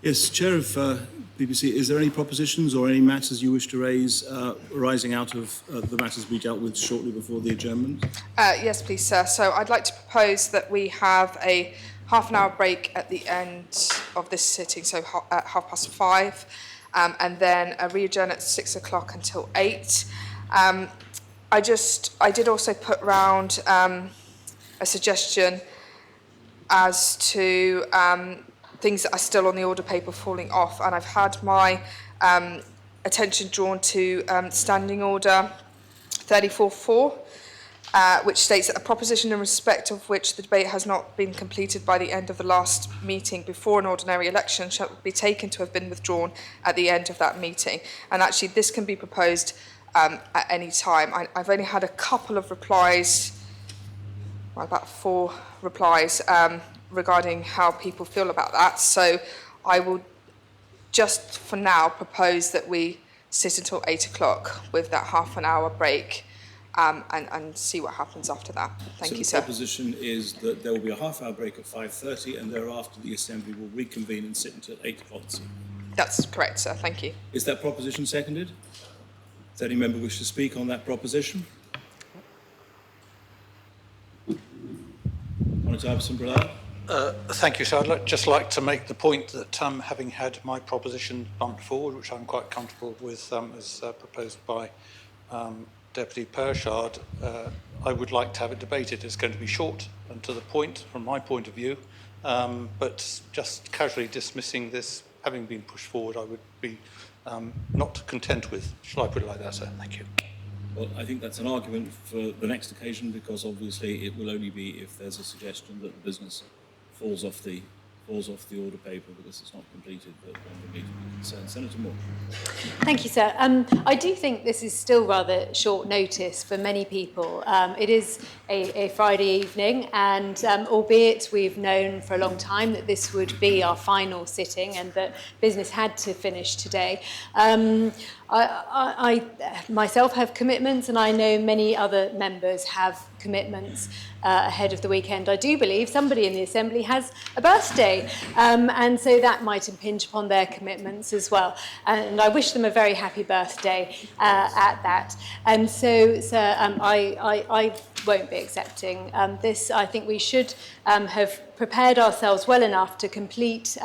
Yes, Chair of BBC, is there any propositions or any matters you wish to raise arising out of the matters we dealt with shortly before the adjournment? Yes, please, sir. So I'd like to propose that we have a half-an-hour break at the end of this sitting, so at 5:30, and then a re-adjourn at 6 o'clock until 8. I did also put round a suggestion as to things that are still on the order paper falling off, and I've had my attention drawn to Standing Order 34.4, which states that a proposition in respect of which the debate has not been completed by the end of the last meeting before an ordinary election shall be taken to have been withdrawn at the end of that meeting. And actually this can be proposed at any time. I've only had a couple of replies, well, about 4 replies regarding how people feel about that. So I will just for now propose that we sit until 8 o'clock with that half-an-hour break. And see what happens after that. Thank you, sir. So the proposition is that there will be a half-hour break at 5:30 and thereafter the Assembly will reconvene and sit until 8 o'clock this evening. That's correct, sir. Thank you. Is that proposition seconded? Does any member wish to speak on that proposition? Honourable Iverson Brillar. Thank you, sir. I'd just like to make the point that having had my proposition bumped forward, which I'm quite comfortable with as proposed by Deputy Pershard, I would like to have it debated. It's going to be short and to the point from my point of view, but just casually dismissing this having been pushed forward, I would be not content with. Shall I put it like that, sir? Thank you. Well, I think that's an argument for the next occasion, because obviously it will only be if there's a suggestion that the business falls off the order paper because it's not completed that one would need to be concerned. Senator Moore. Thank you, sir. I do think this is still rather short notice for many people. It is a Friday evening, and albeit we've known for a long time that this would be our final sitting and that business had to finish today, I myself have commitments, and I know many other members have commitments ahead of the weekend. I do believe somebody in the Assembly has a birthday, and so that might impinge upon their commitments as well. And I wish them a very happy birthday at that. And so, sir, I won't be accepting this. I think we should have prepared ourselves well enough to complete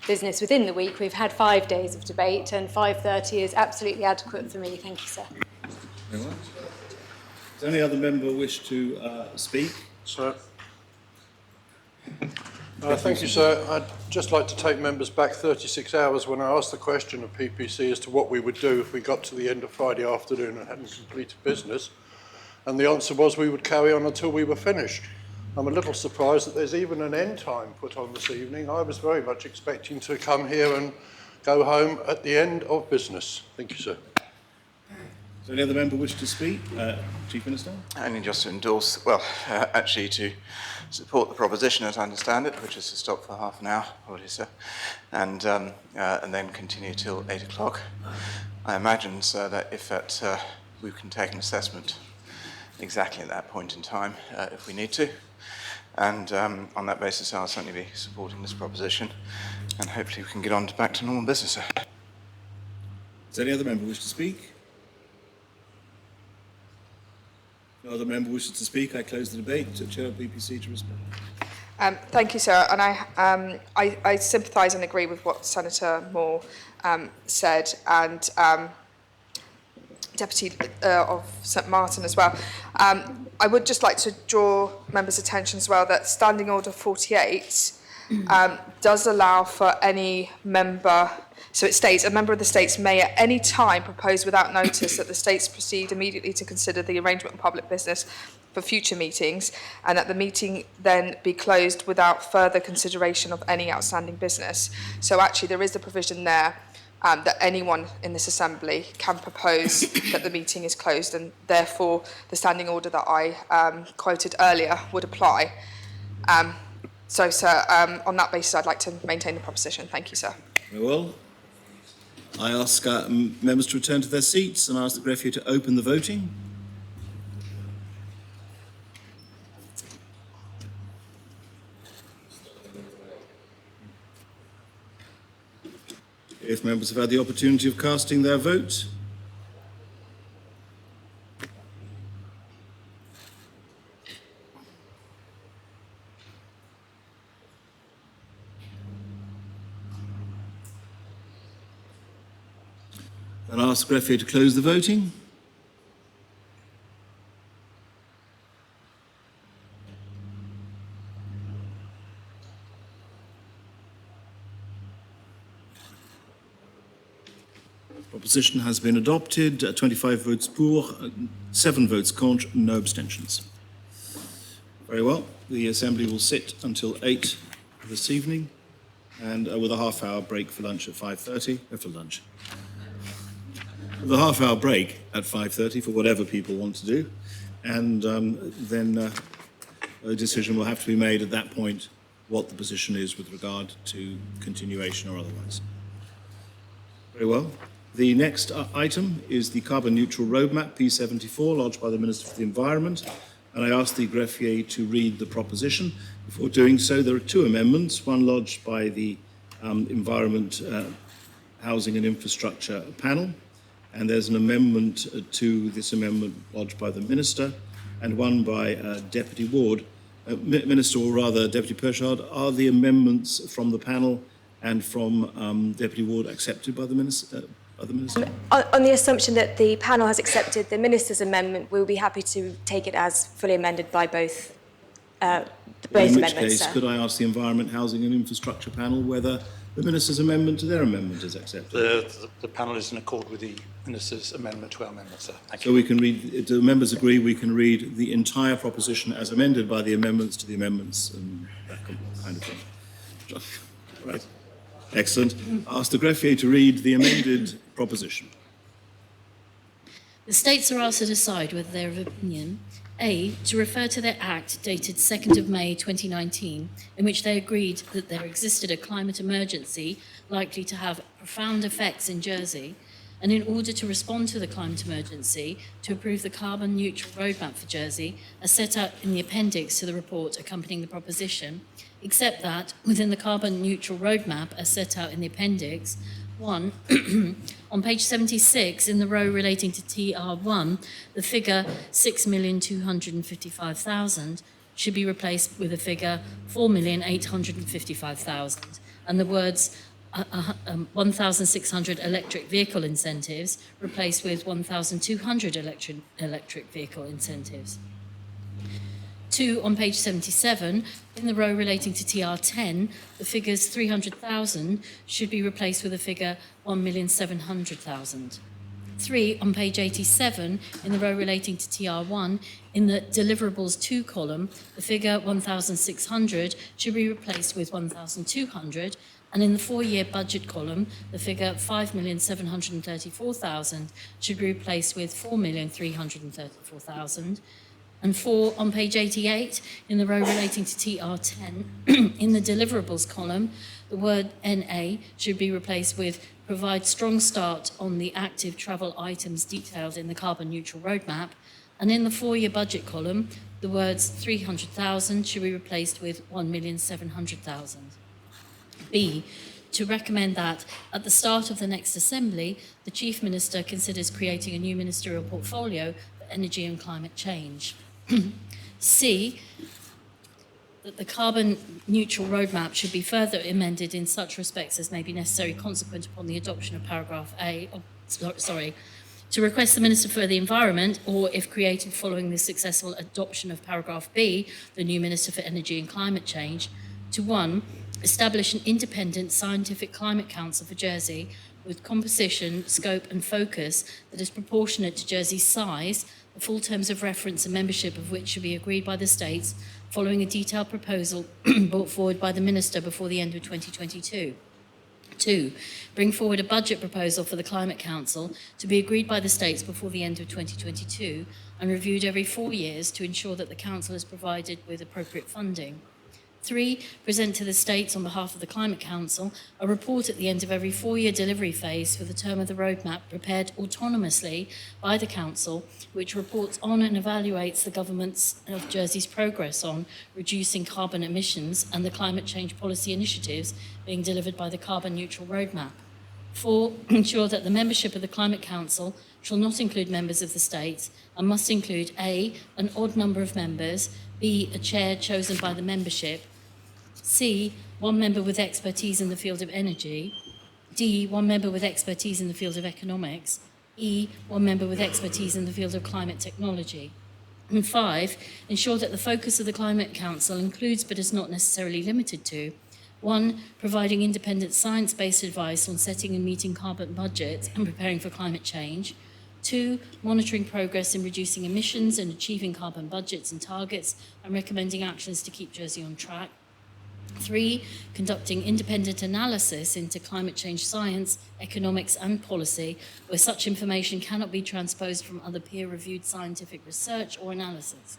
business within the week. We've had 5 days of debate, and 5:30 is absolutely adequate for me. Thank you, sir. Very well. Does any other member wish to speak? Sir. Thank you, sir. I'd just like to take members back 36 hours when I asked the question of PPC as to what we would do if we got to the end of Friday afternoon and hadn't completed business. And the answer was we would carry on until we were finished. I'm a little surprised that there's even an end time put on this evening. I was very much expecting to come here and go home at the end of business. Thank you, sir. Does any other member wish to speak? Chief Minister? Only just to endorse, well, actually to support the proposition as I understand it, which is to stop for half an hour, apologies, sir, and then continue till 8 o'clock. I imagine, sir, that if we can take an assessment exactly at that point in time, if we need to, and on that basis I'll certainly be supporting this proposition, and hopefully we can get on back to normal business, sir. Does any other member wish to speak? No other member wishes to speak. I close the debate. Chair of BPC to respond. Thank you, sir. And I sympathise and agree with what Senator Moore said, and Deputy of St Martin as well. I would just like to draw members' attention as well that Standing Order 48 does allow for any member. So it states, a member of the States may at any time propose without notice that the States proceed immediately to consider the arrangement of public business for future meetings, and that the meeting then be closed without further consideration of any outstanding business. So actually there is a provision there that anyone in this Assembly can propose that the meeting is closed, and therefore the standing order that I quoted earlier would apply. So, sir, on that basis, I'd like to maintain the proposition. Thank you, sir. Very well. I ask members to return to their seats and ask the greffier to open the voting. If members have had the opportunity of casting their vote. Then I'll ask Greffier to close the voting. Proposition has been adopted, 25 votes pour, 7 votes contre, no abstentions. Very well, the Assembly will sit until 8 this evening, and with a half-hour break for lunch at 5:30, for lunch. With a half-hour break at 5:30 for whatever people want to do, and then a decision will have to be made at that point what the position is with regard to continuation or otherwise. Very well. The next item is the carbon neutral roadmap, P74, lodged by the Minister for the Environment, and I ask the greffier to read the proposition. Before doing so, there are 2 amendments, one lodged by the Environment, Housing and Infrastructure panel, and there's an amendment to this amendment lodged by the Minister, and one by Deputy Ward. Minister, or rather Deputy Pershard, are the amendments from the panel and from Deputy Ward accepted by the Minister? On the assumption that the panel has accepted the Minister's amendment, we'll be happy to take it as fully amended by both In which amendments. case, could I ask the Environment, Housing and Infrastructure panel whether the Minister's amendment to their amendment is accepted? The panel is in accord with the Minister's amendment to our amendment, sir. Thank So you. we can read, do members agree we can read the entire proposition as amended by the amendments to the amendments and that kind of thing? Right. Excellent. Ask the greffier to read the amended proposition. The States are asked to decide whether they're of opinion, A, to refer to their Act dated 2nd of May 2019, in which they agreed that there existed a climate emergency likely to have profound effects in Jersey, and in order to respond to the climate emergency, to approve the carbon neutral roadmap for Jersey, as set out in the appendix to the report accompanying the proposition, except that within the carbon neutral roadmap as set out in the appendix, 1, on page 76, in the row relating to TR1, the figure 6,255,000 should be replaced with a figure 4,855,000, and the words 1,600 electric vehicle incentives replaced with 1,200 electric vehicle incentives. 2, on page 77, in the row relating to TR10, the figures 300,000 should be replaced with a figure 1,700,000. 3, on page 87, in the row relating to TR1, in the deliverables 2 column, the figure 1,600 should be replaced with 1,200, and in the 4-year budget column, the figure 5,734,000 should be replaced with 4,334,000. And 4, on page 88, in the row relating to TR10, in the deliverables column, the word NA should be replaced with provide strong start on the active travel items detailed in the carbon neutral roadmap. And in the 4-year budget column, the words 300,000 should be replaced with 1,700,000. B, to recommend that at the start of the next Assembly, the Chief Minister considers creating a new ministerial portfolio for energy and climate change. C, that the carbon neutral roadmap should be further amended in such respects as may be necessary consequent upon the adoption of paragraph A, to request the Minister for the Environment, or if created following the successful adoption of paragraph B, the new Minister for Energy and Climate Change, to 1, establish an independent scientific climate council for Jersey with composition, scope and focus that is proportionate to Jersey's size, the full terms of reference and membership of which should be agreed by the states, following a detailed proposal brought forward by the Minister before the end of 2022. 2, bring forward a budget proposal for the Climate Council to be agreed by the states before the end of 2022 and reviewed every 4 years to ensure that the Council is provided with appropriate funding. 3, present to the states on behalf of the Climate Council a report at the end of every 4-year delivery phase for the term of the roadmap prepared autonomously by the Council, which reports on and evaluates the government's of Jersey's progress on reducing carbon emissions and the climate change policy initiatives being delivered by the carbon neutral roadmap. 4, ensure that the membership of the Climate Council shall not include members of the states and must include A, an odd number of members, B, a chair chosen by the membership, C, one member with expertise in the field of energy, D, one member with expertise in the field of economics, E, one member with expertise in the field of climate technology. And 5, ensure that the focus of the Climate Council includes, but is not necessarily limited to, 1, providing independent science-based advice on setting and meeting carbon budgets and preparing for climate change, 2, monitoring progress in reducing emissions and achieving carbon budgets and targets and recommending actions to keep Jersey on track, 3, conducting independent analysis into climate change science, economics and policy, where such information cannot be transposed from other peer-reviewed scientific research or analysis.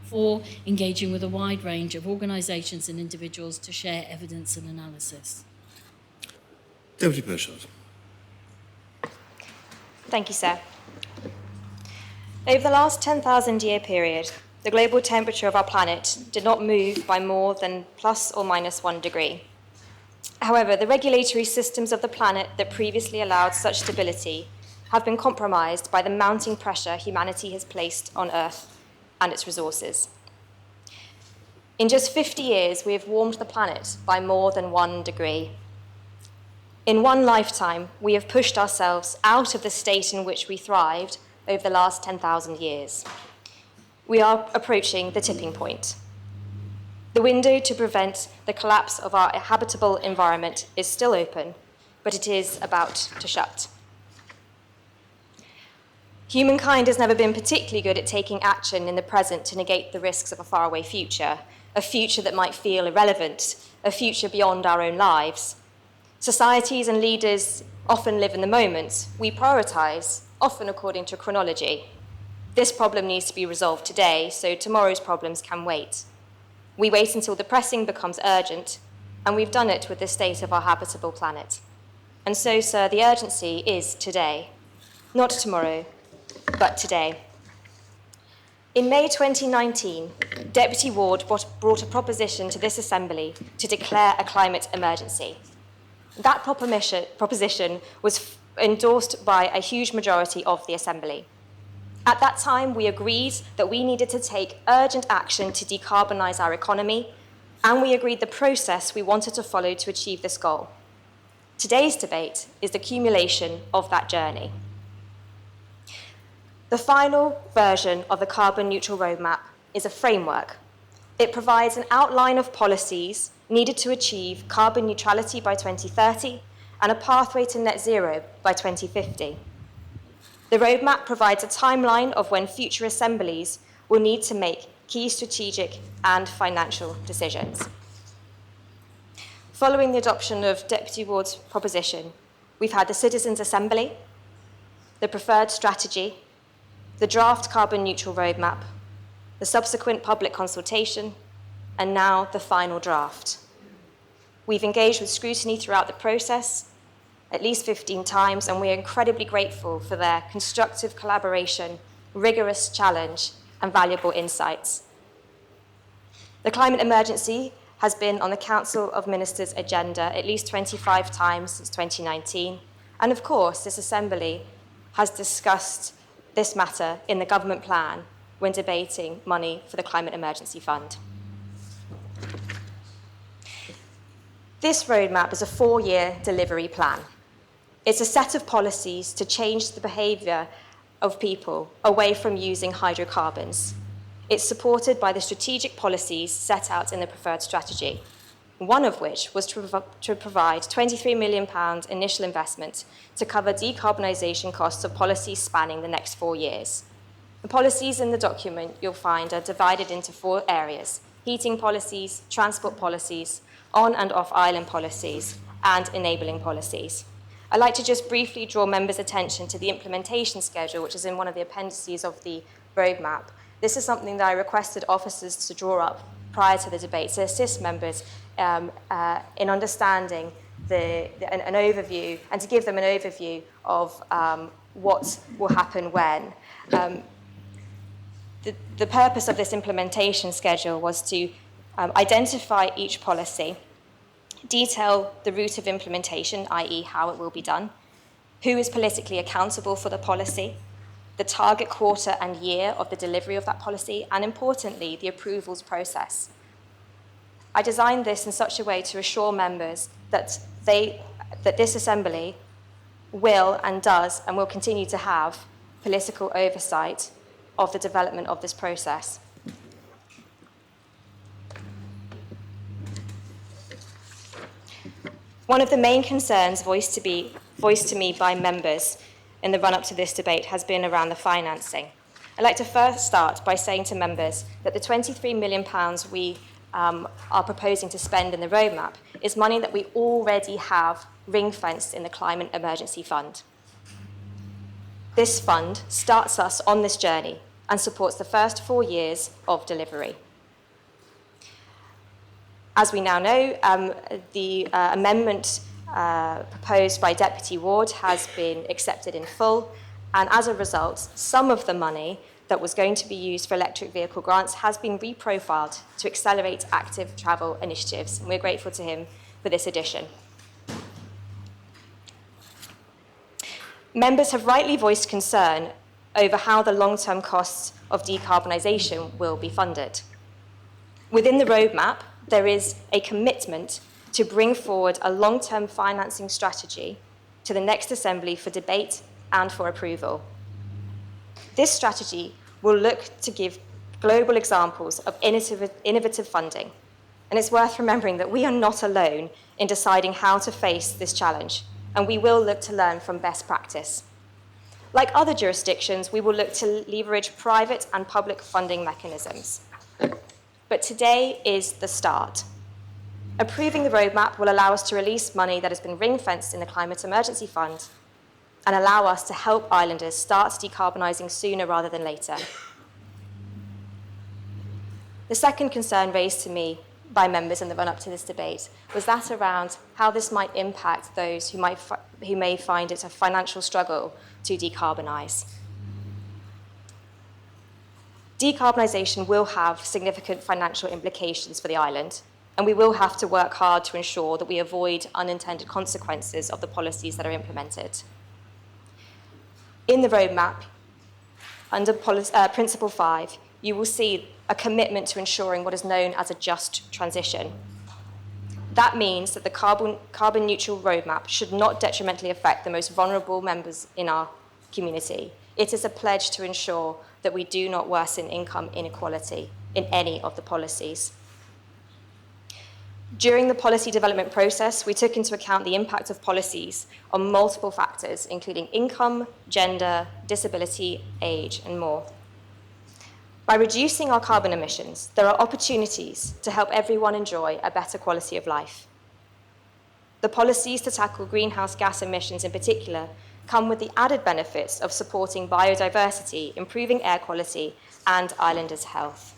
4, engaging with a wide range of organisations and individuals to share evidence and analysis. Deputy Pershard. Thank you, sir. Over the last 10,000 year period, the global temperature of our planet did not move by more than plus or minus 1 degree. However, the regulatory systems of the planet that previously allowed such stability have been compromised by the mounting pressure humanity has placed on Earth and its resources. In just 50 years, we have warmed the planet by more than 1 degree. In one lifetime, we have pushed ourselves out of the state in which we thrived over the last 10,000 years. We are approaching the tipping point. The window to prevent the collapse of our habitable environment is still open, but it is about to shut. Humankind has never been particularly good at taking action in the present to negate the risks of a faraway future, a future that might feel irrelevant, a future beyond our own lives. Societies and leaders often live in the moment. We prioritize, often according to chronology. This problem needs to be resolved today, so tomorrow's problems can wait. We wait until the pressing becomes urgent, and we've done it with the state of our habitable planet. And so, sir, the urgency is today. Not tomorrow, but today. In May 2019, Deputy Ward brought a proposition to this Assembly to declare a climate emergency. That proposition was endorsed by a huge majority of the Assembly. At that time, we agreed that we needed to take urgent action to decarbonise our economy, and we agreed the process we wanted to follow to achieve this goal. Today's debate is the accumulation of that journey. The final version of the Carbon Neutral Roadmap is a framework. It provides an outline of policies needed to achieve carbon neutrality by 2030 and a pathway to net zero by 2050. The roadmap provides a timeline of when future assemblies will need to make key strategic and financial decisions. Following the adoption of Deputy Ward's proposition, we've had the Citizens' Assembly, the preferred strategy, the draft carbon neutral roadmap, the subsequent public consultation, and now the final draft. We've engaged with scrutiny throughout the process, at least 15 times, and we are incredibly grateful for their constructive collaboration, rigorous challenge, and valuable insights. The climate emergency has been on the Council of Ministers' agenda at least 25 times since 2019, and of course, this Assembly has discussed this matter in the government plan when debating money for the Climate Emergency Fund. This roadmap is a 4-year delivery plan. It's a set of policies to change the behaviour of people away from using hydrocarbons. It's supported by the strategic policies set out in the preferred strategy, one of which was to provide £23 million initial investment to cover decarbonisation costs of policies spanning the next 4 years. The policies in the document you'll find are divided into 4 areas: heating policies, transport policies, on and off island policies, and enabling policies. I'd like to just briefly draw members' attention to the implementation schedule, which is in one of the appendices of the roadmap. This is something that I requested officers to draw up prior to the debate to assist members in understanding an overview and to give them an overview of what will happen when. The purpose of this implementation schedule was to identify each policy, detail the route of implementation, i.e. how it will be done, who is politically accountable for the policy, the target quarter and year of the delivery of that policy, and importantly, the approvals process. I designed this in such a way to assure members that this Assembly will and does and will continue to have political oversight of the development of this process. One of the main concerns voiced to me by members in the run-up to this debate has been around the financing. I'd like to first start by saying to members that the £23 million we are proposing to spend in the roadmap is money that we already have ring-fenced in the Climate Emergency Fund. This fund starts us on this journey and supports the first 4 years of delivery. As we now know, the amendment proposed by Deputy Ward has been accepted in full, and as a result, some of the money that was going to be used for electric vehicle grants has been reprofiled to accelerate active travel initiatives, and we're grateful to him for this addition. Members have rightly voiced concern over how the long-term costs of decarbonisation will be funded. Within the roadmap, there is a commitment to bring forward a long-term financing strategy to the next Assembly for debate and for approval. This strategy will look to give global examples of innovative funding, and it's worth remembering that we are not alone in deciding how to face this challenge, and we will look to learn from best practice. Like other jurisdictions, we will look to leverage private and public funding mechanisms. But today is the start. Approving the roadmap will allow us to release money that has been ring-fenced in the Climate Emergency Fund and allow us to help islanders start decarbonising sooner rather than later. The second concern raised to me by members in the run-up to this debate was that around how this might impact those who may find it a financial struggle to decarbonise. Decarbonisation will have significant financial implications for the island, and we will have to work hard to ensure that we avoid unintended consequences of the policies that are implemented. In the roadmap, under Principle 5, you will see a commitment to ensuring what is known as a just transition. That means that the carbon neutral roadmap should not detrimentally affect the most vulnerable members in our community. It is a pledge to ensure that we do not worsen income inequality in any of the policies. During the policy development process, we took into account the impact of policies on multiple factors, including income, gender, disability, age, and more. By reducing our carbon emissions, there are opportunities to help everyone enjoy a better quality of life. The policies to tackle greenhouse gas emissions in particular come with the added benefits of supporting biodiversity, improving air quality, and islanders' health.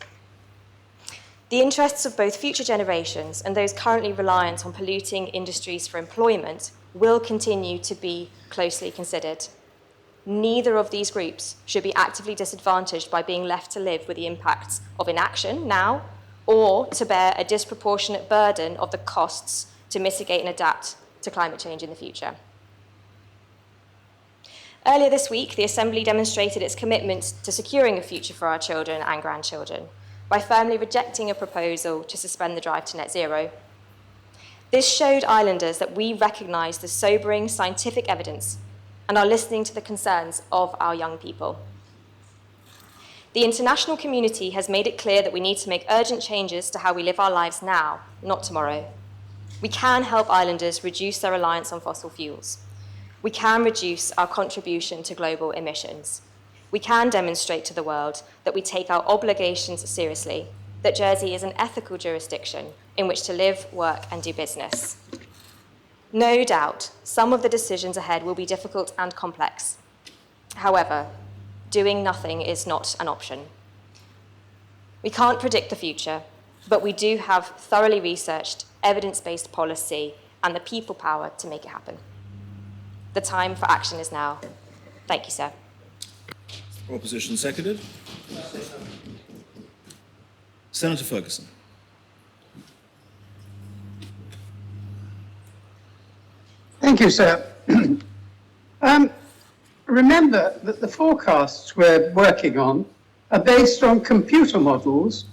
The interests of both future generations and those currently reliant on polluting industries for employment will continue to be closely considered. Neither of these groups should be actively disadvantaged by being left to live with the impacts of inaction now, or to bear a disproportionate burden of the costs to mitigate and adapt to climate change in the future. Earlier this week, the Assembly demonstrated its commitment to securing a future for our children and grandchildren by firmly rejecting a proposal to suspend the drive to net zero. This showed islanders that we recognise the sobering scientific evidence and are listening to the concerns of our young people. The international community has made it clear that we need to make urgent changes to how we live our lives now, not tomorrow. We can help islanders reduce their reliance on fossil fuels. We can reduce our contribution to global emissions. We can demonstrate to the world that we take our obligations seriously, that Jersey is an ethical jurisdiction in which to live, work, and do business. No doubt, some of the decisions ahead will be difficult and complex. However, doing nothing is not an option. We can't predict the future, but we do have thoroughly researched, evidence-based policy and the people power to make it happen. The time for action is now. Thank you, sir. Proposition seconded. Senator Ferguson. Thank you, sir. Remember that the forecasts we're working on are based on computer models,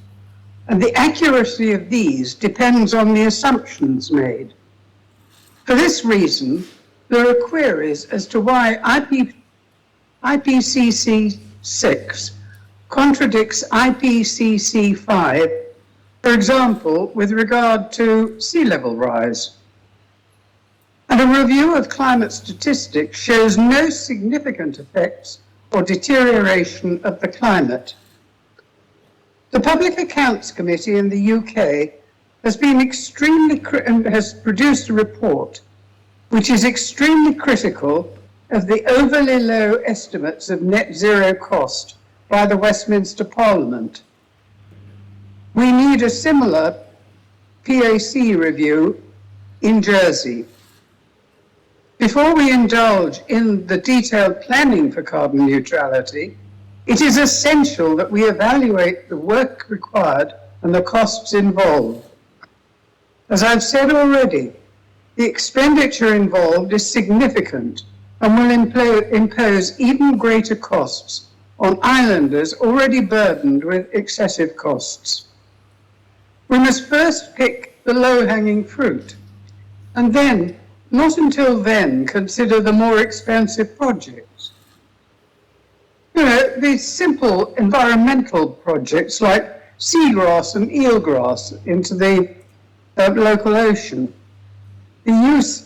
and the accuracy of these depends on the assumptions made. For this reason, there are queries as to why IPCC 6 contradicts IPCC 5, for example, with regard to sea level rise. And a review of climate statistics shows no significant effects or deterioration of the climate. The Public Accounts Committee in the UK has been has produced a report which is extremely critical of the overly low estimates of net zero cost by the Westminster Parliament. We need a similar PAC review in Jersey. Before we indulge in the detailed planning for carbon neutrality, it is essential that we evaluate the work required and the costs involved. As I've said already, the expenditure involved is significant and will impose even greater costs on islanders already burdened with excessive costs. We must first pick the low-hanging fruit, and then, not until then, consider the more expensive projects. You know, these simple environmental projects like seagrass and eelgrass into the local ocean. The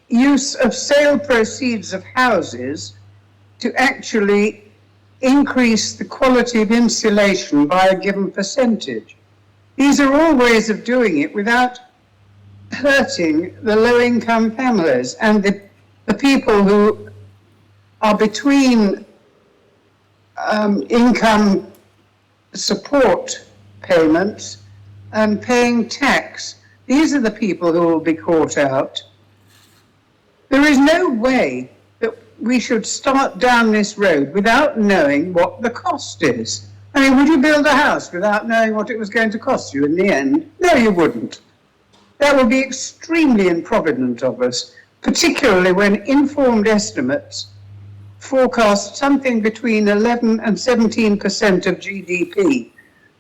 use of sale proceeds of houses to actually increase the quality of insulation by a given percentage. These are all ways of doing it without hurting the low-income families and the people who are between income support payments and paying tax. These are the people who will be caught out. There is no way that we should start down this road without knowing what the cost is. I mean, would you build a house without knowing what it was going to cost you in the end? No, you wouldn't. That would be extremely improvident of us, particularly when informed estimates forecast something between 11 and 17% of GDP,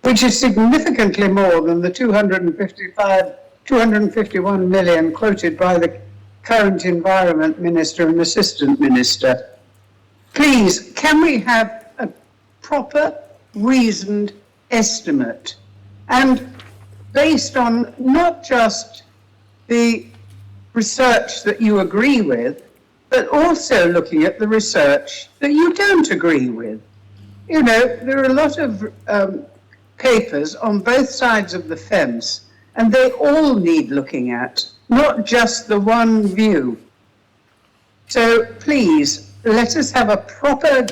which is significantly more than the 251 million quoted by the current Environment Minister and Assistant Minister. Please, can we have a proper, reasoned estimate, and based on not just the research that you agree with, but also looking at the research that you don't agree with. You know, there are a lot of papers on both sides of the fence, and they all need looking at, not just the one view. So please, let us have a proper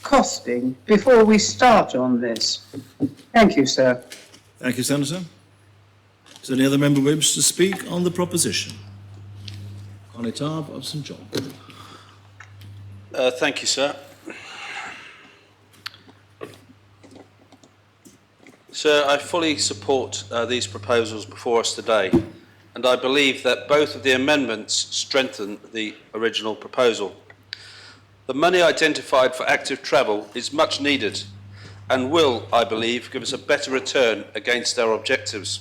costing before we start on this. Thank you, sir. Thank you, Senator. Is there any other member who wishes to speak on the proposition? Connie Tarb of St John. Thank you, sir. Sir, I fully support these proposals before us today, and I believe that both of the amendments strengthen the original proposal. The money identified for active travel is much needed and will, I believe, give us a better return against our objectives.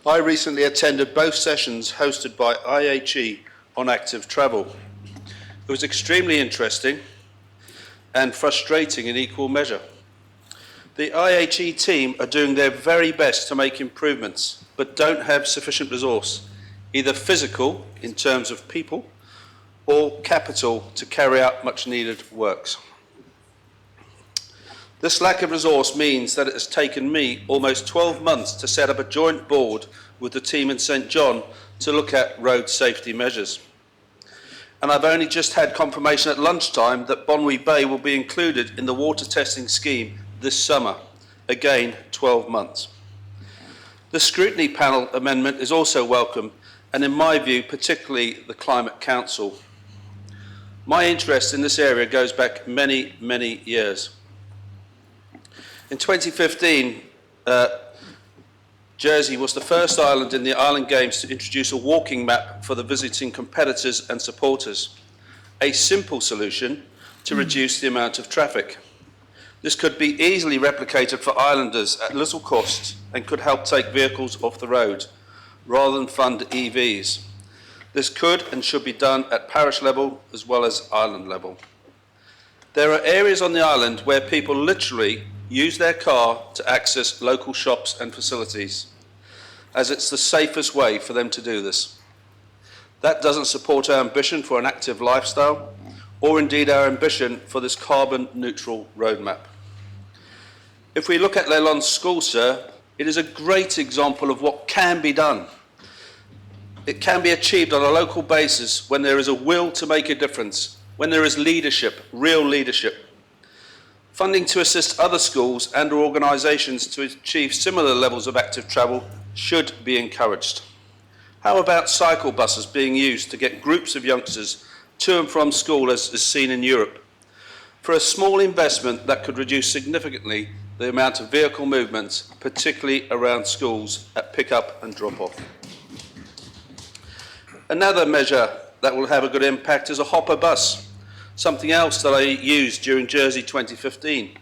I recently attended both sessions hosted by IHE on active travel. It was extremely interesting and frustrating in equal measure. The IHE team are doing their very best to make improvements, but don't have sufficient resource, either physical in terms of people or capital to carry out much needed works. This lack of resource means that it has taken me almost 12 months to set up a joint board with the team in St John to look at road safety measures. And I've only just had confirmation at lunchtime that Bonwy Bay will be included in the water testing scheme this summer. Again, 12 months. The scrutiny panel amendment is also welcome, and in my view, particularly the Climate Council. My interest in this area goes back many, many years. In 2015, Jersey was the first island in the Island Games to introduce a walking map for the visiting competitors and supporters, a simple solution to reduce the amount of traffic. This could be easily replicated for islanders at little cost and could help take vehicles off the road, rather than fund EVs. This could and should be done at parish level as well as island level. There are areas on the island where people literally use their car to access local shops and facilities, as it's the safest way for them to do this. That doesn't support our ambition for an active lifestyle, or indeed our ambition for this carbon neutral roadmap. If we look at Leylon School, sir, it is a great example of what can be done. It can be achieved on a local basis when there is a will to make a difference, when there is leadership, real leadership. Funding to assist other schools and or organisations to achieve similar levels of active travel should be encouraged. How about cycle buses being used to get groups of youngsters to and from school as is seen in Europe? For a small investment that could reduce significantly the amount of vehicle movements, particularly around schools at pick-up and drop-off. Another measure that will have a good impact is a hopper bus, something else that I used during Jersey 2015.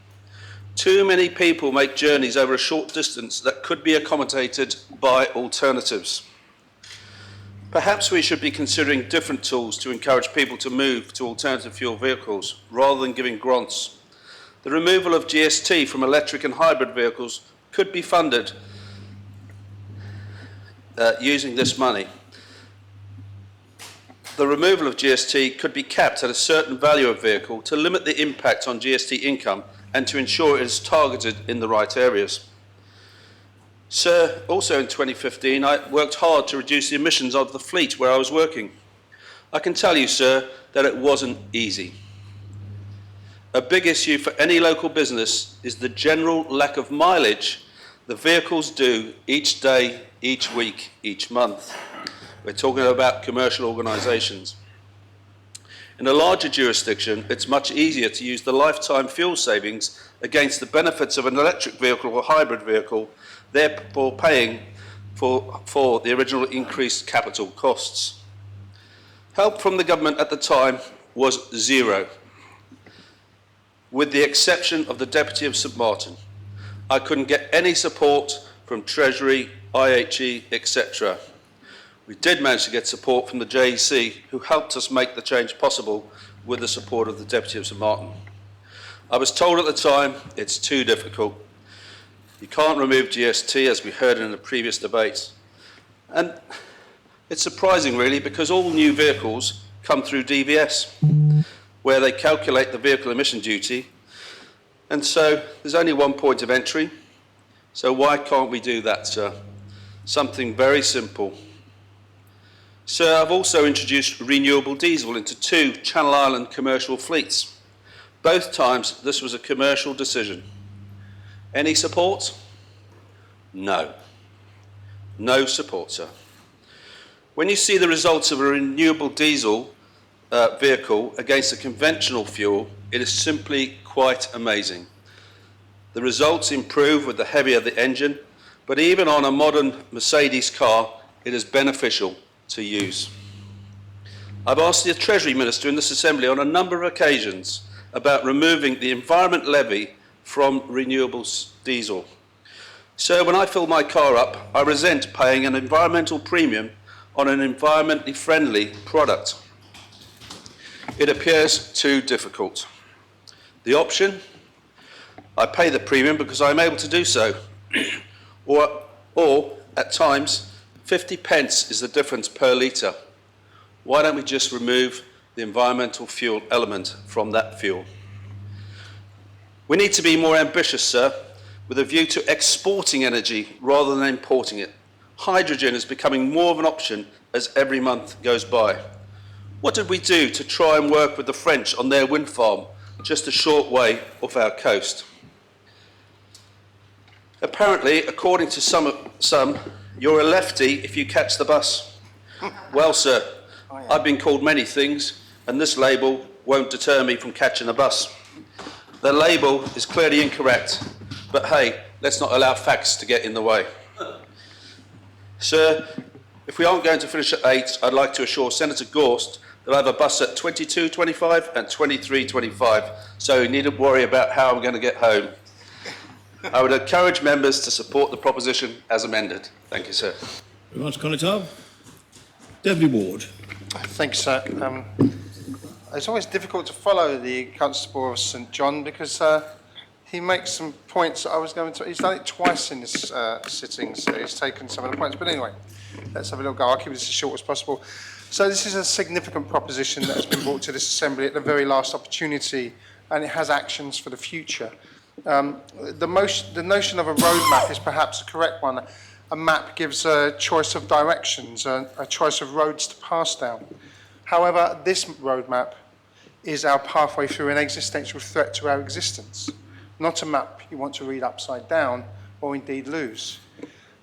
Too many people make journeys over a short distance that could be accommodated by alternatives. Perhaps we should be considering different tools to encourage people to move to alternative fuel vehicles rather than giving grants. The removal of GST from electric and hybrid vehicles could be funded using this money. The removal of GST could be capped at a certain value of vehicle to limit the impact on GST income and to ensure it is targeted in the right areas. Sir, also in 2015, I worked hard to reduce the emissions of the fleet where I was working. I can tell you, sir, that it wasn't easy. A big issue for any local business is the general lack of mileage the vehicles do each day, each week, each month. We're talking about commercial organisations. In a larger jurisdiction, it's much easier to use the lifetime fuel savings against the benefits of an electric vehicle or hybrid vehicle, therefore paying for the original increased capital costs. Help from the government at the time was zero, with the exception of the Deputy of St Martin. I couldn't get any support from Treasury, IHE, etc. We did manage to get support from the JEC, who helped us make the change possible with the support of the Deputy of St Martin. I was told at the time, it's too difficult. You can't remove GST, as we heard in the previous debate. And it's surprising, really, because all new vehicles come through DVS, where they calculate the vehicle emission duty. And so there's only one point of entry. So why can't we do that, sir? Something very simple. Sir, I've also introduced renewable diesel into 2 Channel Island commercial fleets. Both times this was a commercial decision. Any support? No. No support, sir. When you see the results of a renewable diesel vehicle against a conventional fuel, it is simply quite amazing. The results improve with the heavier the engine, but even on a modern Mercedes car, it is beneficial to use. I've asked the Treasury Minister in this Assembly on a number of occasions about removing the environment levy from renewables diesel. So when I fill my car up, I resent paying an environmental premium on an environmentally friendly product. It appears too difficult. The option? I pay the premium because I'm able to do so. or at times, 50 pence is the difference per litre. Why don't we just remove the environmental fuel element from that fuel? We need to be more ambitious, sir, with a view to exporting energy rather than importing it. Hydrogen is becoming more of an option as every month goes by. What did we do to try and work with the French on their wind farm just a short way off our coast? Apparently, according to some, you're a lefty if you catch the bus. Well, sir, I've been called many things, and this label won't deter me from catching a bus. The label is clearly incorrect, but hey, let's not allow facts to get in the way. Sir, if we aren't going to finish at 8, I'd like to assure Senator Gorst that I have a bus at 22:25 and 23:25, so you needn't worry about how I'm going to get home. I would encourage members to support the proposition as amended. Thank you, sir. Very much, Connie Tarr. Deputy Ward. Thank you, sir. It's always difficult to follow the Constable of St John because he makes some points that I was going to... He's done it twice in this sitting, so he's taken some of the points. But anyway, let's have a little go. I'll keep this as short as possible. So this is a significant proposition that has been brought to this Assembly at the very last opportunity, and it has actions for the future. The notion of a roadmap is perhaps a correct one. A map gives a choice of directions, a choice of roads to pass down. However, this roadmap is our pathway through an existential threat to our existence, not a map you want to read upside down or indeed lose.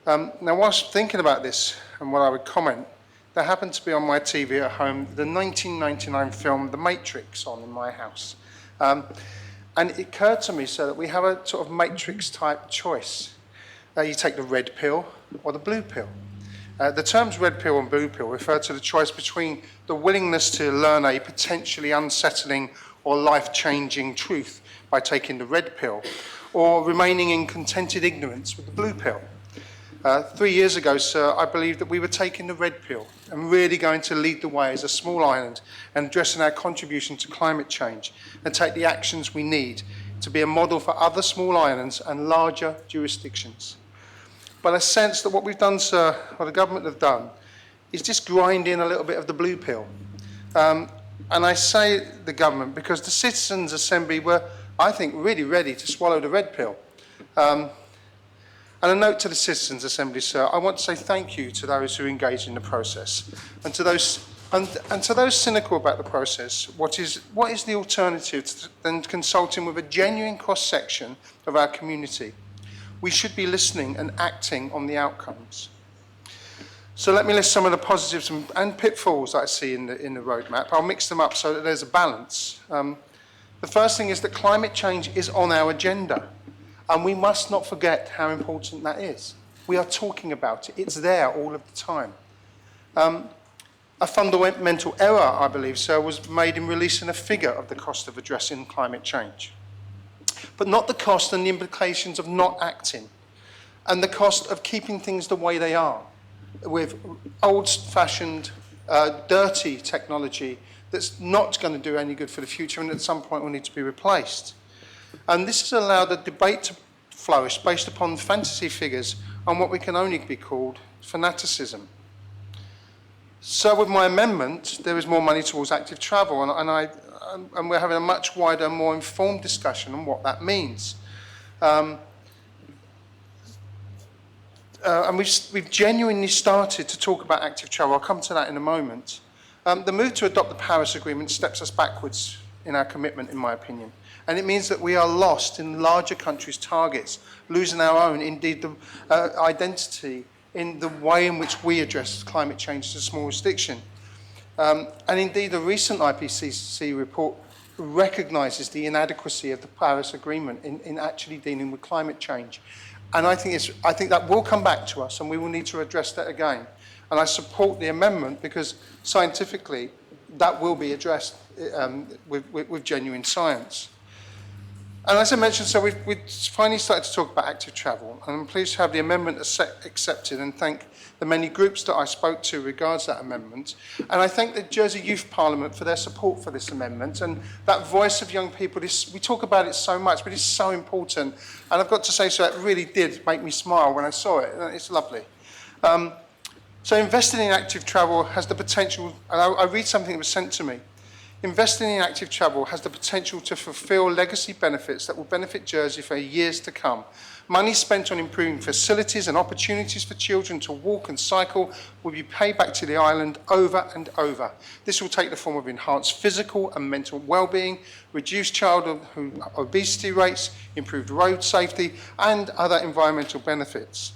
Now, whilst thinking about this and what I would comment, there happened to be on my TV at home the 1999 film The Matrix on in my house. And it occurred to me, sir, that we have a sort of Matrix-type choice. You take the red pill or the blue pill. The terms red pill and blue pill refer to the choice between the willingness to learn a potentially unsettling or life-changing truth by taking the red pill, or remaining in contented ignorance with the blue pill. 3 years ago, sir, I believed that we were taking the red pill and really going to lead the way as a small island and addressing our contribution to climate change and take the actions we need to be a model for other small islands and larger jurisdictions. But I sense that what we've done, sir, or the government have done, is just grind in a little bit of the blue pill. And I say the government because the Citizens' Assembly were, I think, really ready to swallow the red pill. And a note to the Citizens' Assembly, sir, I want to say thank you to those who engaged in the process. And to those cynical about the process, what is the alternative than consulting with a genuine cross-section of our community? We should be listening and acting on the outcomes. So let me list some of the positives and pitfalls that I see in the roadmap. I'll mix them up so that there's a balance. The first thing is that climate change is on our agenda, and we must not forget how important that is. We are talking about it. It's there all of the time. A fundamental error, I believe, sir, was made in releasing a figure of the cost of addressing climate change, but not the cost and the implications of not acting, and the cost of keeping things the way they are, with old-fashioned, dirty technology that's not going to do any good for the future and at some point will need to be replaced. And this has allowed the debate to flourish based upon fantasy figures on what we can only be called fanaticism. So with my amendment, there is more money towards active travel, and we're having a much wider, more informed discussion on what that means. And we've genuinely started to talk about active travel. I'll come to that in a moment. The move to adopt the Paris Agreement steps us backwards in our commitment, in my opinion. And it means that we are lost in larger countries' targets, losing our own, indeed, the identity in the way in which we address climate change as a small jurisdiction. And indeed, the recent IPCC report recognises the inadequacy of the Paris Agreement in actually dealing with climate change. And I think that will come back to us, and we will need to address that again. And I support the amendment because scientifically that will be addressed with genuine science. And as I mentioned, so we've finally started to talk about active travel, and I'm pleased to have the amendment accepted and thank the many groups that I spoke to regards that amendment. And I thank the Jersey Youth Parliament for their support for this amendment, and that voice of young people. We talk about it so much, but it's so important. And I've got to say, so it really did make me smile when I saw it. It's lovely. So investing in active travel has the potential, and I read something that was sent to me. Investing in active travel has the potential to fulfil legacy benefits that will benefit Jersey for years to come. Money spent on improving facilities and opportunities for children to walk and cycle will be paid back to the island over and over. This will take the form of enhanced physical and mental well-being, reduced childhood obesity rates, improved road safety, and other environmental benefits.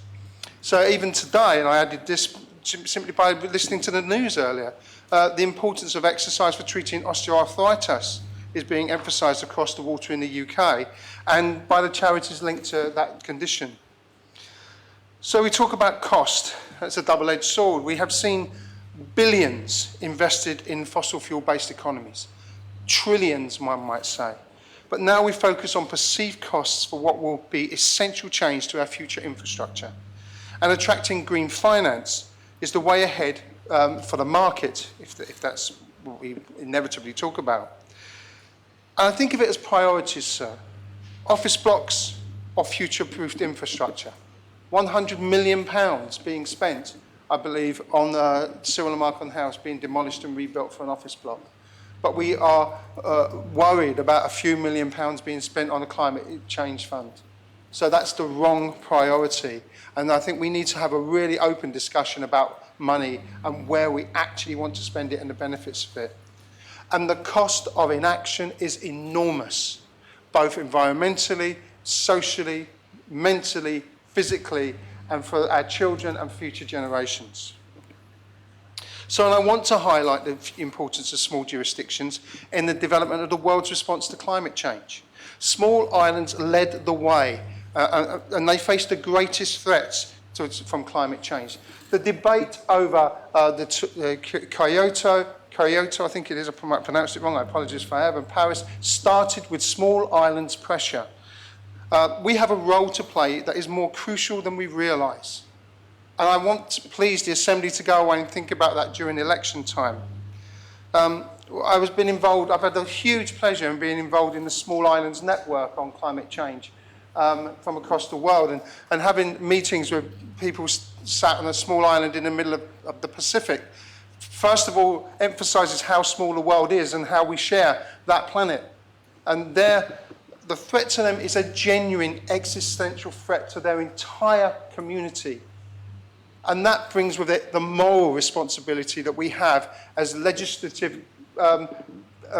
So even today, and I added this simply by listening to the news earlier, the importance of exercise for treating osteoarthritis is being emphasised across the water in the UK and by the charities linked to that condition. So we talk about cost, it's a double-edged sword. We have seen billions invested in fossil fuel-based economies, trillions, one might say. But now we focus on perceived costs for what will be essential change to our future infrastructure. And attracting green finance is the way ahead for the market, if that's what we inevitably talk about. And I think of it as priorities, sir. Office blocks or future-proofed infrastructure. £100 million being spent, I believe, on Cyril and Markham House being demolished and rebuilt for an office block. But we are worried about a few £1 million being spent on a climate change fund. So that's the wrong priority. And I think we need to have a really open discussion about money and where we actually want to spend it and the benefits of it. And the cost of inaction is enormous, both environmentally, socially, mentally, physically, and for our children and future generations. So, and I want to highlight the importance of small jurisdictions in the development of the world's response to climate change. Small islands led the way, and they faced the greatest threats from climate change. The debate over Kyoto, I think it is, I might pronounce it wrong, I apologise if I have, and Paris, started with small islands pressure. We have a role to play that is more crucial than we realise. And I want to please the Assembly to go away and think about that during election time. I've had a huge pleasure in being involved in the Small Islands Network on climate change from across the world, and having meetings with people sat on a small island in the middle of the Pacific. First of all, emphasises how small the world is and how we share that planet. And the threat to them is a genuine existential threat to their entire community. And that brings with it the moral responsibility that we have as legislative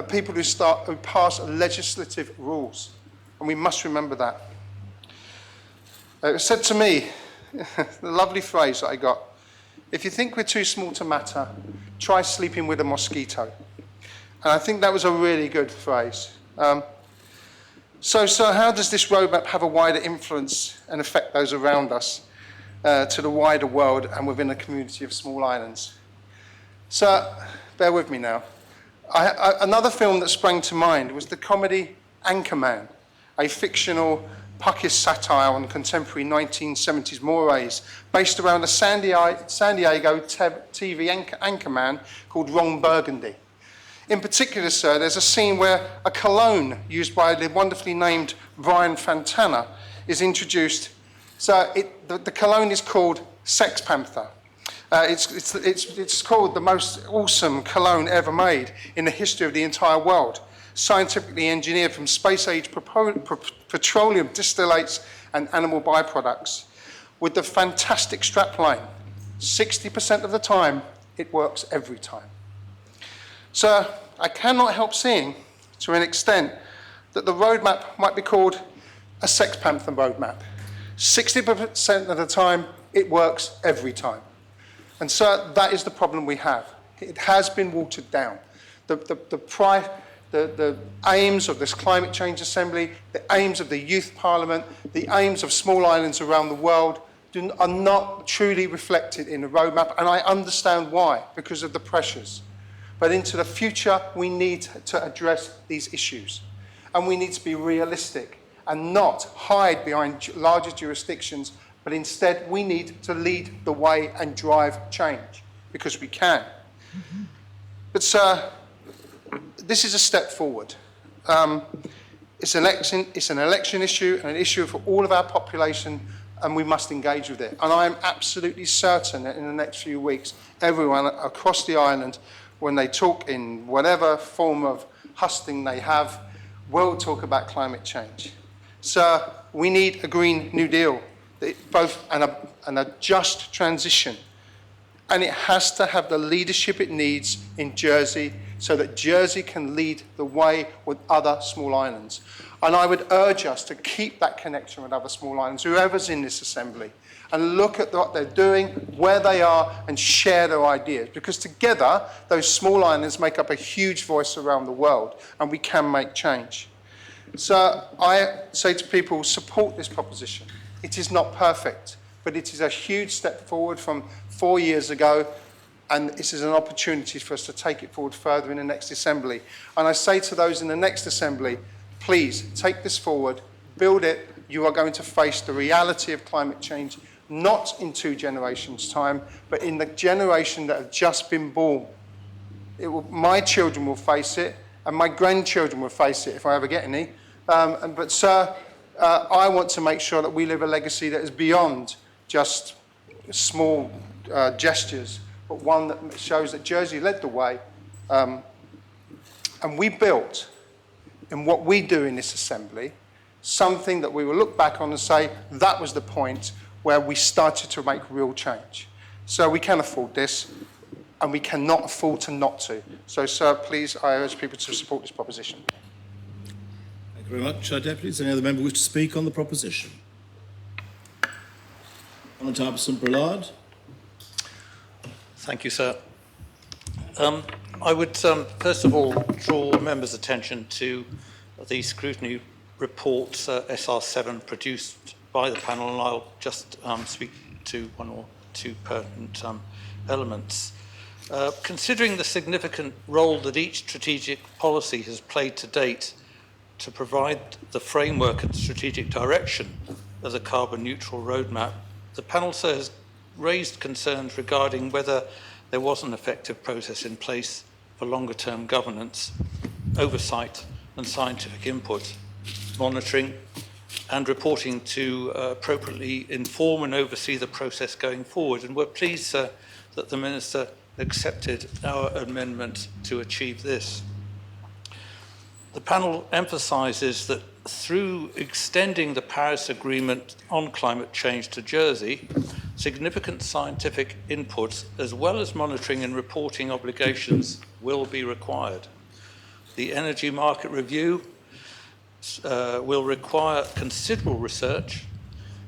people who pass legislative rules. And we must remember that. It was said to me, the lovely phrase that I got, if you think we're too small to matter, try sleeping with a mosquito. And I think that was a really good phrase. So how does this roadmap have a wider influence and affect those around us? To the wider world and within a community of small islands. So, bear with me now. Another film that sprang to mind was the comedy Anchorman, a fictional puckish satire on contemporary 1970s mores, based around a San Diego TV anchorman called Ron Burgundy. In particular, sir, there's a scene where a cologne used by the wonderfully named Brian Fantana is introduced. So the cologne is called Sex Panther. It's called the most awesome cologne ever made in the history of the entire world, scientifically engineered from space-age petroleum distillates and animal byproducts, with the fantastic strapline. 60% of the time, it works every time. So I cannot help seeing, to an extent, that the roadmap might be called a Sex Panther roadmap. 60% of the time, it works every time. And so that is the problem we have. It has been watered down. The aims of this Climate Change Assembly, the aims of the Youth Parliament, the aims of small islands around the world are not truly reflected in the roadmap, and I understand why, because of the pressures. But into the future, we need to address these issues. And we need to be realistic and not hide behind larger jurisdictions, but instead we need to lead the way and drive change, because we can. But sir, this is a step forward. It's an election issue and an issue for all of our population, and we must engage with it. And I am absolutely certain that in the next few weeks, everyone across the island, when they talk in whatever form of husting they have, will talk about climate change. So we need a Green New Deal, both and a just transition. And it has to have the leadership it needs in Jersey so that Jersey can lead the way with other small islands. And I would urge us to keep that connection with other small islands, whoever's in this assembly, and look at what they're doing, where they are, and share their ideas. Because together, those small islands make up a huge voice around the world, and we can make change. So I say to people, support this proposition. It is not perfect, but it is a huge step forward from 4 years ago, and this is an opportunity for us to take it forward further in the next Assembly. And I say to those in the next Assembly, please take this forward, build it. You are going to face the reality of climate change, not in 2 generations' time, but in the generation that have just been born. My children will face it, and my grandchildren will face it if I ever get any. But sir, I want to make sure that we leave a legacy that is beyond just small gestures, but one that shows that Jersey led the way. And we built, in what we do in this Assembly, something that we will look back on and say, that was the point where we started to make real change. So we can afford this, and we cannot afford to not to. So, sir, please, I urge people to support this proposition. Thank you very much, Deputies. Any other member wish to speak on the proposition? Conor Harbison Brillard. Thank you, sir. I would first of all draw members' attention to the scrutiny report SR7 produced by the panel, and I'll just speak to 1 or 2 pertinent elements. Considering the significant role that each strategic policy has played to date to provide the framework and strategic direction of the carbon neutral roadmap, the panel has raised concerns regarding whether there was an effective process in place for longer term governance, oversight and scientific input, monitoring and reporting to appropriately inform and oversee the process going forward. And we're pleased that the Minister accepted our amendment to achieve this. The panel emphasises that through extending the Paris Agreement on climate change to Jersey, significant scientific input as well as monitoring and reporting obligations will be required. The energy market review will require considerable research,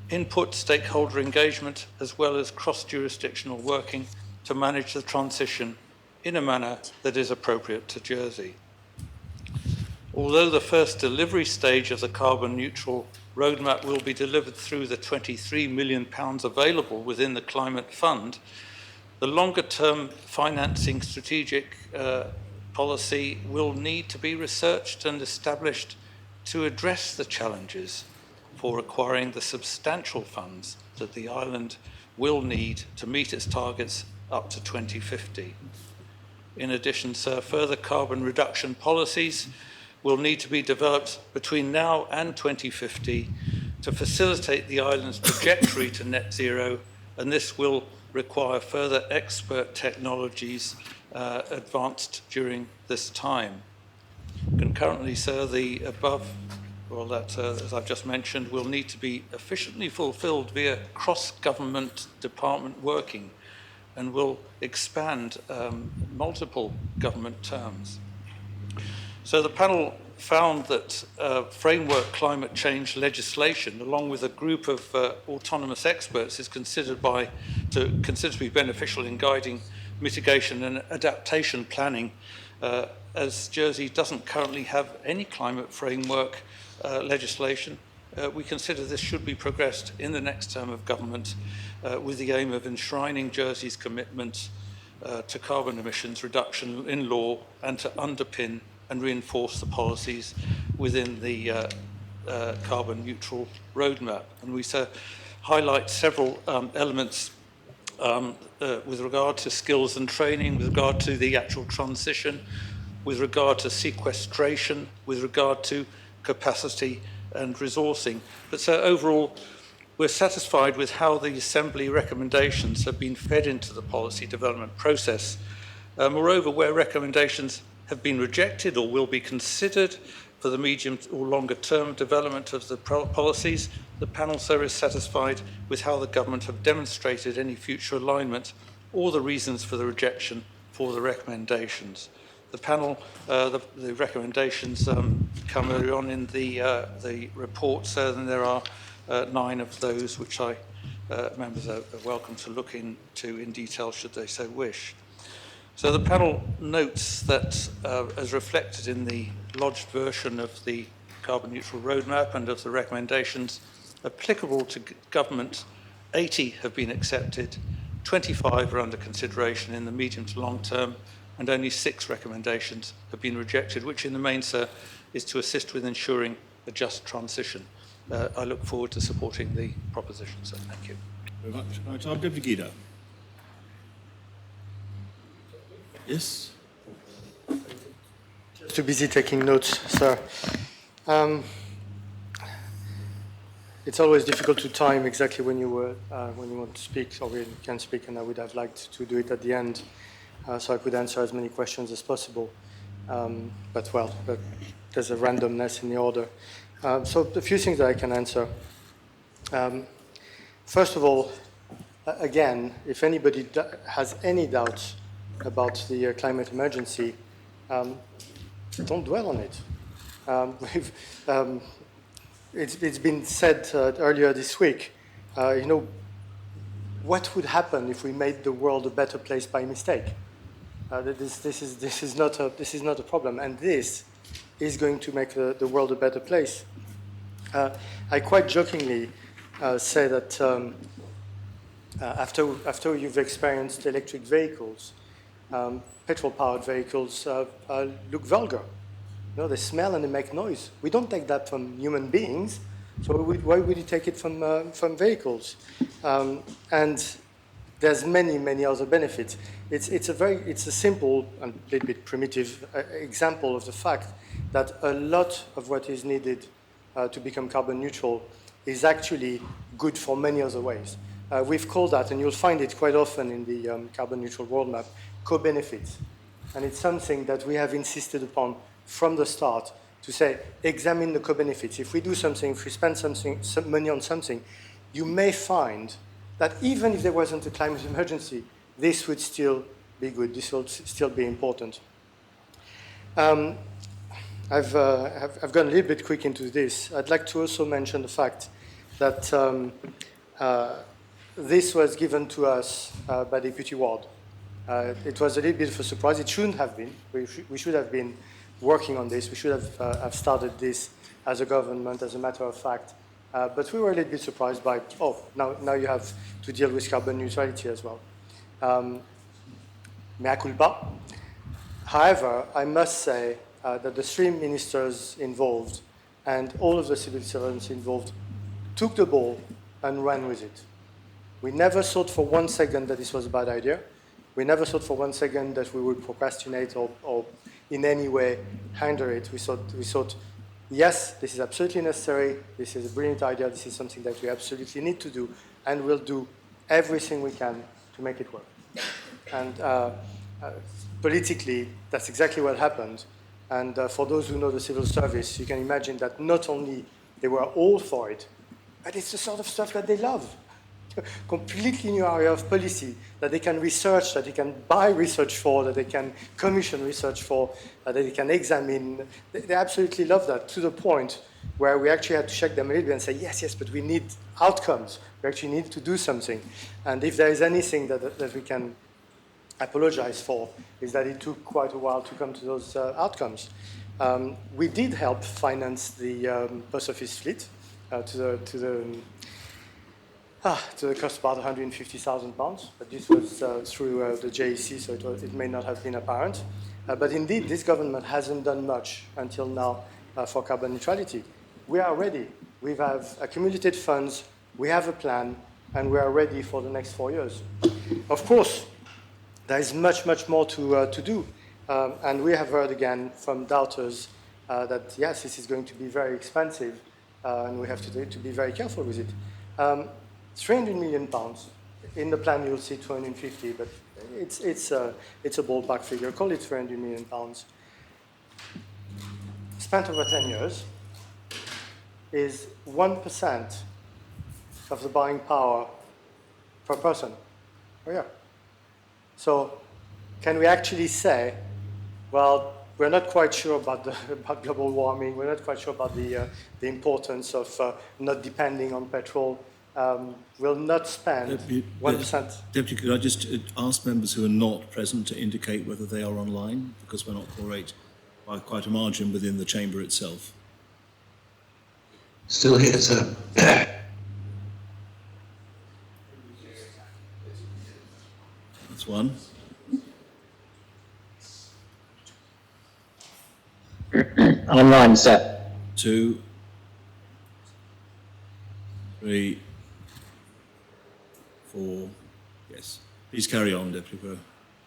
input, stakeholder engagement, as well as cross-jurisdictional working to manage the transition in a manner that is appropriate to Jersey. Although the first delivery stage of the carbon neutral roadmap will be delivered through the £23 million available within the Climate Fund, the longer term financing strategic policy will need to be researched and established to address the challenges for acquiring the substantial funds that the island will need to meet its targets up to 2050. In addition, sir, further carbon reduction policies will need to be developed between now and 2050 to facilitate the island's trajectory to net zero, and this will require further expert technologies advanced during this time. Concurrently, sir, the above, as I've just mentioned, will need to be efficiently fulfilled via cross-government department working and will expand multiple government terms. So the panel found that framework climate change legislation, along with a group of autonomous experts, is considered to be beneficial in guiding mitigation and adaptation planning, as Jersey doesn't currently have any climate framework legislation. We consider this should be progressed in the next term of government with the aim of enshrining Jersey's commitment to carbon emissions reduction in law and to underpin and reinforce the policies within the carbon neutral roadmap. And we highlight several elements with regard to skills and training, with regard to the actual transition, with regard to sequestration, with regard to capacity and resourcing. But so overall, we're satisfied with how the Assembly recommendations have been fed into the policy development process. Moreover, where recommendations have been rejected or will be considered for the medium or longer term development of the policies, the panel is satisfied with how the government have demonstrated any future alignment or the reasons for the rejection for the recommendations. The panel, the recommendations come earlier on in the report, and there are 9 of those which members are welcome to look into in detail should they so wish. So the panel notes that, as reflected in the lodged version of the carbon neutral roadmap and of the recommendations applicable to government, 80 have been accepted, 25 are under consideration in the medium to long term, and only 6 recommendations have been rejected, which in the main, sir, is to assist with ensuring a just transition. I look forward to supporting the proposition, sir. Thank you. Very much. Right, I'm Deputy Guido. Yes? Just too busy taking notes, sir. It's always difficult to time exactly when you want to speak or when you can speak, and I would have liked to do it at the end so I could answer as many questions as possible. But there's a randomness in the order. So a few things that I can answer. First of all, again, if anybody has any doubts about the climate emergency, don't dwell on it. It's been said earlier this week, what would happen if we made the world a better place by mistake? This is not a problem, and this is going to make the world a better place. I quite jokingly say that after you've experienced electric vehicles, petrol-powered vehicles look vulgar. They smell and they make noise. We don't take that from human beings, so why would you take it from vehicles? And there's many other benefits. It's a simple and a little bit primitive example of the fact that a lot of what is needed to become carbon neutral is actually good for many other ways. We've called that, and you'll find it quite often in the carbon neutral roadmap, co-benefits. And it's something that we have insisted upon from the start to say, examine the co-benefits. If we do something, if we spend some money on something, you may find that even if there wasn't a climate emergency, this would still be good, this will still be important. I've gone a little bit quick into this. I'd like to also mention the fact that this was given to us by Deputy Ward. It was a little bit of a surprise. It shouldn't have been. We should have been working on this. We should have started this as a government, as a matter of fact. But we were a little bit surprised by, now you have to deal with carbon neutrality as well. Mea culpa. However, I must say that the 3 ministers involved and all of the civil servants involved took the ball and ran with it. We never thought for 1 second that this was a bad idea. We never thought for 1 second that we would procrastinate or in any way hinder it. We thought, yes, this is absolutely necessary. This is a brilliant idea. This is something that we absolutely need to do, and we'll do everything we can to make it work. And politically, that's exactly what happened. And for those who know the civil service, you can imagine that not only they were all for it, but it's the sort of stuff that they love. Completely new area of policy that they can research, that they can buy research for, that they can commission research for, that they can examine. They absolutely love that, to the point where we actually had to check them a little bit and say, yes, but we need outcomes. We actually need to do something. And if there is anything that we can apologize for, is that it took quite a while to come to those outcomes. We did help finance the post office fleet to the cost of about £150,000, but this was through the JEC, so it may not have been apparent. But indeed, this government hasn't done much until now for carbon neutrality. We are ready. We have accumulated funds, we have a plan, and we are ready for the next 4 years. Of course, there is much more to do. And we have heard again from doubters that, yes, this is going to be very expensive, and we have to be very careful with it. £300 million. In the plan, you'll see 250, but it's a ballpark figure. Call it £300 million. Spent over 10 years is 1% of the buying power per person per year. So can we actually say, well, we're not quite sure about global warming, we're not quite sure about the importance of not depending on petrol, will not spend 1%. Deputy, could I just ask members who are not present to indicate whether they are online, because we're not quorate by quite a margin within the chamber itself. Still here, sir. 1, sir. 2, 3, 4. Yes. Please carry on, Deputy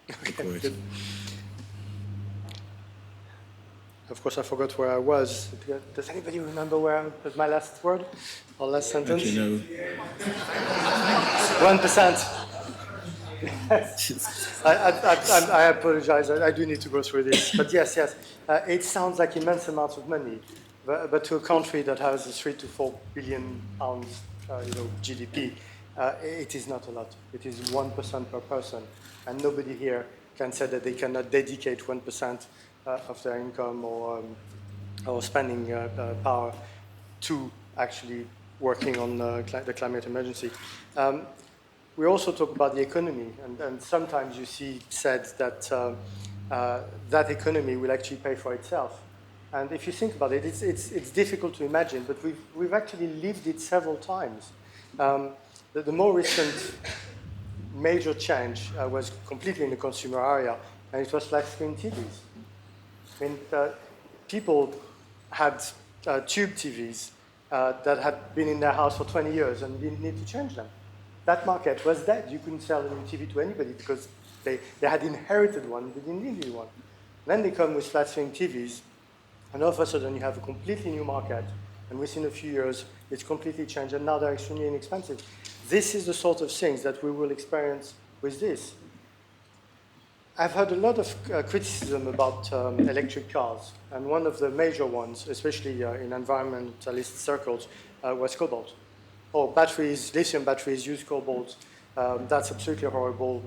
Procurator. Of course, I forgot where I was. Does anybody remember where was my last word or last sentence? Actually, no. 1%. I apologize. I do need to go through this. But yes. It sounds like immense amounts of money, but to a country that has a 3 to 4 billion pounds GDP, it is not a lot. It is 1% per person. And nobody here can say that they cannot dedicate 1% of their income or spending power to actually working on the climate emergency. We also talk about the economy, and sometimes you see said that that economy will actually pay for itself. And if you think about it, it's difficult to imagine, but we've actually lived it several times. The more recent major change was completely in the consumer area, and it was flat screen TVs. I mean, people had tube TVs that had been in their house for 20 years and didn't need to change them. That market was dead. You couldn't sell a new TV to anybody because they had inherited one, they didn't need one. Then they come with flat screen TVs, and all of a sudden you have a completely new market, and within a few years it's completely changed, and now they're extremely inexpensive. This is the sort of things that we will experience with this. I've heard a lot of criticism about electric cars, and one of the major ones, especially in environmentalist circles, was cobalt. Oh, batteries, lithium batteries use cobalt. That's absolutely horrible.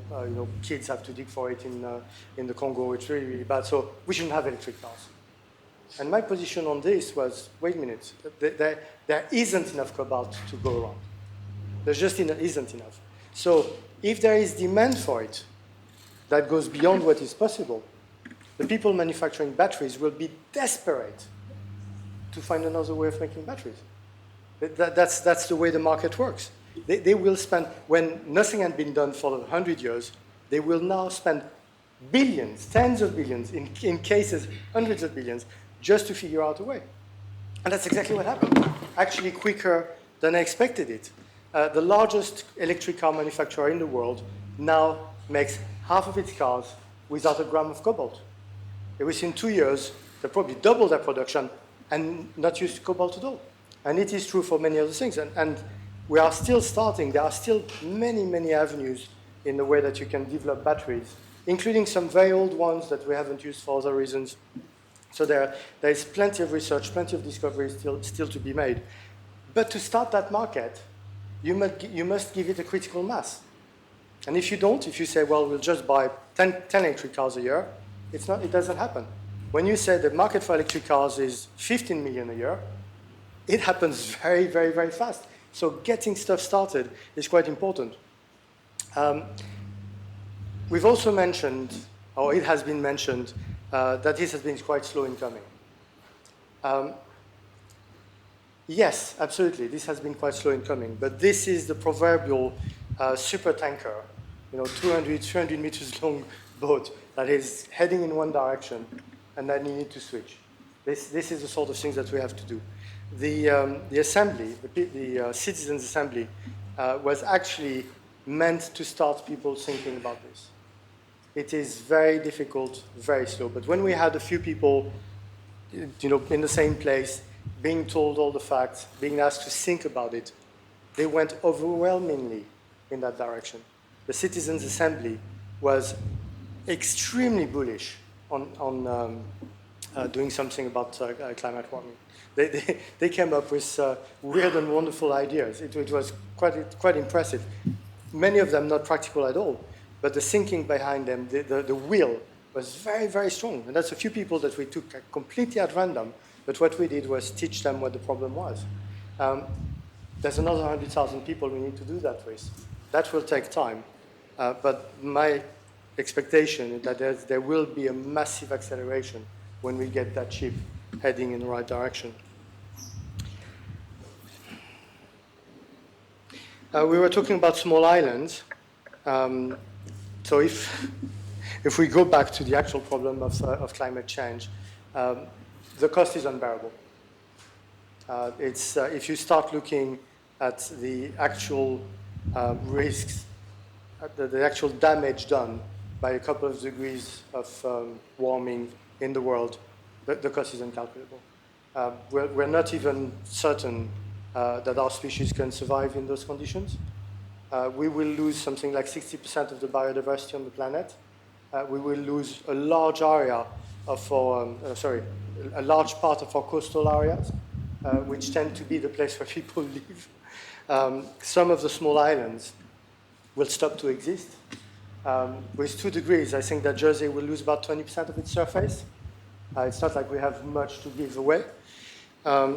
Kids have to dig for it in the Congo. It's really, really bad. So we shouldn't have electric cars. And my position on this was, wait a minute, there isn't enough cobalt to go around. There just isn't enough. So if there is demand for it, that goes beyond what is possible, the people manufacturing batteries will be desperate to find another way of making batteries. That's the way the market works. They will spend, when nothing had been done for 100 years, they will now spend billions, tens of billions, in cases, hundreds of billions, just to figure out a way. And that's exactly what happened, actually quicker than I expected it. The largest electric car manufacturer in the world now makes half of its cars without a gram of cobalt. Within 2 years, they probably double their production and not use cobalt at all. And it is true for many other things. And we are still starting. There are still many, many avenues in the way that you can develop batteries, including some very old ones that we haven't used for other reasons. So there is plenty of research, plenty of discoveries still to be made. But to start that market, you must give it a critical mass. And if you don't, if you say, well, we'll just buy 10 electric cars a year, it doesn't happen. When you say the market for electric cars is 15 million a year, it happens very, very, very fast. So getting stuff started is quite important. We've also mentioned, or it has been mentioned, that this has been quite slow in coming. Yes, absolutely, this has been quite slow in coming, but this is the proverbial super tanker, 200, 300 meters long boat that is heading in one direction, and then you need to switch. This is the sort of things that we have to do. The assembly, the Citizens' Assembly, was actually meant to start people thinking about this. It is very difficult, very slow, but when we had a few people, in the same place, being told all the facts, being asked to think about it, they went overwhelmingly in that direction. The Citizens' Assembly was extremely bullish on doing something about climate warming. They came up with weird and wonderful ideas. It was quite impressive. Many of them not practical at all, but the thinking behind them, the will, was very, very strong. And that's a few people that we took completely at random, but what we did was teach them what the problem was. There's another 100,000 people we need to do that with. That will take time, but my expectation is that there will be a massive acceleration when we get that ship heading in the right direction. We were talking about small islands. So if we go back to the actual problem of climate change, the cost is unbearable. If you start looking at the actual risks, the actual damage done by a couple of degrees of warming in the world, the cost is incalculable. We're not even certain that our species can survive in those conditions. We will lose something like 60% of the biodiversity on the planet. We will lose a large area of our, a large part of our coastal areas, which tend to be the place where people live. Some of the small islands will stop to exist. With 2 degrees, I think that Jersey will lose about 20% of its surface. It's not like we have much to give away.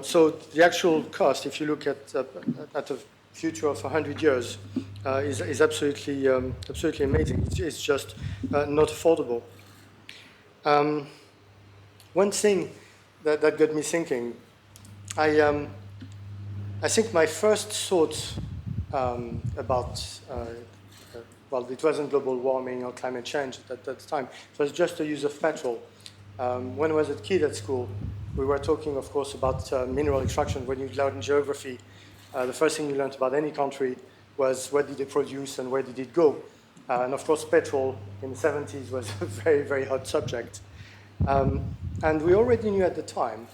So the actual cost, if you look at a future of 100 years, is absolutely, absolutely amazing. It's just not affordable. One thing that got me thinking, I think my first thought about, well, it wasn't global warming or climate change at that time. It was just the use of petrol. When I was a kid at school, we were talking, of course, about mineral extraction. When you learn geography, the first thing you learned about any country was what did they produce and where did it go. And of course, petrol in the 70s was a very, very hot subject. And we already knew at the time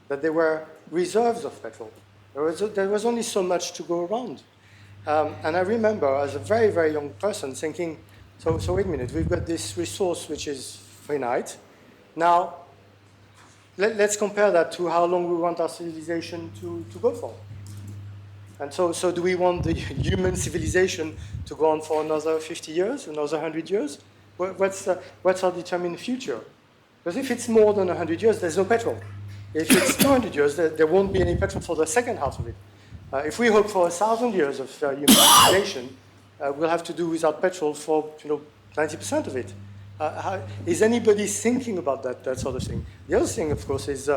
that there were reserves of petrol. There was only so much to go around. And I remember as a very, very young person thinking, so wait a minute, we've got this resource which is finite. Now, let's compare that to how long we want our civilization to go for. And so do we want the human civilization to go on for another 50 years, another 100 years? What's our determined future? Because if it's more than 100 years, there's no petrol. If it's 200 years, there won't be any petrol for the second half of it. If we hope for 1,000 years of human civilization, we'll have to do without petrol for 90% of it. Is anybody thinking about that sort of thing? The other thing, of course, is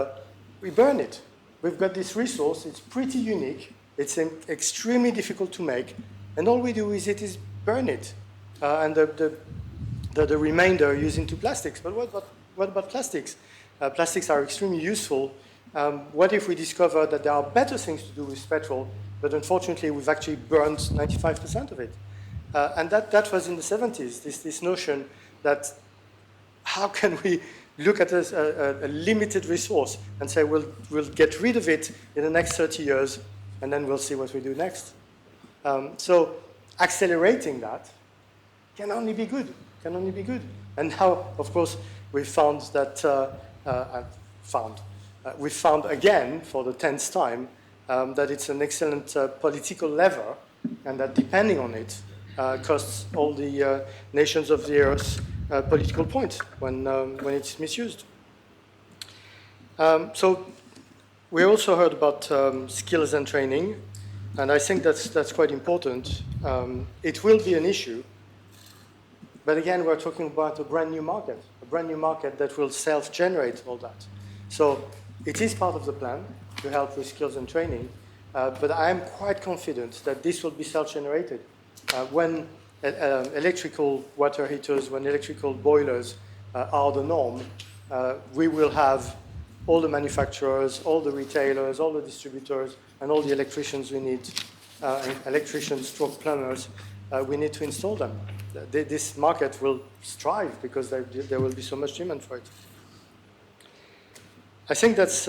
we burn it. We've got this resource. It's pretty unique. It's extremely difficult to make. And all we do is burn it. And the remainder use into plastics. But what about plastics? Plastics are extremely useful. What if we discover that there are better things to do with petrol, but unfortunately we've actually burned 95% of it? And that was in the 70s, this notion that how can we look at a limited resource and say we'll get rid of it in the next 30 years and then we'll see what we do next. So accelerating that can only be good, And now, of course, we found that, we found again for the 10th time that it's an excellent political lever and that depending on it costs all the nations of the earth political points when it's misused. So we also heard about skills and training, and I think that's quite important. It will be an issue, but again, we're talking about a brand new market that will self-generate all that. So it is part of the plan to help with skills and training, but I am quite confident that this will be self-generated. When electrical water heaters, when electrical boilers are the norm, we will have all the manufacturers, all the retailers, all the distributors, and all the electricians we need, electricians, stroke plumbers, we need to install them. This market will strive because there will be so much demand for it. I think that's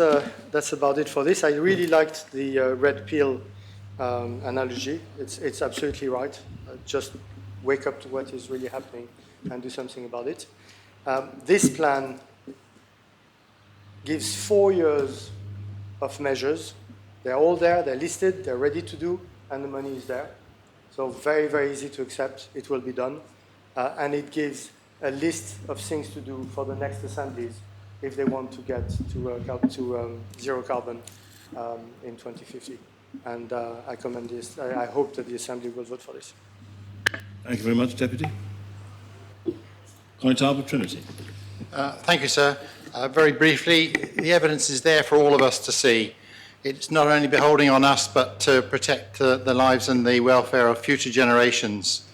about it for this. I really liked the red pill analogy. It's absolutely right. Just wake up to what is really happening and do something about it. This plan gives 4 years of measures. They're all there, they're listed, they're ready to do, and the money is there. So very, very easy to accept. It will be done. And it gives a list of things to do for the next assemblies if they want to get to zero carbon in 2050. And I commend this. I hope that the Assembly will vote for this. Thank you very much, Deputy. Constable Trinity. Thank you, sir. Very briefly, the evidence is there for all of us to see. It's not only beholding on us, but to protect the lives and the welfare of future generations.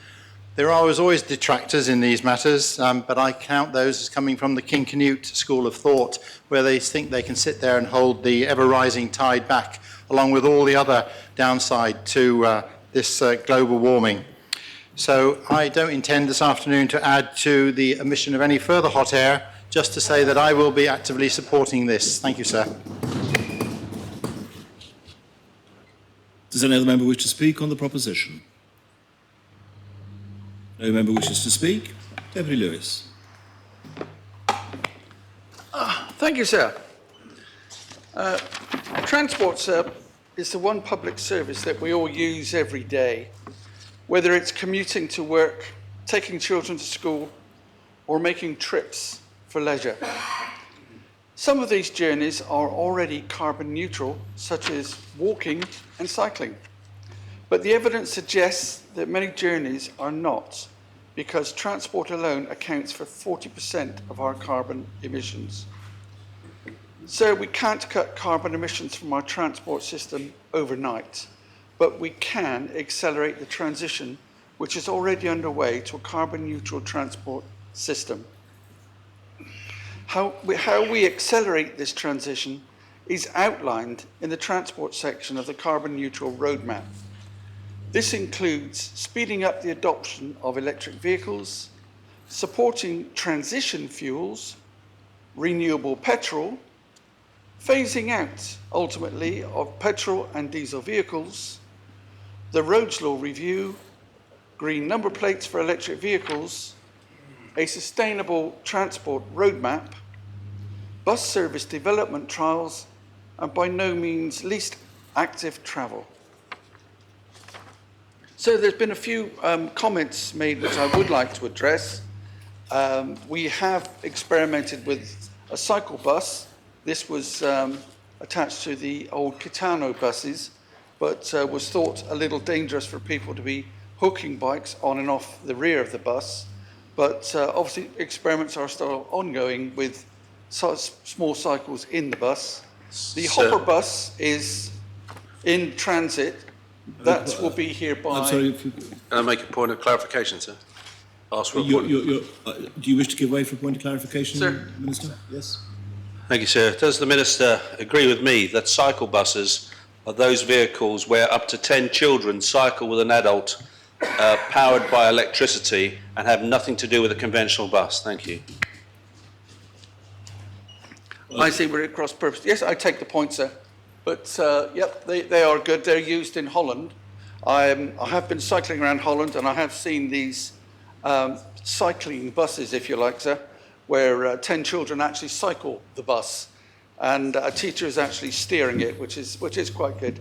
There are always detractors in these matters, but I count those as coming from the King Canute school of thought, where they think they can sit there and hold the ever-rising tide back, along with all the other downside to this global warming. So I don't intend this afternoon to add to the emission of any further hot air, just to say that I will be actively supporting this. Thank you, sir. Does any other member wish to speak on the proposition? No member wishes to speak. Deputy Lewis. Thank you, sir. Transport, sir, is the one public service that we all use every day, whether it's commuting to work, taking children to school, or making trips for leisure. Some of these journeys are already carbon neutral, such as walking and cycling. But the evidence suggests that many journeys are not, because transport alone accounts for 40% of our carbon emissions. So we can't cut carbon emissions from our transport system overnight, but we can accelerate the transition, which is already underway, to a carbon neutral transport system. How we accelerate this transition is outlined in the transport section of the carbon neutral roadmap. This includes speeding up the adoption of electric vehicles, supporting transition fuels, renewable petrol, phasing out, ultimately, of petrol and diesel vehicles, the roads law review, green number plates for electric vehicles, a sustainable transport roadmap, bus service development trials, and by no means least, active travel. So there's been a few comments made which I would like to address. We have experimented with a cycle bus. This was attached to the old Kitano buses, but was thought a little dangerous for people to be hooking bikes on and off the rear of the bus. But obviously experiments are still ongoing with small cycles in the bus. The hopper bus is in transit. That will be here by... I'm sorry, if you... Can I make a point of clarification, sir? Ask for a point. Do you wish to give way for a point of clarification, Sir. Minister? Yes. Thank you, sir. Does the Minister agree with me that cycle buses are those vehicles where up to 10 children cycle with an adult powered by electricity and have nothing to do with a conventional bus? Thank you. I see we're at cross purpose. Yes, I take the point, sir. But, yep, they are good. They're used in Holland. I have been cycling around Holland, and I have seen these cycling buses, if you like, sir, where 10 children actually cycle the bus, and a teacher is actually steering it, which is quite good.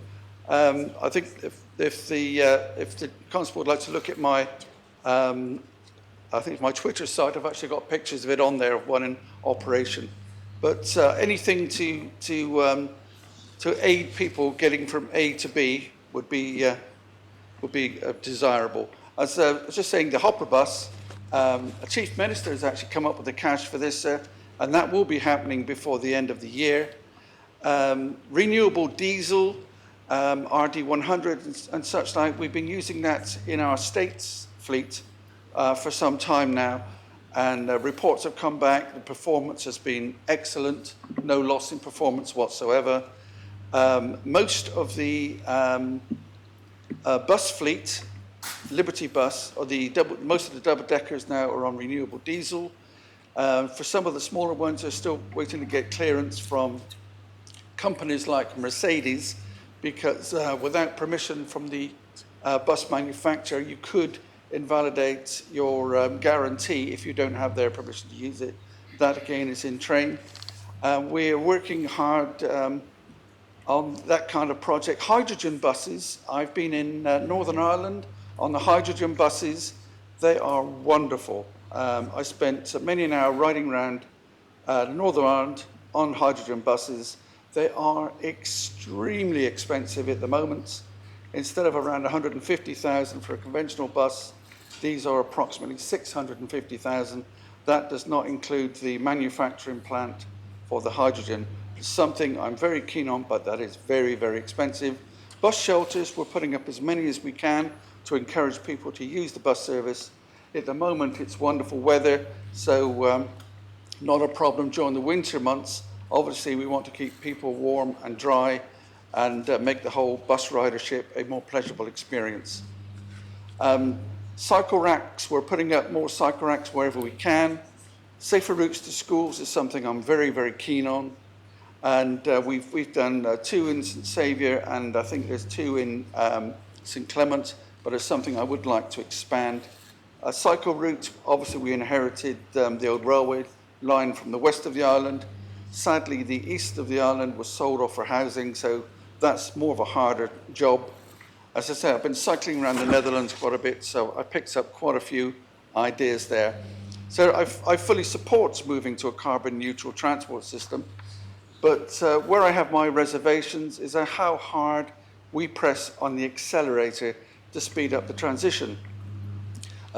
I think if the Constable would like to look at my, I think my Twitter site, I've actually got pictures of it on there, of one in operation. But anything to aid people getting from A to B would be desirable. As I was just saying, the hopper bus, a Chief Minister has actually come up with the cash for this, and that will be happening before the end of the year. Renewable diesel, RD100 and such like, we've been using that in our state's fleet for some time now, and reports have come back. The performance has been excellent, no loss in performance whatsoever. Most of the bus fleet, Liberty Bus, or most of the double-deckers now are on renewable diesel. For some of the smaller ones, they're still waiting to get clearance from companies like Mercedes, because without permission from the bus manufacturer, you could invalidate your guarantee if you don't have their permission to use it. That, again, is in train. We're working hard on that kind of project. Hydrogen buses, I've been in Northern Ireland on the hydrogen buses. They are wonderful. I spent many an hour riding around Northern Ireland on hydrogen buses. They are extremely expensive at the moment. Instead of around 150,000 for a conventional bus, these are approximately 650,000. That does not include the manufacturing plant for the hydrogen. It's something I'm very keen on, but that is very, very expensive. Bus shelters, we're putting up as many as we can to encourage people to use the bus service. At the moment, it's wonderful weather, so not a problem during the winter months. Obviously, we want to keep people warm and dry and make the whole bus ridership a more pleasurable experience. Cycle racks, we're putting up more cycle racks wherever we can. Safer routes to schools is something I'm very, very keen on. And we've done 2 in St Saviour, and I think there's 2 in St Clement, but it's something I would like to expand. A cycle route, obviously we inherited the old railway line from the west of the island. Sadly, the east of the island was sold off for housing, so that's more of a harder job. As I say, I've been cycling around the Netherlands quite a bit, so I picked up quite a few ideas there. So I fully support moving to a carbon neutral transport system, but where I have my reservations is how hard we press on the accelerator to speed up the transition.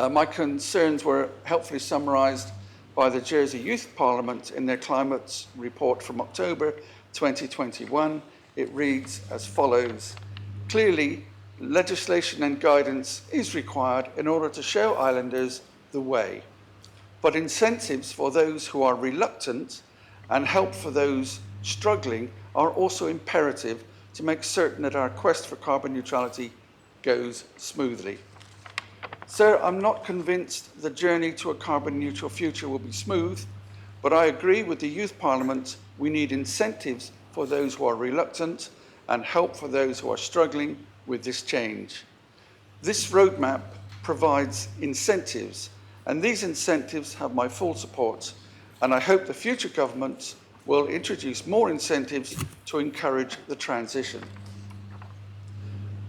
My concerns were helpfully summarised by the Jersey Youth Parliament in their climate report from October 2021. It reads as follows: clearly, legislation and guidance is required in order to show islanders the way, but incentives for those who are reluctant and help for those struggling are also imperative to make certain that our quest for carbon neutrality goes smoothly. Sir, I'm not convinced the journey to a carbon neutral future will be smooth, but I agree with the Youth Parliament we need incentives for those who are reluctant and help for those who are struggling with this change. This roadmap provides incentives, and these incentives have my full support, and I hope the future government will introduce more incentives to encourage the transition.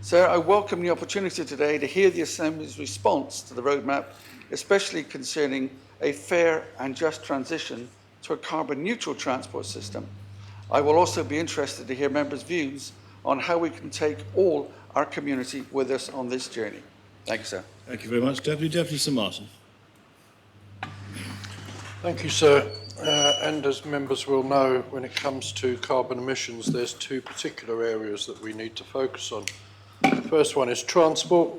Sir, I welcome the opportunity today to hear the Assembly's response to the roadmap, especially concerning a fair and just transition to a carbon neutral transport system. I will also be interested to hear members' views on how we can take all our community with us on this journey. Thank you, sir. Thank you very much. Deputy Sir Martin. Thank you, sir. And as members will know, when it comes to carbon emissions, there's 2 particular areas that we need to focus on. The first one is transport,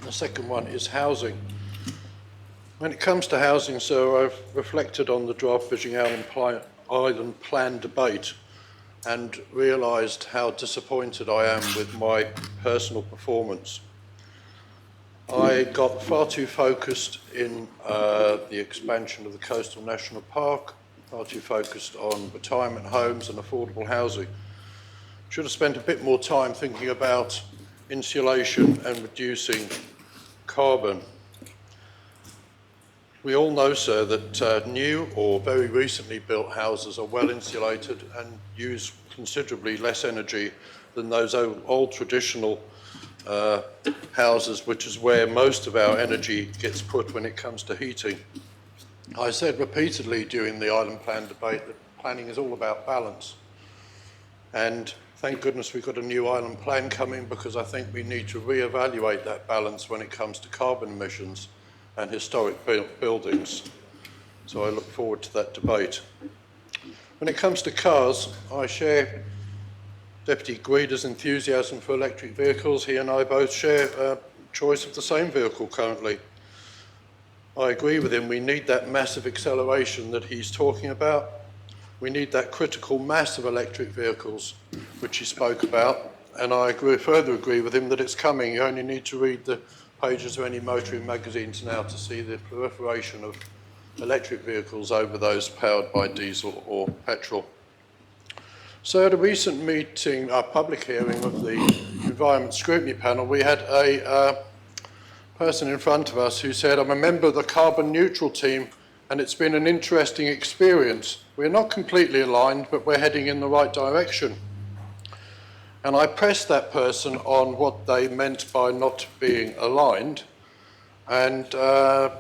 the second one is housing. When it comes to housing, sir, I've reflected on the draft Fishing Island Plan debate and realised how disappointed I am with my personal performance. I got far too focused in the expansion of the Coastal National Park, far too focused on retirement homes and affordable housing. Should have spent a bit more time thinking about insulation and reducing carbon. We all know, sir, that new or very recently built houses are well insulated and use considerably less energy than those old traditional houses, which is where most of our energy gets put when it comes to heating. I said repeatedly during the Island Plan debate that planning is all about balance. And thank goodness we've got a new Island Plan coming, because I think we need to reevaluate that balance when it comes to carbon emissions and historic buildings. So I look forward to that debate. When it comes to cars, I share Deputy Guida's enthusiasm for electric vehicles. He and I both share a choice of the same vehicle currently. I agree with him, we need that massive acceleration that he's talking about. We need that critical mass of electric vehicles, which he spoke about, and I further agree with him that it's coming. You only need to read the pages of any motoring magazines now to see the proliferation of electric vehicles over those powered by diesel or petrol. So at a recent meeting, a public hearing of the Environment Scrutiny Panel, we had a person in front of us who said, I'm a member of the carbon neutral team and it's been an interesting experience. We're not completely aligned, but we're heading in the right direction. And I pressed that person on what they meant by not being aligned. And I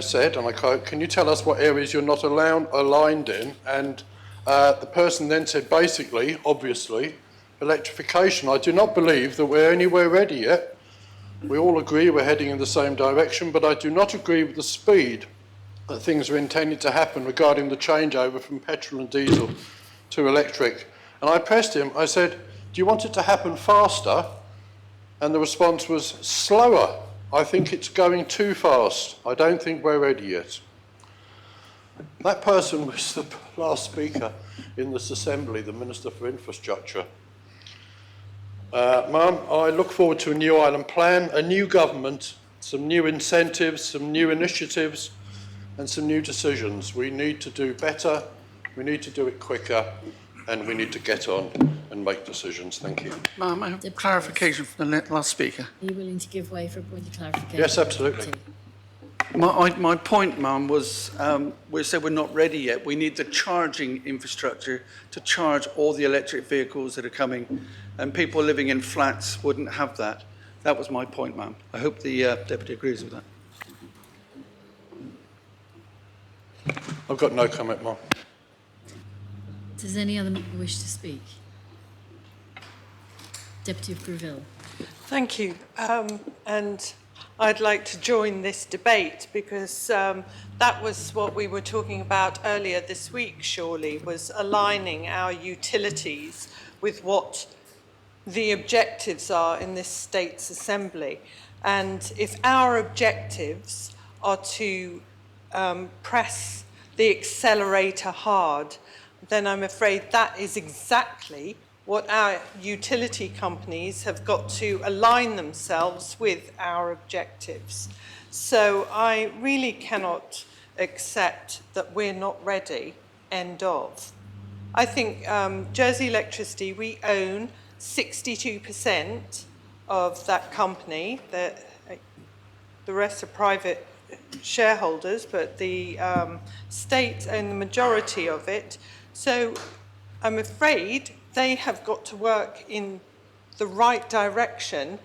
said, and I quote, can you tell us what areas you're not aligned in? And the person then said, basically, obviously, electrification. I do not believe that we're anywhere ready yet. We all agree we're heading in the same direction, but I do not agree with the speed that things are intended to happen regarding the changeover from petrol and diesel to electric. And I pressed him, I said, do you want it to happen faster? And the response was slower. I think it's going too fast. I don't think we're ready yet. That person was the last speaker in this assembly, the Minister for Infrastructure. Ma'am, I look forward to a new island plan, a new government, some new incentives, some new initiatives, and some new decisions. We need to do better, we need to do it quicker, and we need to get on and make decisions. Thank you. Ma'am, I have clarification from the last speaker. Are you willing to give way for a point of clarification? Yes, absolutely. My point, ma'am, was we said we're not ready yet. We need the charging infrastructure to charge all the electric vehicles that are coming, and people living in flats wouldn't have that. That was my point, ma'am. I hope the Deputy agrees with that. I've got no comment, ma'am. Does any other member wish to speak? Deputy of Greville. Thank you. And I'd like to join this debate because that was what we were talking about earlier this week, surely, was aligning our utilities with what the objectives are in this States Assembly. And if our objectives are to press the accelerator hard, then I'm afraid that is exactly what our utility companies have got to align themselves with our objectives. So I really cannot accept that we're not ready, end of. I think Jersey Electricity, we own 62% of that company. The rest are private shareholders, but the state own the majority of it. So I'm afraid they have got to work in the right direction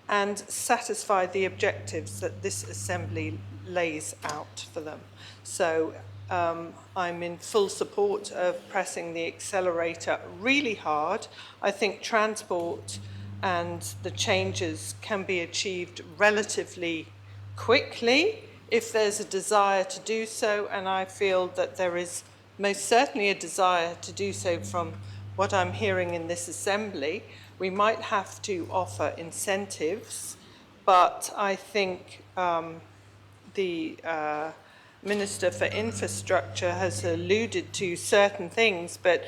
and satisfy the objectives that this Assembly lays out for them. So I'm in full support of pressing the accelerator really hard. I think transport and the changes can be achieved relatively quickly if there's a desire to do so, and I feel that there is most certainly a desire to do so from what I'm hearing in this Assembly. We might have to offer incentives, but I think the Minister for Infrastructure has alluded to certain things, but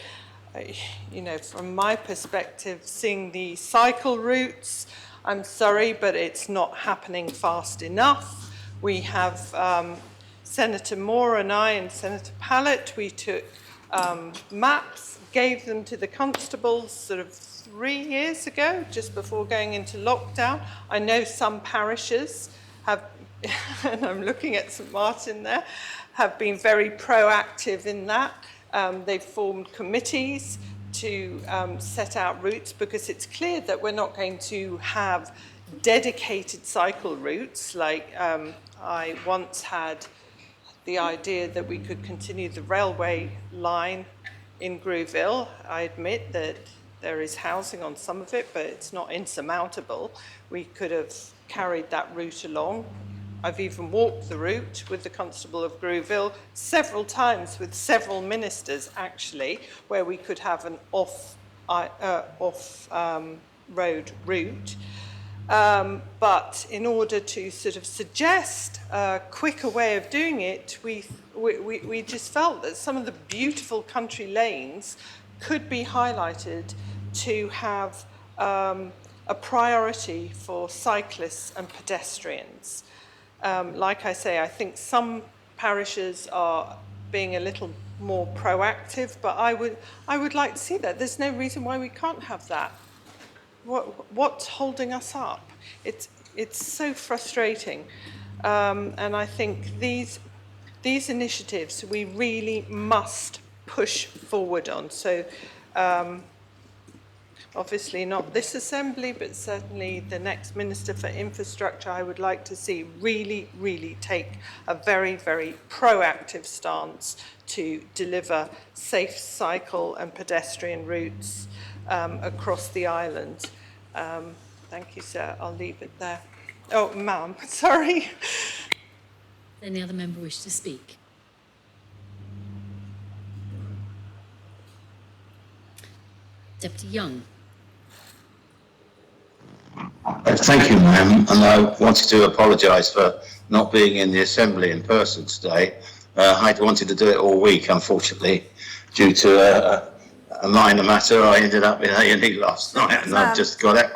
you know, from my perspective, seeing the cycle routes, I'm sorry, but it's not happening fast enough. We have Senator Moore and I and Senator Pallett, we took maps, gave them to the constables sort of 3 years ago, just before going into lockdown. I know some parishes have, and I'm looking at St Martin there, have been very proactive in that. They've formed committees to set out routes, because it's clear that we're not going to have dedicated cycle routes like I once had the idea that we could continue the railway line in Greville. I admit that there is housing on some of it, but it's not insurmountable. We could have carried that route along. I've even walked the route with the Constable of Greville several times with several ministers, actually, where we could have an off-road route. But in order to sort of suggest a quicker way of doing it, we just felt that some of the beautiful country lanes could be highlighted to have a priority for cyclists and pedestrians. Like I say, I think some parishes are being a little more proactive, but I would like to see that. There's no reason why we can't have that. What's holding us up? It's so frustrating, and I think these initiatives we really must push forward on. So obviously not this Assembly, but certainly the next Minister for Infrastructure, I would like to see really take a very proactive stance to deliver safe cycle and pedestrian routes across the island. Thank you, sir. I'll leave it there. Oh, ma'am, sorry. Any other member wish to speak? Deputy Young. Thank you, ma'am. And I wanted to apologise for not being in the Assembly in person today. I wanted to do it all week, unfortunately, due to a minor matter. I ended up in A&E last night, and I've just got it.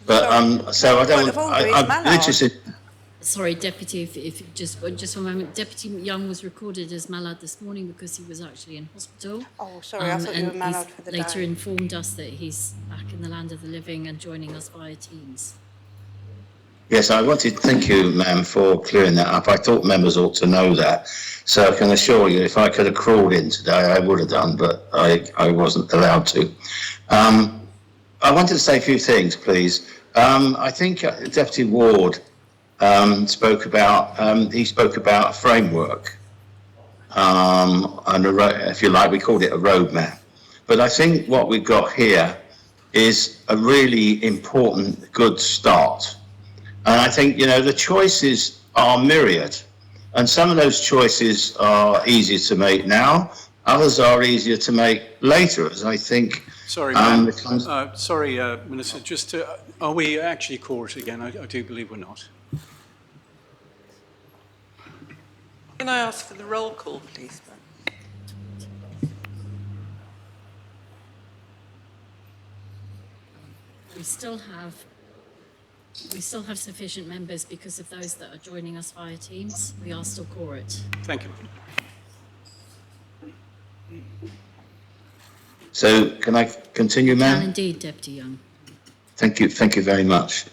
But so I don't. I'm interested. Sorry, Deputy, if just one moment. Deputy Young was recorded as Mallard this morning because he was actually in hospital. Oh, sorry, I thought you were and Mallard he's for the later day. informed us that he's back in the land of the living and joining us via Teams. Yes, I wanted. Thank you, ma'am, for clearing that up. I thought members ought to know that. So I can assure you, if I could have crawled in today, I would have done, but I wasn't allowed to. I wanted to say a few things, please. I think Deputy Ward spoke about a framework, and if you like, we called it a roadmap. But I think what we've got here is a really important, good start. And I think, the choices are myriad. And some of those choices are easier to make now. Others are easier to make later, as I think. Sorry, ma'am. Sorry, Minister. Just are we actually caught again? I do believe we're not. Can I ask for the roll call, please? We still have sufficient members because of those that are joining us via Teams. We are still quorate. Thank you. So can I continue, ma'am? Can indeed, Deputy Young. Thank you very much.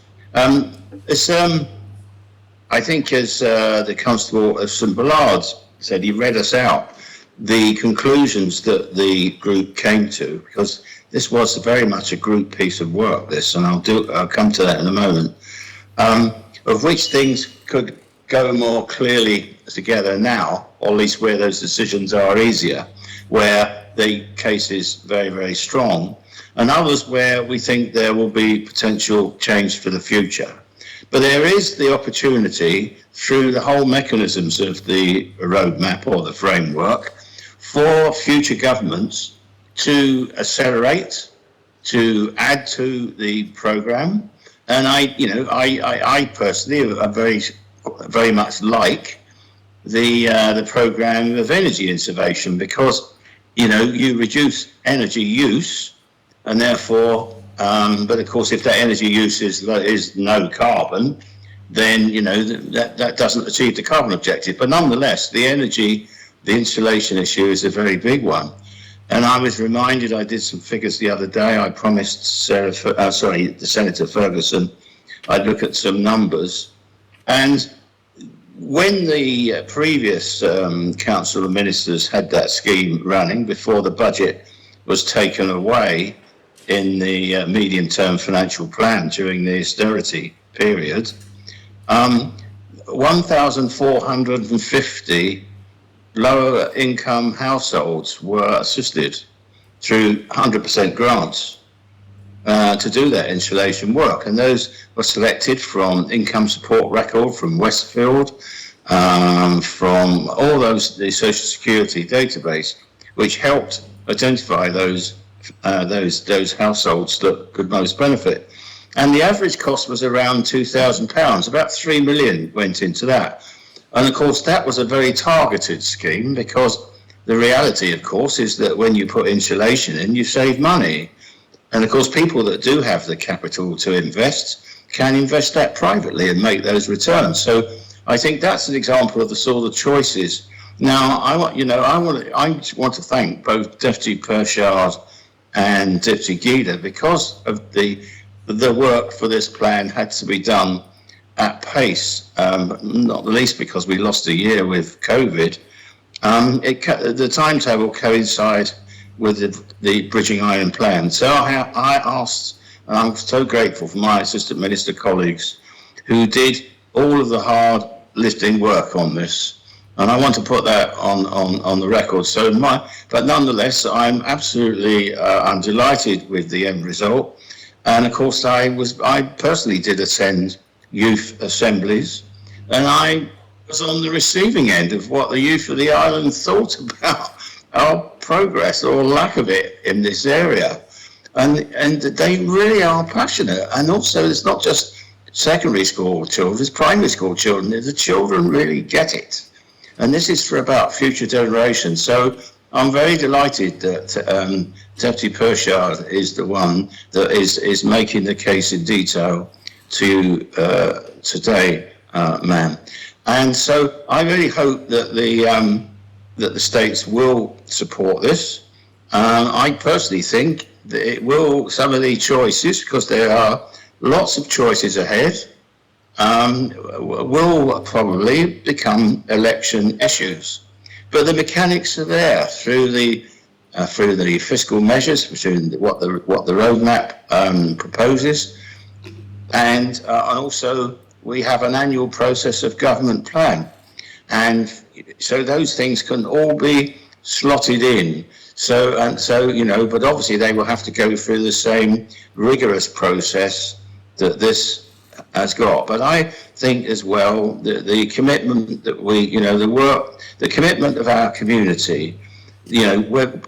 I think as the Constable of St Ballard said, he read us out the conclusions that the group came to, because this was very much a group piece of work, this, and I'll come to that in a moment, of which things could go more clearly together now, or at least where those decisions are easier, where the case is very, very strong, and others where we think there will be potential change for the future. But there is the opportunity through the whole mechanisms of the roadmap or the framework for future governments to accelerate, to add to the programme. And I personally are very much like the programme of energy conservation, because you reduce energy use, and therefore, but of course, if that energy use is no carbon, then that doesn't achieve the carbon objective. But nonetheless, the insulation issue is a very big one. And I was reminded, I did some figures the other day. I promised the Senator Ferguson I'd look at some numbers. And when the previous Council of Ministers had that scheme running before the budget was taken away in the medium-term financial plan during the austerity period, 1,450 lower income households were assisted through 100% grants to do that insulation work. And those were selected from income support record, from Westfield, from all those, the Social Security database, which helped identify those households that could most benefit. And the average cost was around £2,000. About 3 million went into that. And of course, that was a very targeted scheme, because the reality, of course, is that when you put insulation in, you save money. And of course, people that do have the capital to invest can invest that privately and make those returns. So I think that's an example of the sort of choices. Now, I want to thank both Deputy Pershard and Deputy Guida, because of the work for this plan had to be done at pace, not the least because we lost a year with COVID. The timetable coincided with the Bridging Iron Plan. So I asked, and I'm so grateful for my Assistant Minister colleagues who did all of the hard lifting work on this. And I want to put that on the record. But nonetheless, I'm absolutely, I'm delighted with the end result. And of course, I personally did attend youth assemblies, and I was on the receiving end of what the youth of the island thought about our progress or lack of it in this area. and they really are passionate. And also, it's not just secondary school children, it's primary school children. The children really get it. And this is for about future generations. So I'm very delighted that Deputy Pershard is the one that is making the case in detail to today, ma'am. And so I really hope that the states will support this. I personally think that it will, some of the choices, because there are lots of choices ahead, will probably become election issues. But the mechanics are there through the fiscal measures, through what the roadmap proposes, and also we have an annual process of government plan, and so those things can all be slotted in. So you know, but obviously they will have to go through the same rigorous process that this has got. But I think as well that the commitment that we, you know, the commitment of our community, you know,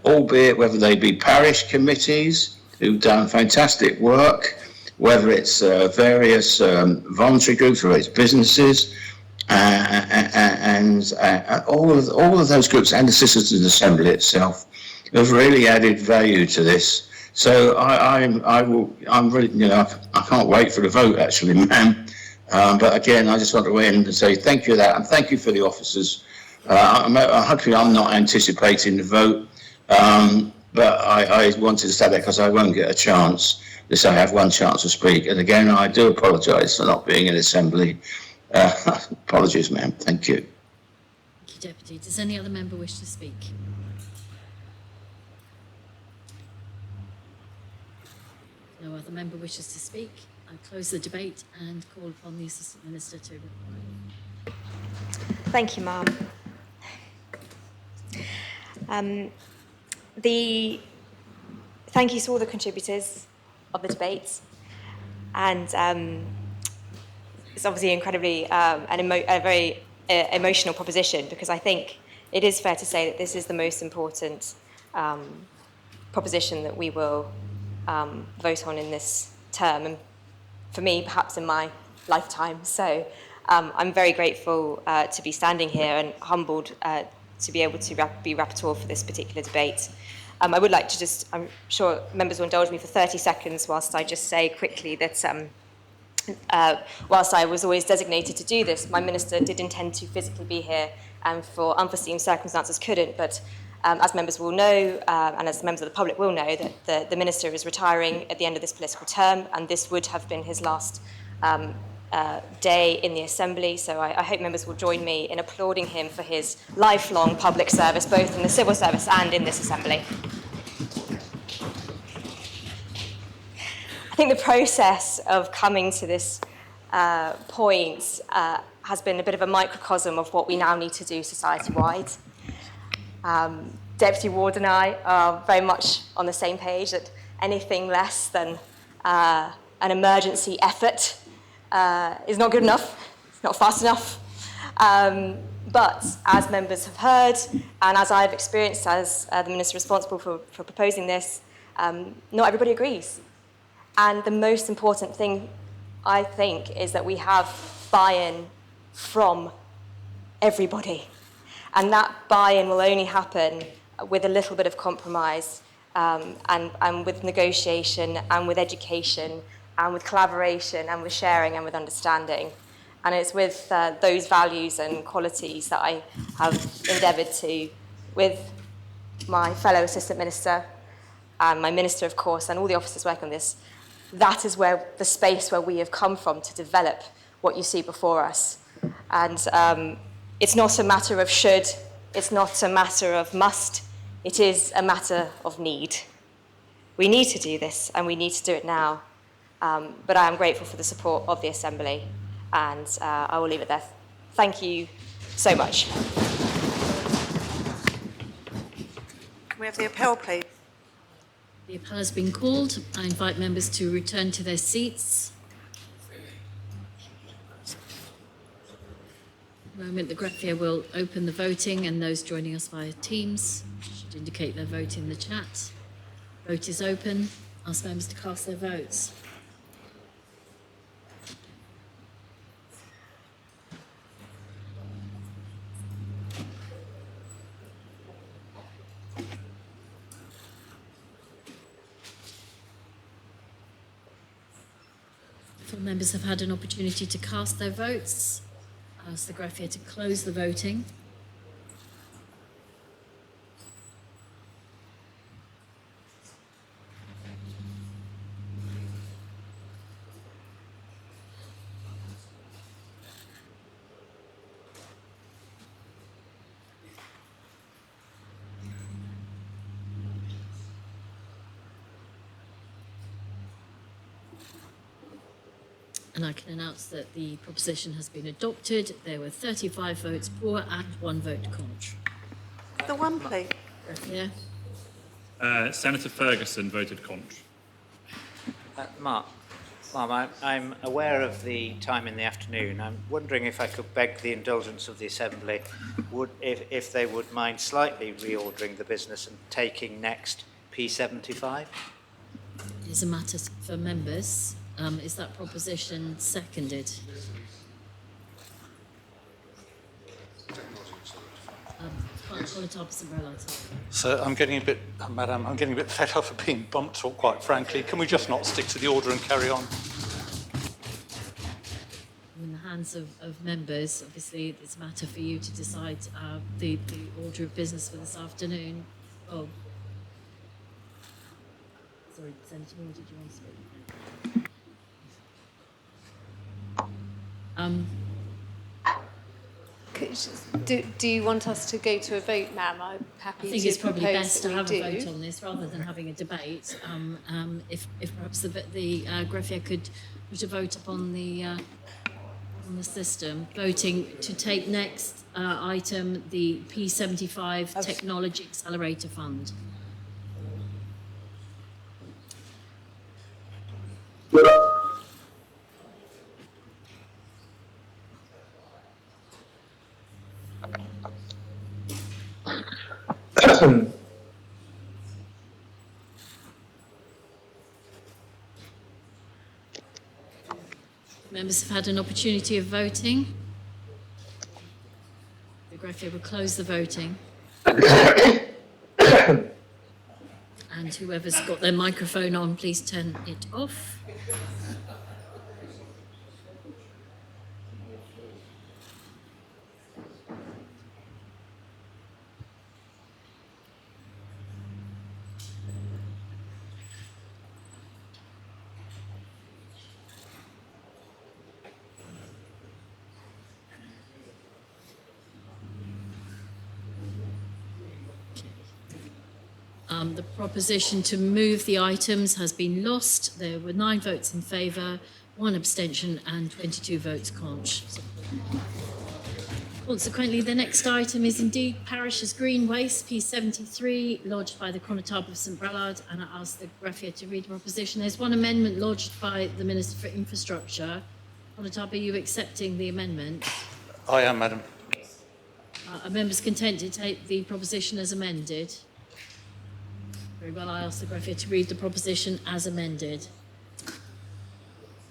albeit whether they be parish committees who've done fantastic work, whether it's various voluntary groups or it's businesses, and all of those groups and the Citizens' Assembly itself have really added value to this. So I'm really, you know, I can't wait for the vote actually, ma'am. But again, I just want to end and say thank you for that, and thank you for the officers. Hopefully I'm not anticipating the vote, but I wanted to say that because I won't get a chance. I have one chance to speak, and again, I do apologise for not being in assembly. Apologies, ma'am. Thank you. Thank you, Deputy. Does any other member wish to speak? No other member wishes to speak. I close the debate and call upon the Assistant Minister to reply. Thank you, ma'am. Thank you to all the contributors of the debate, and it's obviously incredibly a very emotional proposition, because I think it is fair to say that this is the most important proposition that we will vote on in this term, and for me, perhaps in my lifetime. So I'm very grateful to be standing here and humbled to be able to be rapporteur for this particular debate. I would like to just, I'm sure members will indulge me for 30 seconds whilst I just say quickly that whilst I was always designated to do this, my minister did intend to physically be here and for unforeseen circumstances couldn't, but as members will know, and as members of the public will know, that the minister is retiring at the end of this political term, and this would have been his last day in the Assembly. So I hope members will join me in applauding him for his lifelong public service, both in the civil service and in this Assembly. I think the process of coming to this point has been a bit of a microcosm of what we now need to do society-wide. Deputy Ward and I are very much on the same page that anything less than an emergency effort is not good enough, it's not fast enough. But as members have heard, and as I've experienced as the Minister responsible for proposing this, not everybody agrees. And the most important thing, I think, is that we have buy-in from everybody. And that buy-in will only happen with a little bit of compromise, and with negotiation, and with education, and with collaboration, and with sharing, and with understanding. And it's with those values and qualities that I have endeavoured to, with my fellow Assistant Minister, and my Minister, of course, and all the officers working on this. That is where the space where we have come from to develop what you see before us. And it's not a matter of should, it's not a matter of must, it is a matter of need. We need to do this, and we need to do it now. But I am grateful for the support of the Assembly, and I will leave it there. Thank you so much. Can we have the appel, please? The appel has been called. I invite members to return to their seats. In a moment, the greffier will open the voting, and those joining us via Teams should indicate their vote in the chat. Vote is open. Ask members to cast their votes. Full members have had an opportunity to cast their votes. I ask the graphier to close the voting. And I can announce that the proposition has been adopted. There were 35 votes for and 1 vote contra. The one, please. Yeah. Senator Ferguson voted contra. Mark, I'm aware of the time in the afternoon. I'm wondering if I could beg the indulgence of the Assembly, if they would mind slightly reordering the business and taking next P75. It is a matter for members. Is that proposition seconded? So I'm getting a bit, Madam, I'm getting a bit fed up of being bumped, quite frankly. Can we just not stick to the order and carry on? In the hands of members, obviously it's a matter for you to decide the order of business for this afternoon. Oh. Sorry, Senator Moore, did you want to speak? Do you want us to go to a vote, ma'am? I'm happy to I think it's probably propose best to that have we a do. vote on this rather than having a debate. If perhaps the graphier could put a vote upon the system, voting to take next item the P75 Technology Accelerator Fund. Members have had an opportunity of voting. The graphier will close the voting. And whoever's got their microphone on, please turn it off. The proposition to move the items has been lost. There were 9 votes in favour, 1 abstention and 22 votes contra. Consequently, the next item is indeed Parish's Green Waste, P73, lodged by the Conotop of St Brelard, and I ask the graphier to read the proposition. There's one amendment lodged by the Minister for Infrastructure. Conotop, are you accepting the amendment? I am, Madam. Are members content to take the proposition as amended? Very well, I ask the graphier to read the proposition as amended.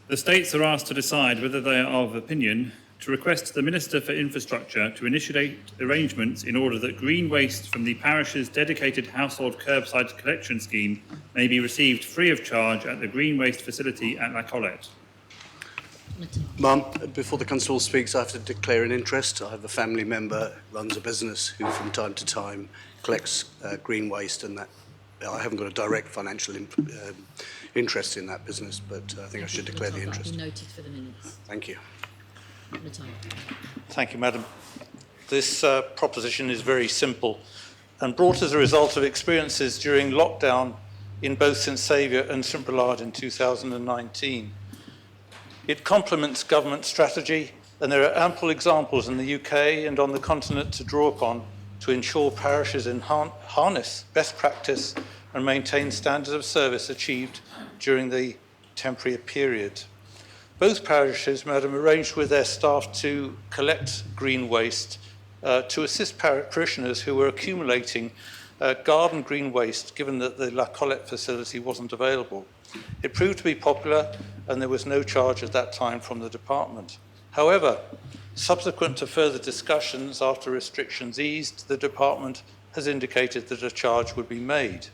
The states are asked to decide whether they are of opinion to request the Minister for Infrastructure to initiate arrangements in order that green waste from the parish's dedicated household curbside collection scheme may be received free of charge at the green waste facility at La Collette. Ma'am, before the Constable speaks, I have to declare an interest. I have a family member who runs a business who from time to time collects green waste, and that I haven't got a direct financial interest in that business, but I think I should declare the interest. Noted for the minutes. Thank you. Thank you, Madam. This proposition is very simple and brought as a result of experiences during lockdown in both St Saviour and St Brelard in 2019. It complements government strategy, and there are ample examples in the UK and on the continent to draw upon to ensure parishes harness best practice and maintain standards of service achieved during the temporary period. Both parishes, Madam, arranged with their staff to collect green waste to assist parishioners who were accumulating garden green waste, given that the La Collette facility wasn't available. It proved to be popular, and there was no charge at that time from the department. However, subsequent to further discussions after restrictions eased, the department has indicated that a charge would be made.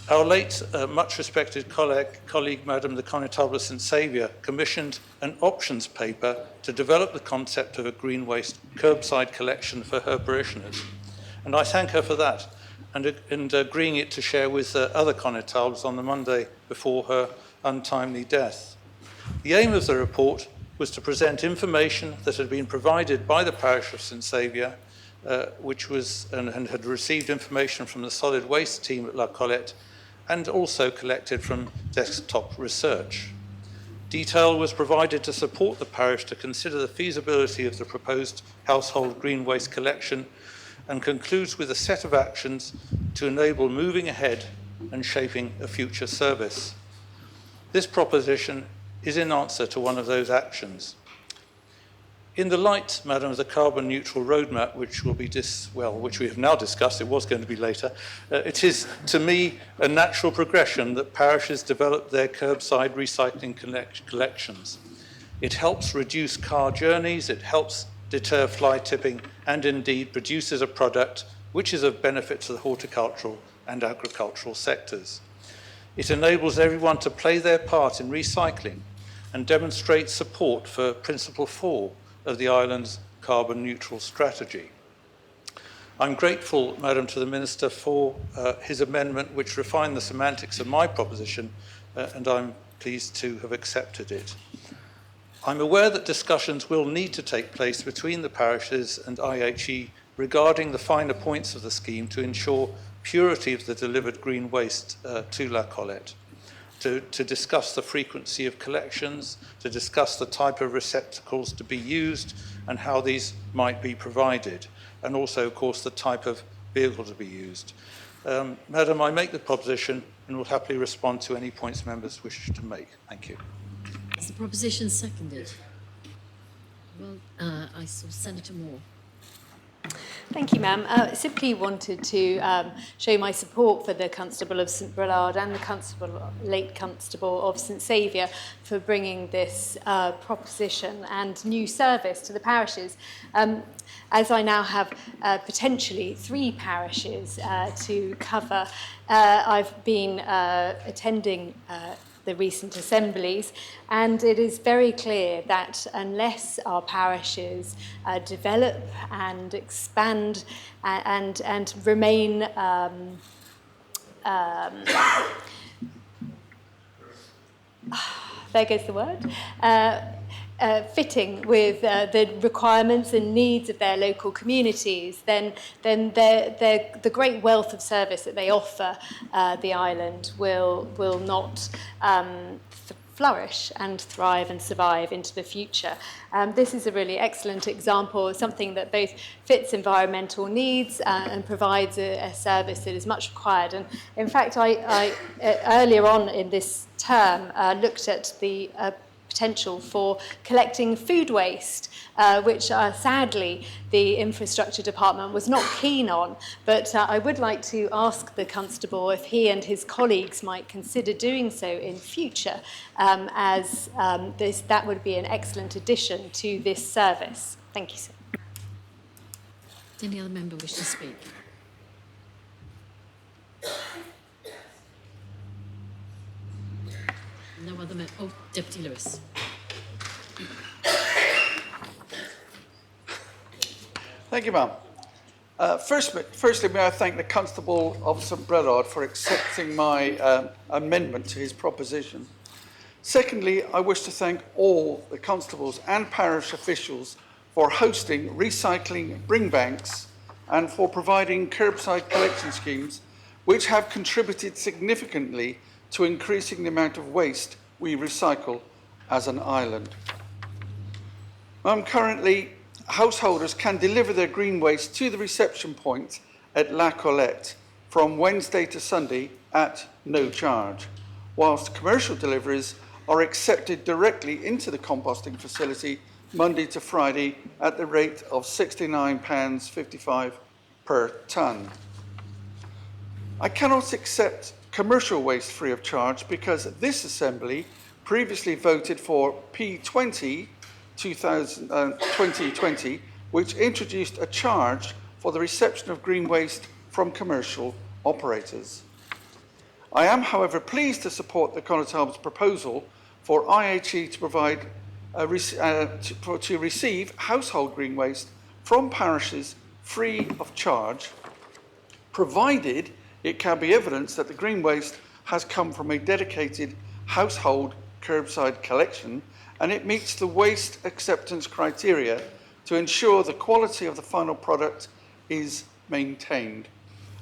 Our late, much respected colleague, Madame the Connétable St Saviour, commissioned an options paper to develop the concept of a green waste curbside collection for her parishioners. And I thank her for that, and agreeing it to share with other Connétables on the Monday before her untimely death. The aim of the report was to present information that had been provided by the parish of St Saviour, which was and had received information from the solid waste team at La Collette, and also collected from desktop research. Detail was provided to support the parish to consider the feasibility of the proposed household green waste collection, and concludes with a set of actions to enable moving ahead and shaping a future service. This proposition is in answer to one of those actions. In the light, Madam, of the carbon neutral roadmap, which will be which we have now discussed, it was going to be later, it is to me a natural progression that parishes develop their curbside recycling collections. It helps reduce car journeys, it helps deter fly tipping, and indeed produces a product which is of benefit to the horticultural and agricultural sectors. It enables everyone to play their part in recycling and demonstrates support for Principle 4 of the island's carbon neutral strategy. I'm grateful, Madam, to the Minister for his amendment, which refined the semantics of my proposition, and I'm pleased to have accepted it. I'm aware that discussions will need to take place between the parishes and IHE regarding the finer points of the scheme to ensure purity of the delivered green waste to La Collette, to discuss the frequency of collections, to discuss the type of receptacles to be used and how these might be provided, and also, of course, the type of vehicle to be used. Madam, I make the proposition and will happily respond to any points members wish to make. Thank you. Is the proposition seconded? Well, I saw Senator Moore. Thank you, ma'am. Simply wanted to show my support for the Constable of St Brelard and the late Constable of St Saviour for bringing this proposition and new service to the parishes. As I now have potentially 3 parishes to cover, I've been attending the recent assemblies, and it is very clear that unless our parishes develop and expand and remain there goes the word, fitting with the requirements and needs of their local communities, then the great wealth of service that they offer the island will not flourish and thrive and survive into the future. This is a really excellent example of something that both fits environmental needs and provides a service that is much required. And in fact, I earlier on in this term looked at the potential for collecting food waste, which sadly the infrastructure department was not keen on. But I would like to ask the constable if he and his colleagues might consider doing so in future, as that would be an excellent addition to this service. Thank you, sir. Does any other member wish to speak? No other member. Oh, Deputy Lewis. Thank you, ma'am. Firstly, may I thank the Constable of St Brelard for accepting my amendment to his proposition. Secondly, I wish to thank all the constables and parish officials for hosting recycling bring banks and for providing curbside collection schemes, which have contributed significantly to increasing the amount of waste we recycle as an island. Currently, householders can deliver their green waste to the reception point at La Collette from Wednesday to Sunday at no charge, whilst commercial deliveries are accepted directly into the composting facility Monday to Friday at the rate of £69.55 per tonne. I cannot accept commercial waste free of charge because this Assembly previously voted for P20 2020, which introduced a charge for the reception of green waste from commercial operators. I am, however, pleased to support the Connaught Arms proposal for IHE to provide to receive household green waste from parishes free of charge, provided it can be evidenced that the green waste has come from a dedicated household curbside collection and it meets the waste acceptance criteria to ensure the quality of the final product is maintained.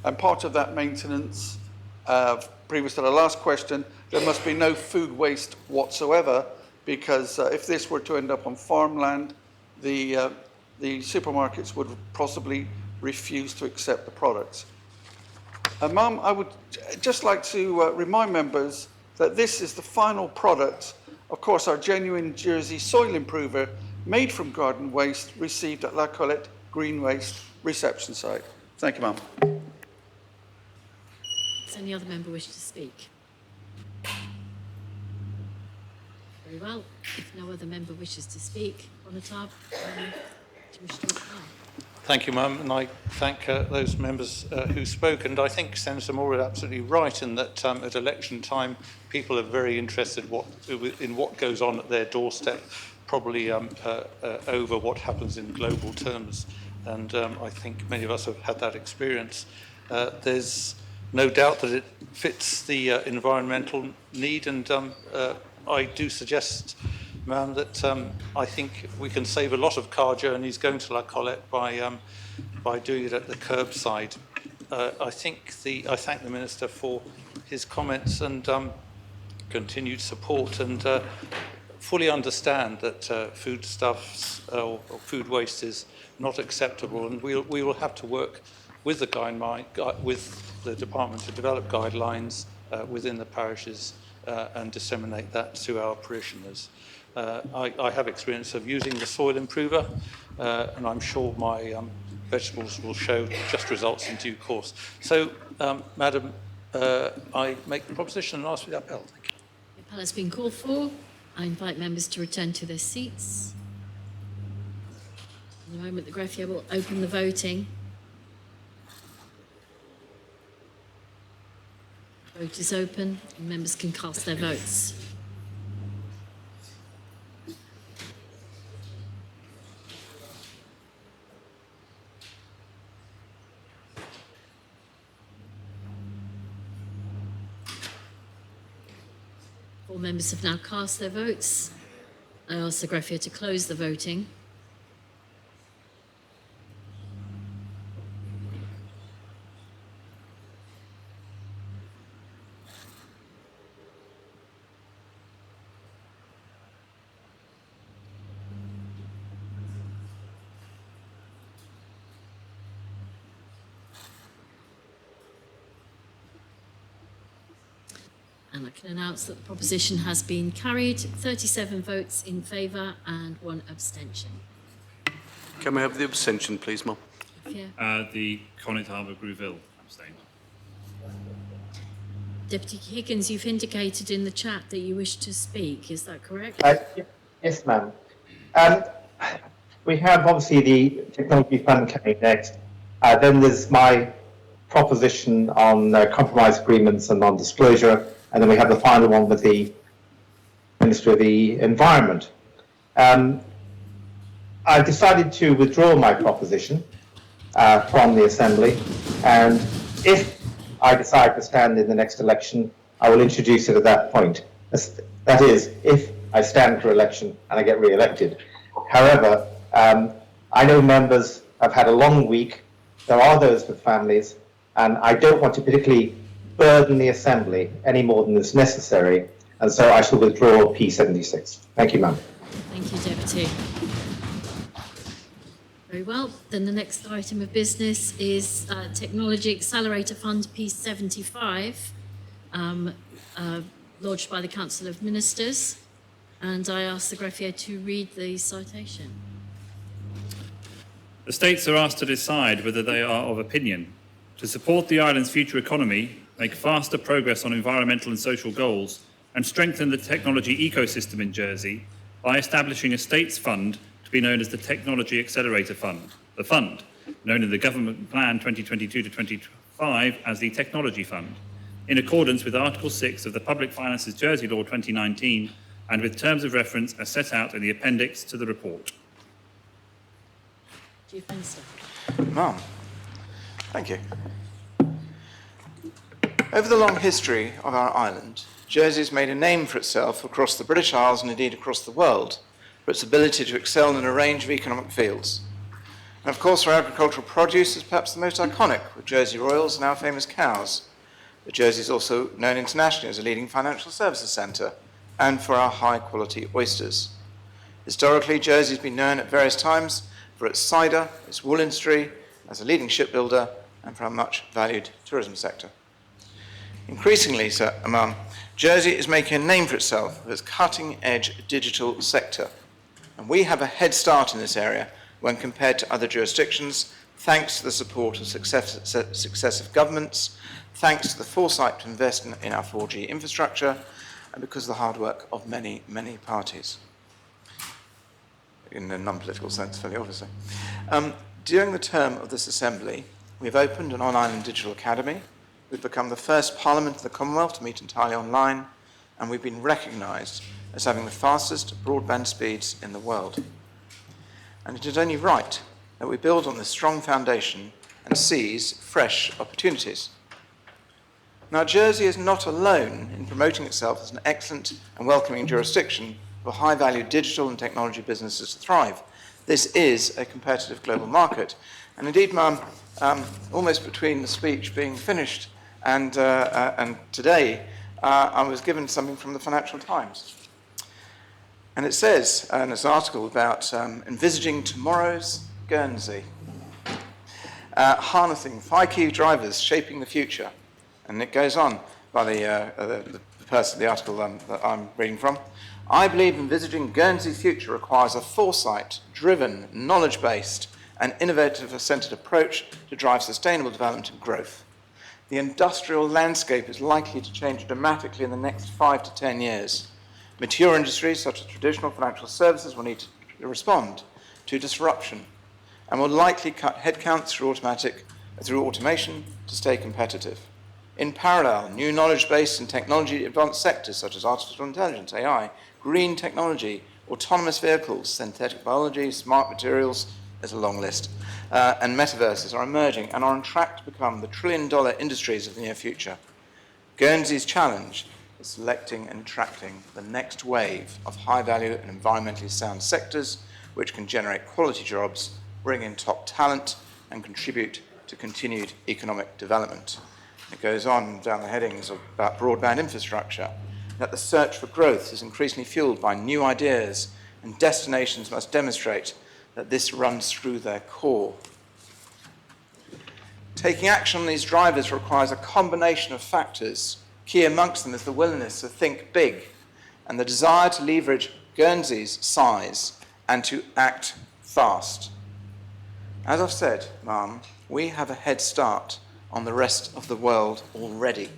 And part of that maintenance, previous to the last question, there must be no food waste whatsoever, because if this were to end up on farmland, the supermarkets would possibly refuse to accept the products. Ma'am, I would just like to remind members that this is the final product, of course, our genuine Jersey soil improver made from garden waste received at La Colette Green Waste Reception Site. Thank you, ma'am. Does any other member wish to speak? Very well. If no other member wishes to speak, Honourable, do you wish to reply? Thank you, Mum, and I thank those members who spoke. And I think Senator Moore is absolutely right in that at election time, people are very interested in what goes on at their doorstep, probably over what happens in global terms. And I think many of us have had that experience. There's no doubt that it fits the environmental need, and I do suggest, ma'am, that I think we can save a lot of car journeys going to La Colette by doing it at the curbside. I thank the Minister for his comments and continued support, and fully understand that foodstuffs or food waste is not acceptable, and we will have to work with the department to develop guidelines within the parishes and disseminate that to our parishioners. I have experience of using the soil improver, and I'm sure my vegetables will show just results in due course. So, Madam, I make the proposition and ask for the appel. Thank you. The appel has been called for. I invite members to return to their seats. In a moment, the greffier will open the voting. Vote is open, and members can cast their votes. All members have now cast their votes. I ask the greffier to close the voting. And I can announce that the proposition has been carried, 37 votes in favour and 1 abstention. Can we have the abstention, please, Mum? The Connaught Harbour Grouville abstained. Deputy Higgins, you've indicated in the chat that you wish to speak, is that correct? Yes, ma'am. We have obviously the technology fund coming next. Then there's my proposition on compromise agreements and non-disclosure. And then we have the final one with the Ministry of the Environment. I've decided to withdraw my proposition from the Assembly, and if I decide to stand in the next election, I will introduce it at that point. That is, if I stand for election and I get re-elected. However, I know members have had a long week. There are those with families, and I don't want to particularly burden the Assembly any more than is necessary, and so I shall withdraw P76. Thank you, ma'am. Thank you, Deputy. Very well. Then the next item of business is Technology Accelerator Fund P75, lodged by the Council of Ministers, and I ask the greffier to read the citation. The states are asked to decide whether they are of opinion to support the island's future economy, make faster progress on environmental and social goals, and strengthen the technology ecosystem in Jersey by establishing a States Fund to be known as the Technology Accelerator Fund, the fund, known in the Government Plan 2022 to 2025 as the Technology Fund, in accordance with Article 6 of the Public Finances Jersey Law 2019 and with terms of reference as set out in the appendix to the report. Chief Minister. Ma'am, thank you. Over the long history of our island, Jersey has made a name for itself across the British Isles and indeed across the world for its ability to excel in a range of economic fields. And of course, our agricultural produce is perhaps the most iconic, with Jersey Royals and our famous cows. But Jersey is also known internationally as a leading financial services centre and for our high-quality oysters. Historically, Jersey has been known at various times for its cider, its wool industry, as a leading shipbuilder, and for our much-valued tourism sector. Increasingly, Jersey is making a name for itself with its cutting-edge digital sector. And we have a head start in this area when compared to other jurisdictions, thanks to the support of successive governments, thanks to the foresight to invest in our 4G infrastructure, and because of the hard work of many, many parties. In a non-political sense, fairly obviously. During the term of this Assembly, we've opened an on-island digital academy. We've become the first Parliament of the Commonwealth to meet entirely online, and we've been recognised as having the fastest broadband speeds in the world. And it is only right that we build on this strong foundation and seize fresh opportunities. Now, Jersey is not alone in promoting itself as an excellent and welcoming jurisdiction for high-value digital and technology businesses to thrive. This is a competitive global market. And indeed, ma'am, almost between the speech being finished and today, I was given something from the Financial Times. And it says, in this article about envisaging tomorrow's Guernsey, harnessing 5 key drivers shaping the future. And it goes on by the person, the article that I'm reading from. I believe envisaging Guernsey's future requires a foresight-driven, knowledge-based, and innovative-centred approach to drive sustainable development and growth. The industrial landscape is likely to change dramatically in the next 5 to 10 years. Mature industries, such as traditional financial services, will need to respond to disruption and will likely cut headcount through automation to stay competitive. In parallel, new knowledge-based and technology-advanced sectors such as artificial intelligence, AI, green technology, autonomous vehicles, synthetic biology, smart materials, there's a long list, and metaverses are emerging and are on track to become the trillion-dollar industries of the near future. Guernsey's challenge is selecting and attracting the next wave of high-value and environmentally sound sectors which can generate quality jobs, bring in top talent, and contribute to continued economic development. It goes on down the headings about broadband infrastructure, that the search for growth is increasingly fueled by new ideas, and destinations must demonstrate that this runs through their core. Taking action on these drivers requires a combination of factors. Key amongst them is the willingness to think big and the desire to leverage Guernsey's size and to act fast. As I've said, ma'am, we have a head start on the rest of the world already.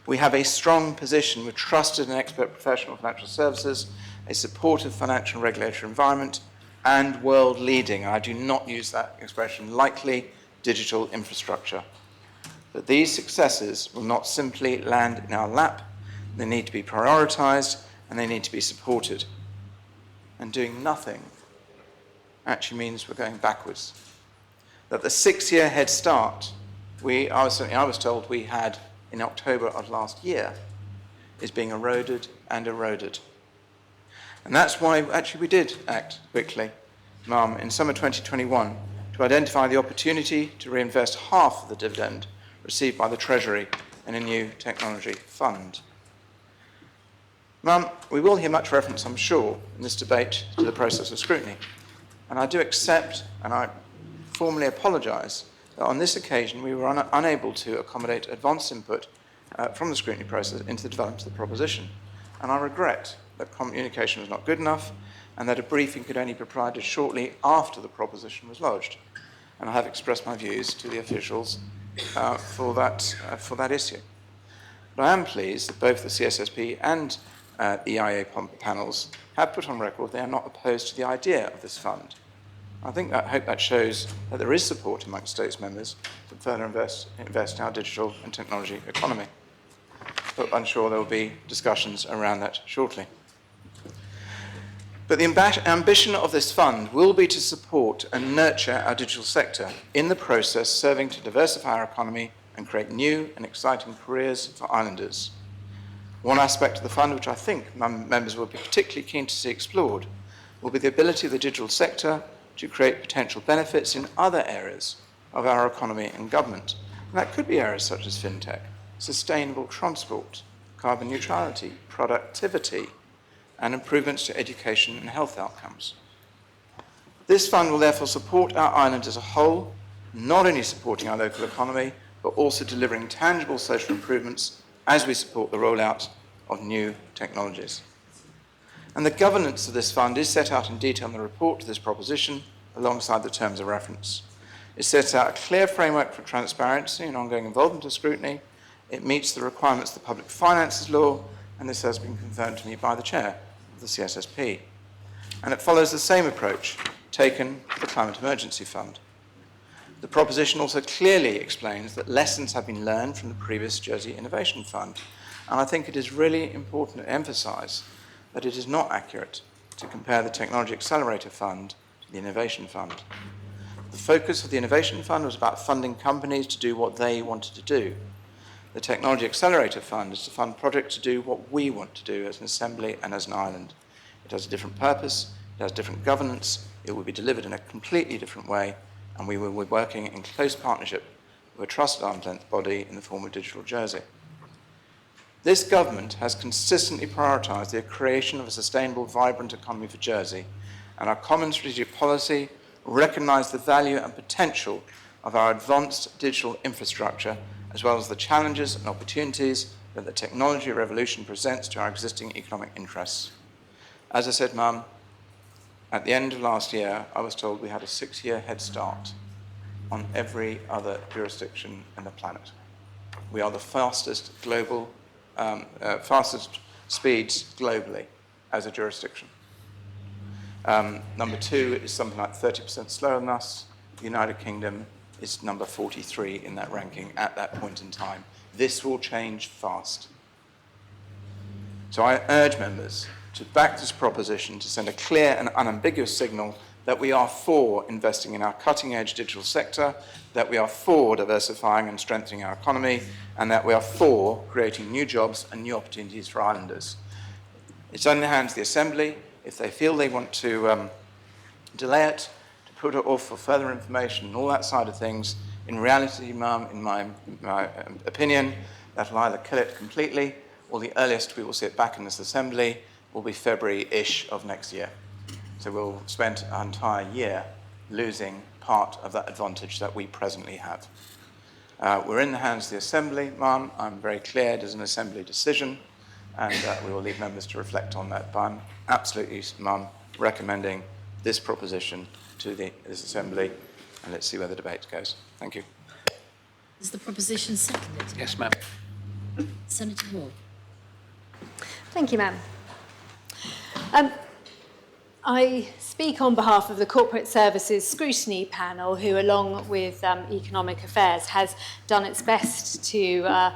We have a strong position with trusted and expert professional financial services, a supportive financial and regulatory environment, and world-leading, I do not use that expression lightly, digital infrastructure. But these successes will not simply land in our lap. They need to be prioritised and they need to be supported. And doing nothing actually means we're going backwards. That the 6-year head start I was told we had in October of last year is being eroded and eroded. And that's why actually we did act quickly, ma'am, in summer 2021 to identify the opportunity to reinvest half of the dividend received by the Treasury in a new technology fund. Ma'am, we will hear much reference, I'm sure, in this debate to the process of scrutiny. And I do accept, and I formally apologise, that on this occasion we were unable to accommodate advance input from the scrutiny process into the development of the proposition. And I regret that communication was not good enough and that a briefing could only be provided shortly after the proposition was lodged. and I have expressed my views to the officials for that issue. But I am pleased that both the CSSP and EIA panels have put on record they are not opposed to the idea of this fund. I hope that shows that there is support amongst states members to further invest in our digital and technology economy. But I'm sure there will be discussions around that shortly. But the ambition of this fund will be to support and nurture our digital sector, in the process serving to diversify our economy and create new and exciting careers for islanders. One aspect of the fund which I think members will be particularly keen to see explored will be the ability of the digital sector to create potential benefits in other areas of our economy and government. And that could be areas such as fintech, sustainable transport, carbon neutrality, productivity, and improvements to education and health outcomes. This fund will therefore support our island as a whole, not only supporting our local economy, but also delivering tangible social improvements as we support the rollout of new technologies. And the governance of this fund is set out in detail in the report to this proposition, alongside the terms of reference. It sets out a clear framework for transparency and ongoing involvement of scrutiny. It meets the requirements of the Public Finances Law, and this has been confirmed to me by the Chair of the CSSP. And it follows the same approach taken for the Climate Emergency Fund. The proposition also clearly explains that lessons have been learned from the previous Jersey Innovation Fund, and I think it is really important to emphasise that it is not accurate to compare the Technology Accelerator Fund to the Innovation Fund. The focus of the Innovation Fund was about funding companies to do what they wanted to do. The Technology Accelerator Fund is to fund projects to do what we want to do as an assembly and as an island. It has a different purpose, it has different governance, it will be delivered in a completely different way, and we will be working in close partnership with a trusted arm's length body in the form of Digital Jersey. This government has consistently prioritised the creation of a sustainable, vibrant economy for Jersey, and our common strategic policy recognised the value and potential of our advanced digital infrastructure, as well as the challenges and opportunities that the technology revolution presents to our existing economic interests. As I said, Mum, at the end of last year, I was told we had a 6-year head start on every other jurisdiction in the planet. We are the fastest speeds globally as a jurisdiction. Number 2 is something like 30% slower than us. The United Kingdom is number 43 in that ranking at that point in time. This will change fast. So I urge members to back this proposition to send a clear and unambiguous signal that we are for investing in our cutting-edge digital sector, that we are for diversifying and strengthening our economy, and that we are for creating new jobs and new opportunities for islanders. It's in the hands of the Assembly. If they feel they want to delay it, to put it off for further information and all that side of things, in reality, Mum, in my opinion, that will either kill it completely, or the earliest we will see it back in this Assembly will be February-ish of next year. So we'll spend an entire year losing part of that advantage that we presently have. We're in the hands of the Assembly, Mum. I'm very clear it is an Assembly decision, and we will leave members to reflect on that. But I'm absolutely, Mum, recommending this proposition to this Assembly, and let's see where the debate goes. Thank you. Is the proposition seconded? Yes, ma'am. Senator Ward. Thank you, ma'am. I speak on behalf of the Corporate Services Scrutiny Panel, who, along with Economic Affairs, has done its best to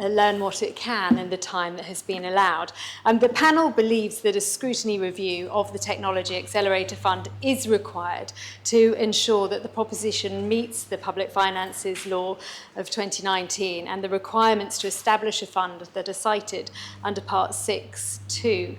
learn what it can in the time that has been allowed. The panel believes that a scrutiny review of the Technology Accelerator Fund is required to ensure that the proposition meets the Public Finances Law of 2019 and the requirements to establish a fund that are cited under Part 6.2,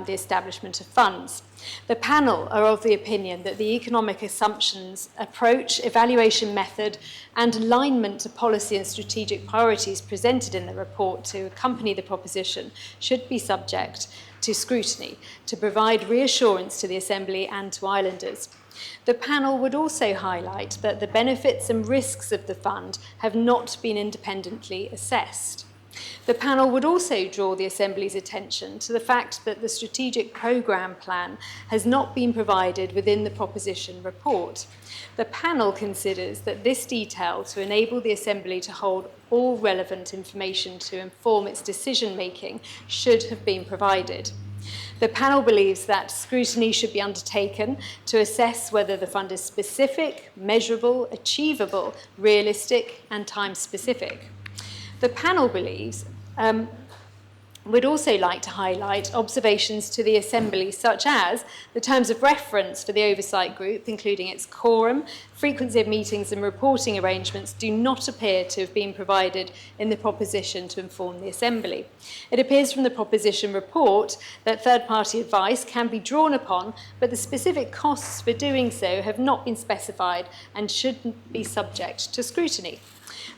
the establishment of funds. The panel are of the opinion that the economic assumptions, approach, evaluation method, and alignment to policy and strategic priorities presented in the report to accompany the proposition should be subject to scrutiny to provide reassurance to the Assembly and to islanders. The panel would also highlight that the benefits and risks of the fund have not been independently assessed. The panel would also draw the Assembly's attention to the fact that the strategic programme plan has not been provided within the proposition report. The panel considers that this detail to enable the Assembly to hold all relevant information to inform its decision-making should have been provided. The panel believes that scrutiny should be undertaken to assess whether the fund is specific, measurable, achievable, realistic, and time-specific. The panel believes would also like to highlight observations to the Assembly, such as the terms of reference for the oversight group, including its quorum, frequency of meetings and reporting arrangements, do not appear to have been provided in the proposition to inform the Assembly. It appears from the proposition report that third-party advice can be drawn upon, but the specific costs for doing so have not been specified and shouldn't be subject to scrutiny.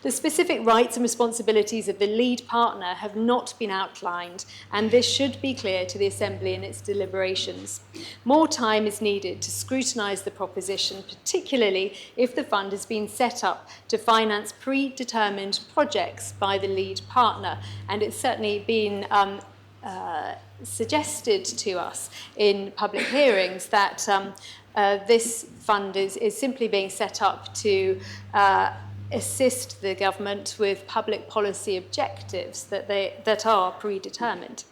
The specific rights and responsibilities of the lead partner have not been outlined, and this should be clear to the Assembly in its deliberations. More time is needed to scrutinise the proposition, particularly if the fund has been set up to finance predetermined projects by the lead partner, and it's certainly been suggested to us in public hearings that this fund is simply being set up to assist the government with public policy objectives that are predetermined.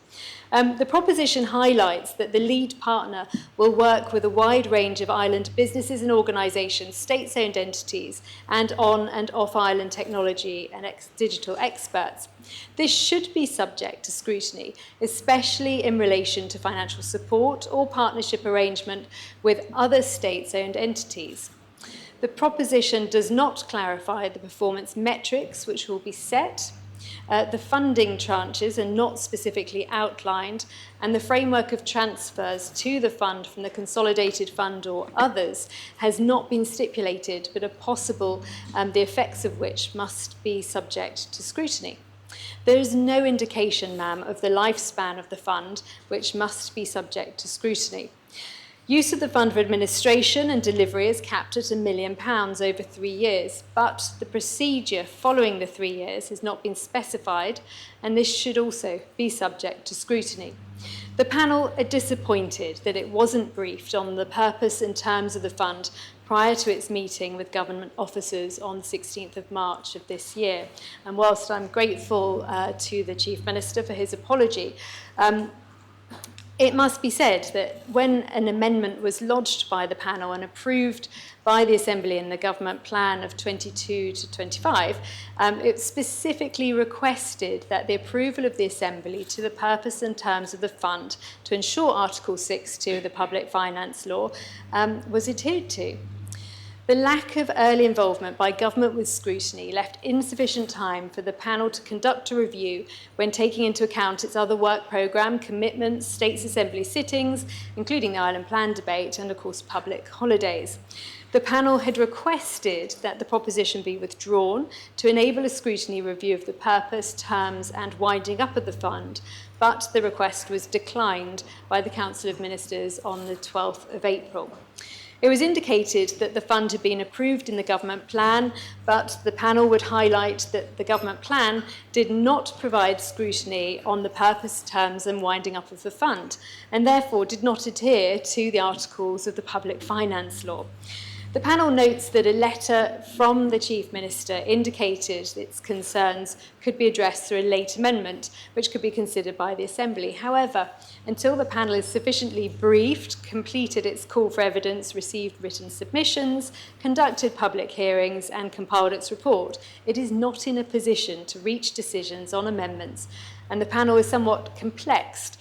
The proposition highlights that the lead partner will work with a wide range of island businesses and organisations, state-owned entities, and on and off-island technology and digital experts. This should be subject to scrutiny, especially in relation to financial support or partnership arrangement with other state-owned entities. The proposition does not clarify the performance metrics which will be set. The funding tranches are not specifically outlined, and the framework of transfers to the fund from the consolidated fund or others has not been stipulated, but are possible, the effects of which must be subject to scrutiny. There is no indication, ma'am, of the lifespan of the fund, which must be subject to scrutiny. Use of the fund for administration and delivery is capped at £1 million over 3 years, but the procedure following the 3 years has not been specified, and this should also be subject to scrutiny. The panel are disappointed that it wasn't briefed on the purpose and terms of the fund prior to its meeting with government officers on the 16th of March of this year. And whilst I'm grateful to the Chief Minister for his apology, it must be said that when an amendment was lodged by the panel and approved by the Assembly in the government plan of 22 to 25, it specifically requested that the approval of the Assembly to the purpose and terms of the fund to ensure Article 6.2 of the Public Finance Law was adhered to. The lack of early involvement by government with scrutiny left insufficient time for the panel to conduct a review when taking into account its other work programme, commitments, States Assembly sittings, including the Island Plan debate, and of course public holidays. The panel had requested that the proposition be withdrawn to enable a scrutiny review of the purpose, terms and winding up of the fund, but the request was declined by the Council of Ministers on the 12th of April. It was indicated that the fund had been approved in the government plan, but the panel would highlight that the government plan did not provide scrutiny on the purpose, terms and winding up of the fund, and therefore did not adhere to the articles of the Public Finance Law. The panel notes that a letter from the Chief Minister indicated its concerns could be addressed through a late amendment, which could be considered by the Assembly. However, until the panel is sufficiently briefed, completed its call for evidence, received written submissions, conducted public hearings, and compiled its report, it is not in a position to reach decisions on amendments, and the panel is somewhat perplexed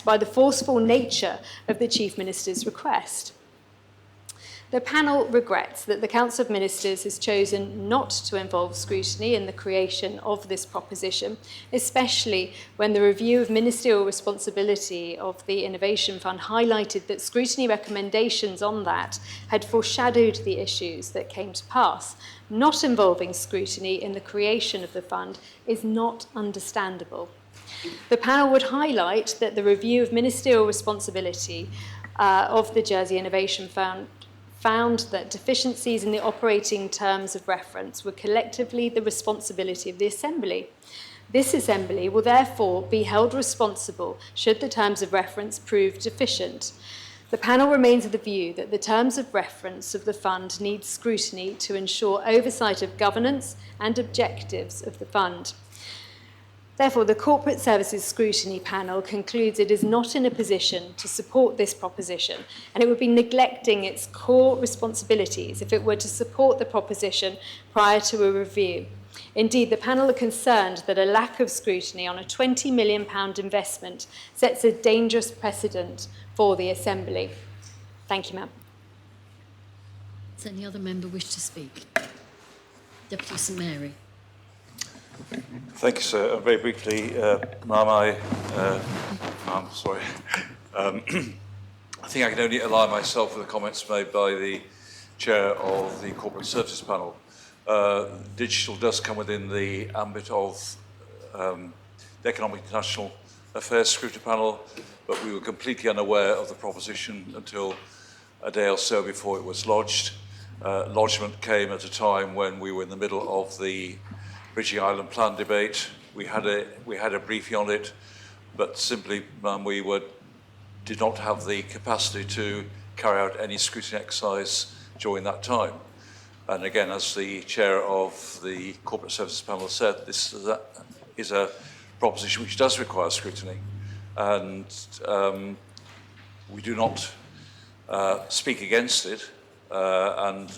by the forceful nature of the Chief Minister's request. The panel regrets that the Council of Ministers has chosen not to involve scrutiny in the creation of this proposition, especially when the review of ministerial responsibility of the Innovation Fund highlighted that scrutiny recommendations on that had foreshadowed the issues that came to pass. Not involving scrutiny in the creation of the fund is not understandable. The panel would highlight that the review of ministerial responsibility of the Jersey Innovation Fund found that deficiencies in the operating terms of reference were collectively the responsibility of the Assembly. This Assembly will therefore be held responsible should the terms of reference prove deficient. The panel remains of the view that the terms of reference of the fund need scrutiny to ensure oversight of governance and objectives of the fund. Therefore, the Corporate Services Scrutiny Panel concludes it is not in a position to support this proposition, and it would be neglecting its core responsibilities if it were to support the proposition prior to a review. Indeed, the panel are concerned that a lack of scrutiny on a £20 million investment sets a dangerous precedent for the Assembly. Thank you, ma'am. Does any other member wish to speak? Deputy St Mary. Thank you, sir. Very briefly, Ma'am, sorry. I think I can only align myself with the comments made by the chair of the Corporate Services Panel. Digital does come within the ambit of the Economic International Affairs Scrutiny Panel, but we were completely unaware of the proposition until a day or so before it was lodged. Lodgement came at a time when we were in the middle of the Bridging Island Plan debate. We had a briefing on it, but simply we did not have the capacity to carry out any scrutiny exercise during that time. And again, as the chair of the Corporate Services Panel said, this is a proposition which does require scrutiny, and we do not speak against it, and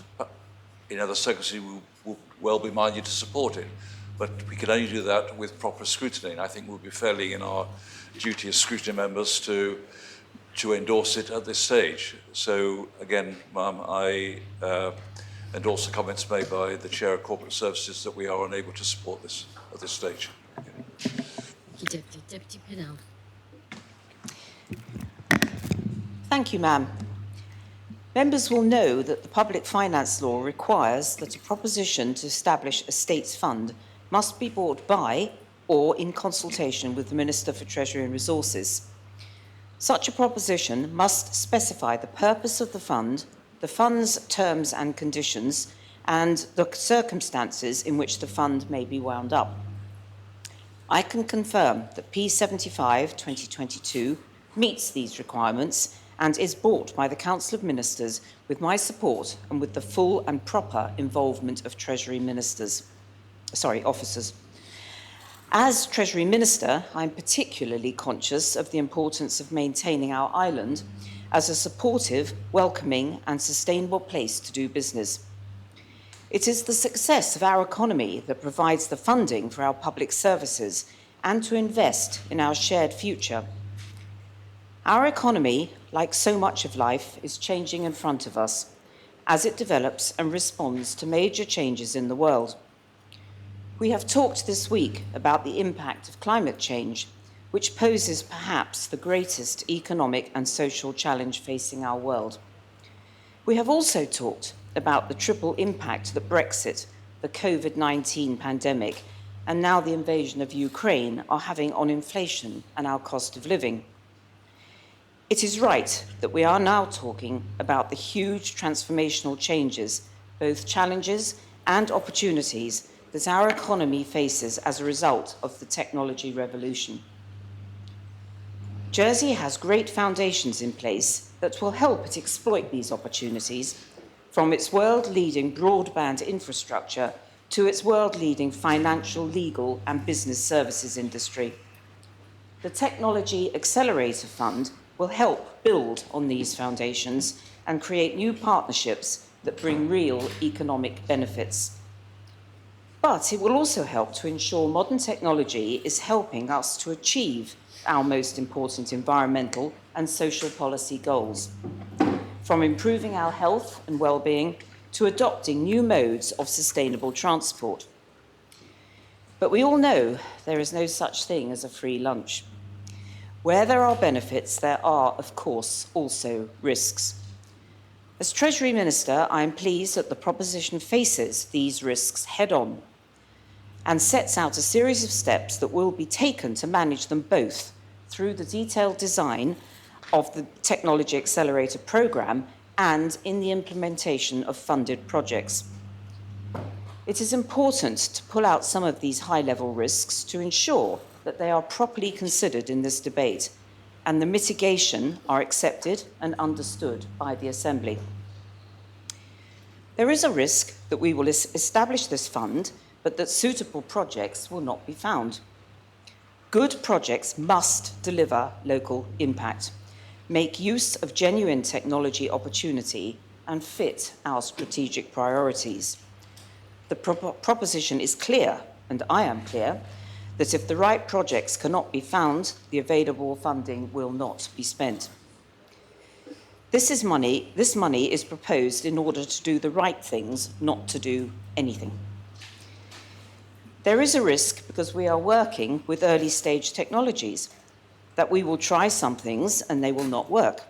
in other circumstances we will well be minded to support it, but we can only do that with proper scrutiny, and I think we'll be fairly in our duty as scrutiny members to endorse it at this stage. So again, Ma'am, I endorse the comments made by the Chair of Corporate Services that we are unable to support this at this stage. Deputy Pinnell. Thank you, ma'am. Members will know that the Public Finance Law requires that a proposition to establish a States Fund must be brought by or in consultation with the Minister for Treasury and Resources. Such a proposition must specify the purpose of the fund, the fund's terms and conditions, and the circumstances in which the fund may be wound up. I can confirm that P75 2022 meets these requirements and is brought by the Council of Ministers with my support and with the full and proper involvement of Treasury officers. As Treasury Minister, I'm particularly conscious of the importance of maintaining our island as a supportive, welcoming and sustainable place to do business. It is the success of our economy that provides the funding for our public services and to invest in our shared future. Our economy, like so much of life, is changing in front of us as it develops and responds to major changes in the world. We have talked this week about the impact of climate change, which poses perhaps the greatest economic and social challenge facing our world. We have also talked about the triple impact that Brexit, the COVID-19 pandemic, and now the invasion of Ukraine are having on inflation and our cost of living. It is right that we are now talking about the huge transformational changes, both challenges and opportunities, that our economy faces as a result of the technology revolution. Jersey has great foundations in place that will help it exploit these opportunities, from its world-leading broadband infrastructure to its world-leading financial, legal and business services industry. The Technology Accelerator Fund will help build on these foundations and create new partnerships that bring real economic benefits. But it will also help to ensure modern technology is helping us to achieve our most important environmental and social policy goals, from improving our health and well-being to adopting new modes of sustainable transport. But we all know there is no such thing as a free lunch. Where there are benefits, there are, of course, also risks. As Treasury Minister, I am pleased that the proposition faces these risks head-on and sets out a series of steps that will be taken to manage them both through the detailed design of the Technology Accelerator programme and in the implementation of funded projects. It is important to pull out some of these high-level risks to ensure that they are properly considered in this debate and the mitigation are accepted and understood by the Assembly. There is a risk that we will establish this fund, but that suitable projects will not be found. Good projects must deliver local impact, make use of genuine technology opportunity, and fit our strategic priorities. The proposition is clear, and I am clear, that if the right projects cannot be found, the available funding will not be spent. This money is proposed in order to do the right things, not to do anything. There is a risk, because we are working with early stage technologies, that we will try some things and they will not work.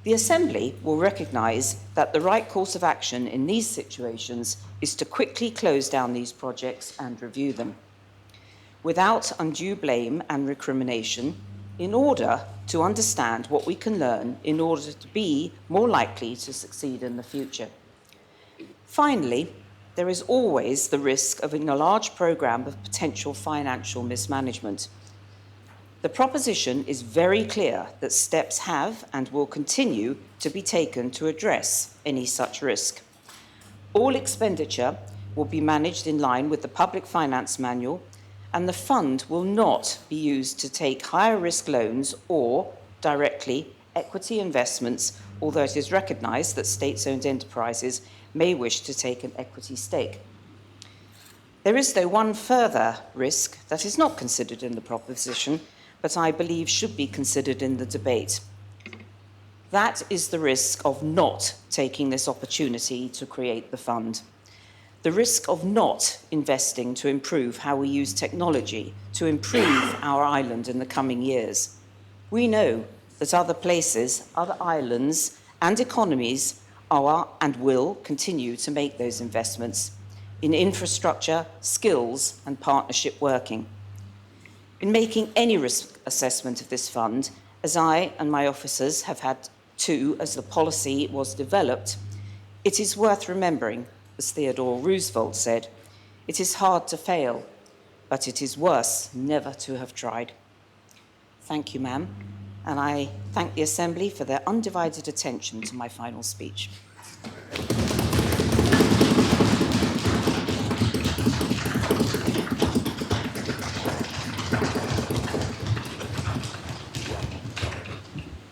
The Assembly will recognise that the right course of action in these situations is to quickly close down these projects and review them, without undue blame and recrimination, in order to understand what we can learn in order to be more likely to succeed in the future. Finally, there is always the risk of a large programme of potential financial mismanagement. The proposition is very clear that steps have and will continue to be taken to address any such risk. All expenditure will be managed in line with the Public Finance Manual, and the fund will not be used to take higher risk loans or, directly, equity investments, although it is recognised that state-owned enterprises may wish to take an equity stake. There is, though, one further risk that is not considered in the proposition, but I believe should be considered in the debate. That is the risk of not taking this opportunity to create the fund. The risk of not investing to improve how we use technology to improve our island in the coming years. We know that other places, other islands and economies are and will continue to make those investments in infrastructure, skills and partnership working. In making any risk assessment of this fund, as I and my officers have had to as the policy was developed, it is worth remembering, as Theodore Roosevelt said, it is hard to fail, but it is worse never to have tried. Thank you, ma'am, and I thank the Assembly for their undivided attention to my final speech.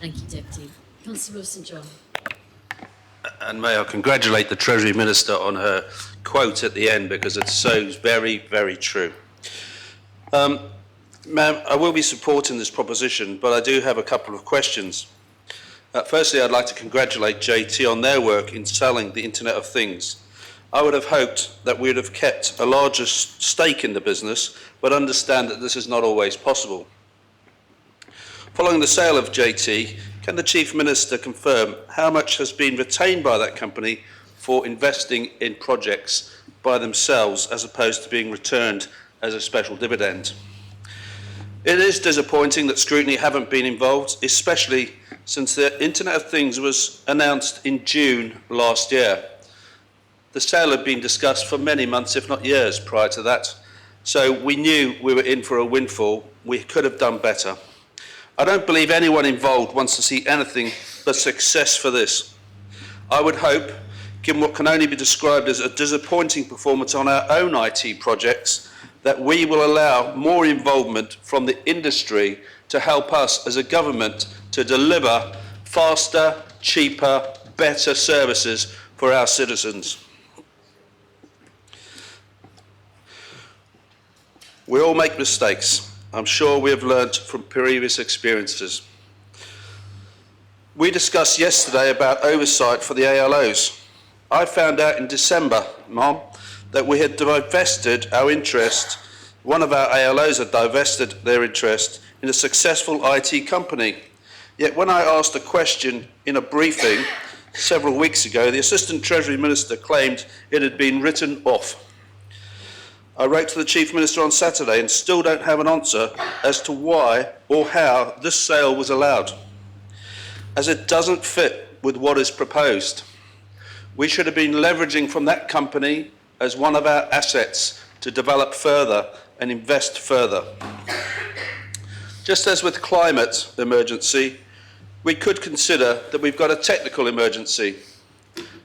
Thank you, Deputy. Councillor St John. And may I congratulate the Treasury Minister on her quote at the end, because it's so very, very true. Ma'am, I will be supporting this proposition, but I do have a couple of questions. Firstly, I'd like to congratulate JT on their work in selling the Internet of Things. I would have hoped that we would have kept a larger stake in the business, but understand that this is not always possible. Following the sale of JT, can the Chief Minister confirm how much has been retained by that company for investing in projects by themselves as opposed to being returned as a special dividend? It is disappointing that scrutiny haven't been involved, especially since the Internet of Things was announced in June last year. The sale had been discussed for many months, if not years, prior to that, so we knew we were in for a windfall. We could have done better. I don't believe anyone involved wants to see anything but success for this. I would hope, given what can only be described as a disappointing performance on our own IT projects, that we will allow more involvement from the industry to help us as a government to deliver faster, cheaper, better services for our citizens. We all make mistakes. I'm sure we have learnt from previous experiences. We discussed yesterday about oversight for the ALOs. I found out in December, Mom, that we had divested our interest, one of our ALOs had divested their interest in a successful IT company. Yet when I asked a question in a briefing several weeks ago, the Assistant Treasury Minister claimed it had been written off. I wrote to the Chief Minister on Saturday and still don't have an answer as to why or how this sale was allowed, as it doesn't fit with what is proposed. We should have been leveraging from that company as one of our assets to develop further and invest further. Just as with climate emergency, we could consider that we've got a technical emergency.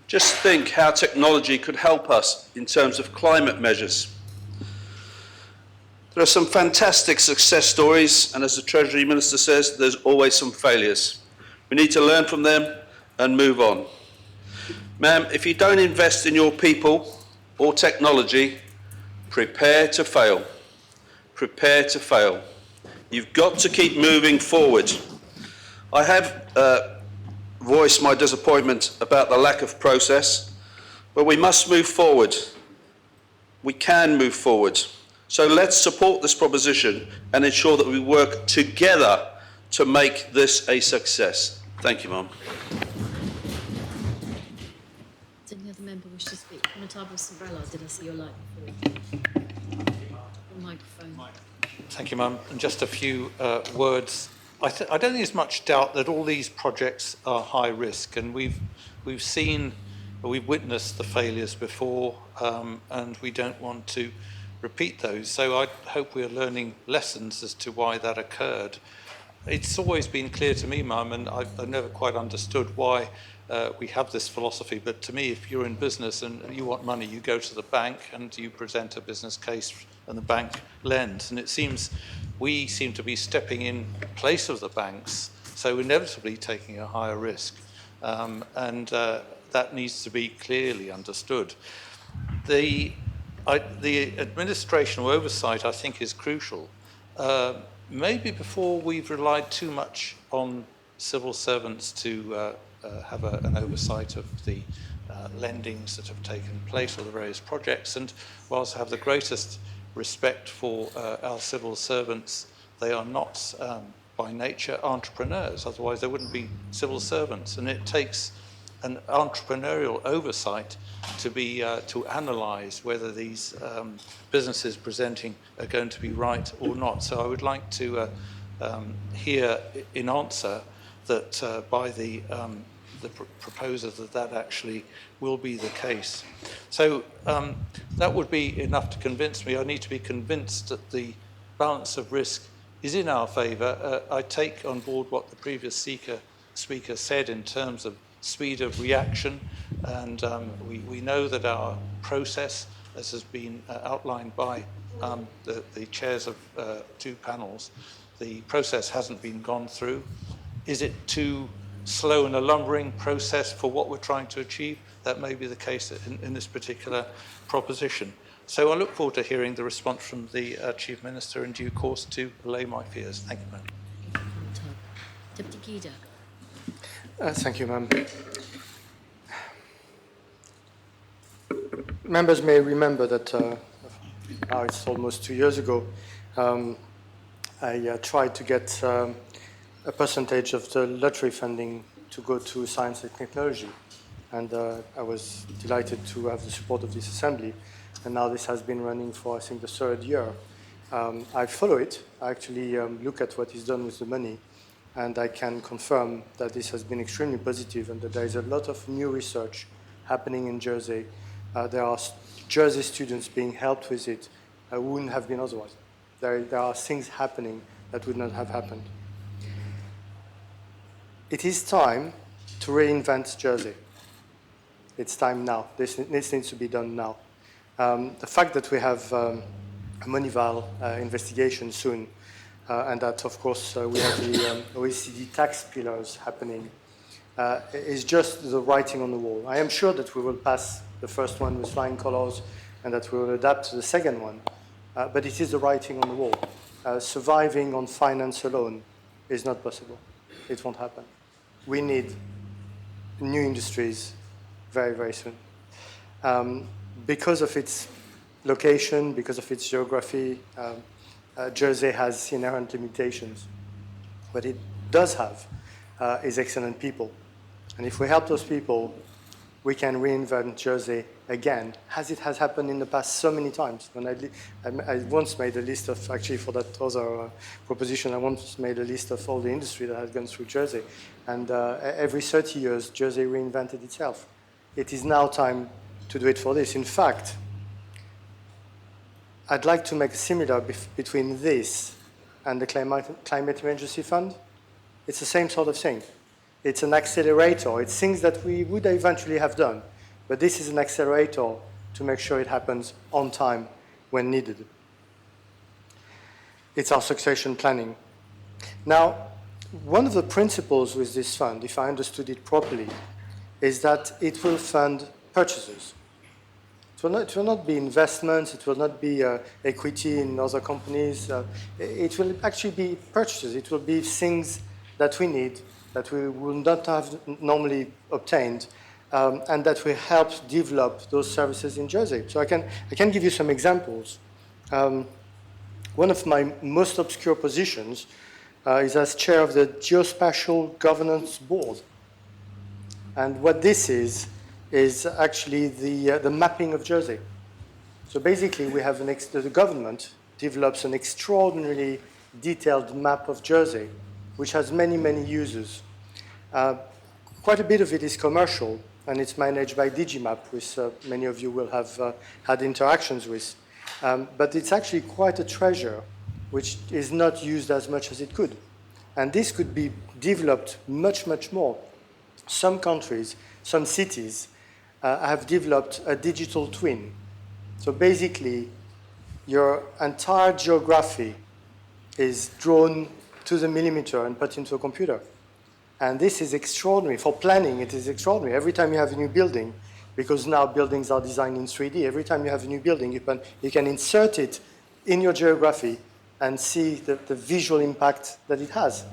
Just think how technology could help us in terms of climate measures. There are some fantastic success stories, and as the Treasury Minister says, there's always some failures. We need to learn from them and move on. Ma'am, if you don't invest in your people or technology, prepare to fail. Prepare to fail. You've got to keep moving forward. I have voiced my disappointment about the lack of process, but we must move forward. We can move forward. So let's support this proposition and ensure that we work together to make this a success. Thank you, Ma'am. Does any other member wish to speak? Honourable Sombrella, did I see your light before? The microphone. Thank you, Ma'am. And just a few words. I don't think there's much doubt that all these projects are high risk, and we've witnessed the failures before, and we don't want to repeat those. So I hope we're learning lessons as to why that occurred. It's always been clear to me, Mum, and I've never quite understood why we have this philosophy, but to me, if you're in business and you want money, you go to the bank and you present a business case and the bank lends. And it seems we seem to be stepping in place of the banks, so inevitably taking a higher risk. That needs to be clearly understood. The administrational oversight, I think, is crucial. Maybe before we've relied too much on civil servants to have an oversight of the lendings that have taken place or the various projects. And whilst I have the greatest respect for our civil servants, they are not by nature entrepreneurs, otherwise they wouldn't be civil servants. And it takes an entrepreneurial oversight to be to analyse whether these businesses presenting are going to be right or not. So I would like to hear in answer that by the proposer that actually will be the case. So that would be enough to convince me. I need to be convinced that the balance of risk is in our favour. I take on board what the previous speaker said in terms of speed of reaction, and we know that our process, as has been outlined by the chairs of two panels, the process hasn't been gone through. Is it too slow and a lumbering process for what we're trying to achieve? That may be the case in this particular proposition. So I look forward to hearing the response from the Chief Minister in due course to allay my fears. Thank you, Madam. Deputy Guida. Thank you, Ma'am. Members may remember that now it's almost 2 years ago, I tried to get a percentage of the lottery funding to go to science and technology. And I was delighted to have the support of this Assembly. And now this has been running for, I think, the third year. I follow it. I actually look at what is done with the money. And I can confirm that this has been extremely positive and that there is a lot of new research happening in Jersey. There are Jersey students being helped with it who wouldn't have been otherwise. There are things happening that would not have happened. It is time to reinvent Jersey. It's time now. This needs to be done now. The fact that we have a Moneyval investigation soon, and that, of course, we have the OECD tax pillars happening, is just the writing on the wall. I am sure that we will pass the first one with flying colors and that we will adapt to the second one, but it is the writing on the wall. Surviving on finance alone is not possible. It won't happen. We need new industries very, very soon. Because of its location, because of its geography, Jersey has inherent limitations. What it does have is excellent people. And if we help those people, we can reinvent Jersey again, as it has happened in the past so many times. When I once made a list of, actually for that other proposition, I once made a list of all the industry that has gone through Jersey. And every 30 years, Jersey reinvented itself. It is now time to do it for this. In fact, I'd like to make a similar between this and the Climate Emergency Fund. It's the same sort of thing. It's an accelerator. It's things that we would eventually have done, but this is an accelerator to make sure it happens on time when needed. It's our succession planning. Now, one of the principles with this fund, if I understood it properly, is that it will fund purchases. It will not be investments, it will not be equity in other companies. It will actually be purchases. It will be things that we need, that we will not have normally obtained, and that will help develop those services in Jersey. So I can give you some examples. One of my most obscure positions is as chair of the Geospatial Governance Board. And what this is actually the mapping of Jersey. So basically, we have the government develops an extraordinarily detailed map of Jersey, which has many, many users. Quite a bit of it is commercial, and it's managed by Digimap, which many of you will have had interactions with. But it's actually quite a treasure, which is not used as much as it could. And this could be developed much, much more. Some countries, some cities, have developed a digital twin. So basically, your entire geography is drawn to the millimeter and put into a computer. And this is extraordinary. For planning, it is extraordinary. Every time you have a new building, because now buildings are designed in 3D, every time you have a new building, you can insert it in your geography and see the visual impact that it has.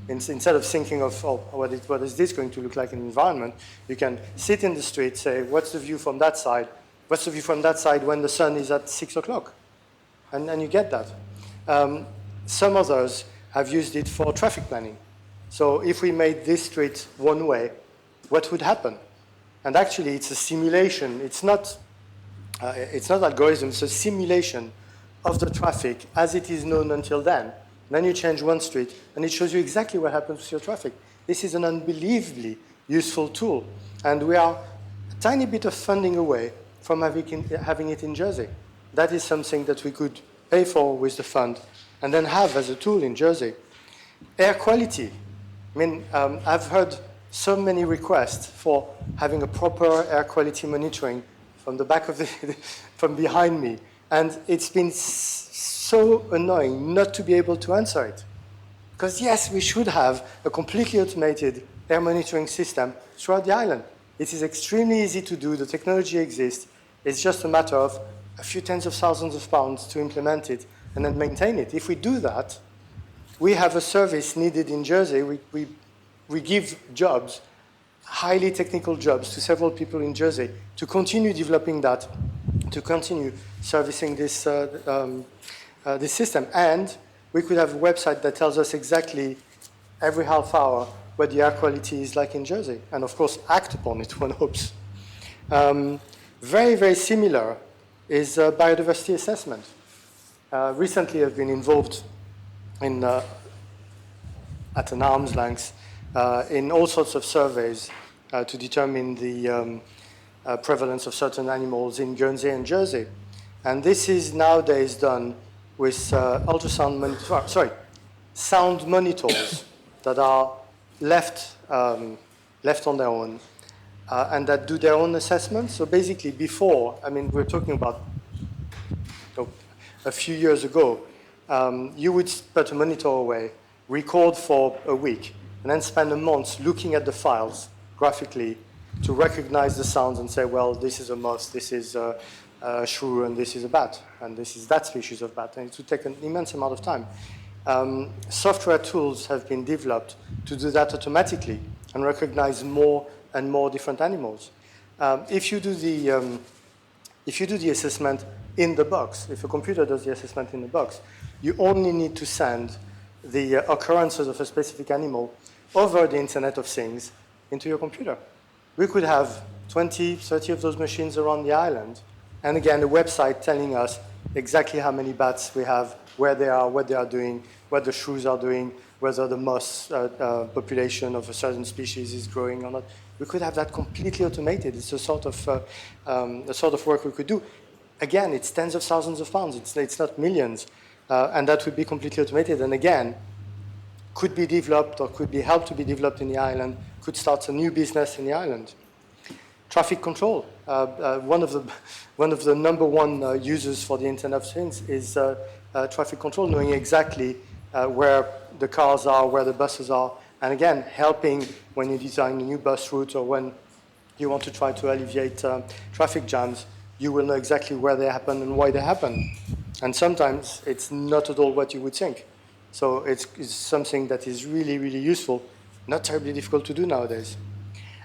Instead of thinking of, oh, what is this going to look like in the environment, you can sit in the street, say, what's the view from that side? What's the view from that side when the sun is at 6 o'clock? And you get that. Some others have used it for traffic planning. So if we made this street one way, what would happen? And actually, it's a simulation. It's not algorithm. It's a simulation of the traffic as it is known until then. Then you change one street, and it shows you exactly what happens with your traffic. This is an unbelievably useful tool. And we are a tiny bit of funding away from having it in Jersey. That is something that we could pay for with the fund and then have as a tool in Jersey. Air quality. I mean, I've heard so many requests for having a proper air quality monitoring from the back of from behind me. And it's been so annoying not to be able to answer it. Because yes, we should have a completely automated air monitoring system throughout the island. It is extremely easy to do, the technology exists. It's just a matter of a few tens of thousands of pounds to implement it and then maintain it. If we do that, we have a service needed in Jersey. We give jobs, highly technical jobs, to several people in Jersey to continue developing that, to continue servicing this, this system. And we could have a website that tells us exactly every half hour what the air quality is like in Jersey, and of course act upon it, one hopes. Very, very similar is biodiversity assessment. Recently I've been involved in, at an arm's length in all sorts of surveys to determine the prevalence of certain animals in Guernsey and Jersey. And this is nowadays done with sound monitors that are left on their own and that do their own assessment. So basically before, I mean, we're talking about a few years ago, you would put a monitor away, record for a week, and then spend a month looking at the files graphically to recognize the sounds and say, well, this is a mouse, this is a shrew, and this is a bat, and this is that species of bat. And it would take an immense amount of time. Software tools have been developed to do that automatically and recognize more and more different animals. If you do the assessment in the box, if a computer does the assessment in the box, you only need to send the occurrences of a specific animal over the Internet of Things into your computer. We could have 20, 30 of those machines around the island, and again, a website telling us exactly how many bats we have, where they are, what they are doing, what the shrews are doing, whether the mouse population of a certain species is growing or not. We could have that completely automated. It's a sort of work we could do. again, it's tens of thousands of pounds. It's not millions. And that would be completely automated. And again, could be developed or could be helped to be developed in the island, could start a new business in the island. Traffic control. One of the number one users for the Internet of Things is traffic control, knowing exactly where the cars are, where the buses are, and again, helping when you design a new bus route or when you want to try to alleviate traffic jams, you will know exactly where they happen and why they happen. And sometimes it's not at all what you would think. So it's something that is really, really useful, not terribly difficult to do nowadays.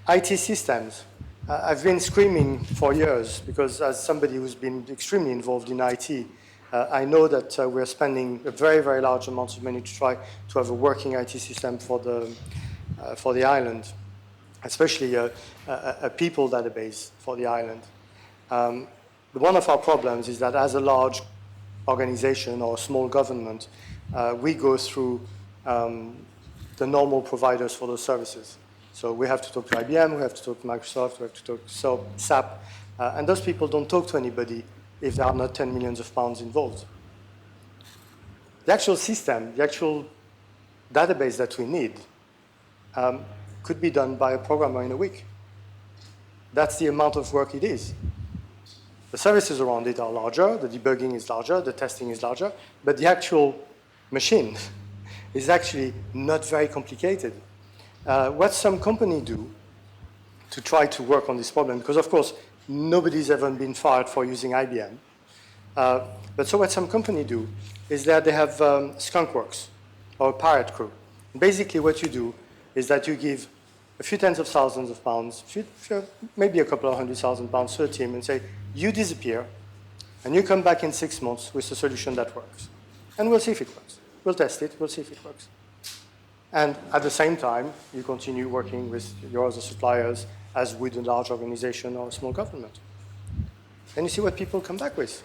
IT systems. I've been screaming for years because as somebody who's been extremely involved in IT, I know that we're spending a very, very large amount of money to try to have a working IT system for the island, especially a people database for the island. One of our problems is that as a large organization or a small government, we go through the normal providers for those services. So we have to talk to IBM, we have to talk to Microsoft, we have to talk to SAP, and those people don't talk to anybody if there are not 10 millions of pounds involved. The actual system, the actual database that we need could be done by a programmer in a week. That's the amount of work it is. The services around it are larger, the debugging is larger, the testing is larger, but the actual machine is actually not very complicated. What some companies do to try to work on this problem, because of course, nobody's ever been fired for using IBM. But so what some companies do is that they have skunkworks or a pirate crew. Basically what you do is that you give a few tens of thousands of pounds, maybe a couple of £100,000 to a team and say, you disappear and you come back in 6 months with a solution that works. And we'll see if it works. We'll test it, we'll see if it works. And at the same time, you continue working with your other suppliers as with a large organization or a small government. Then you see what people come back with.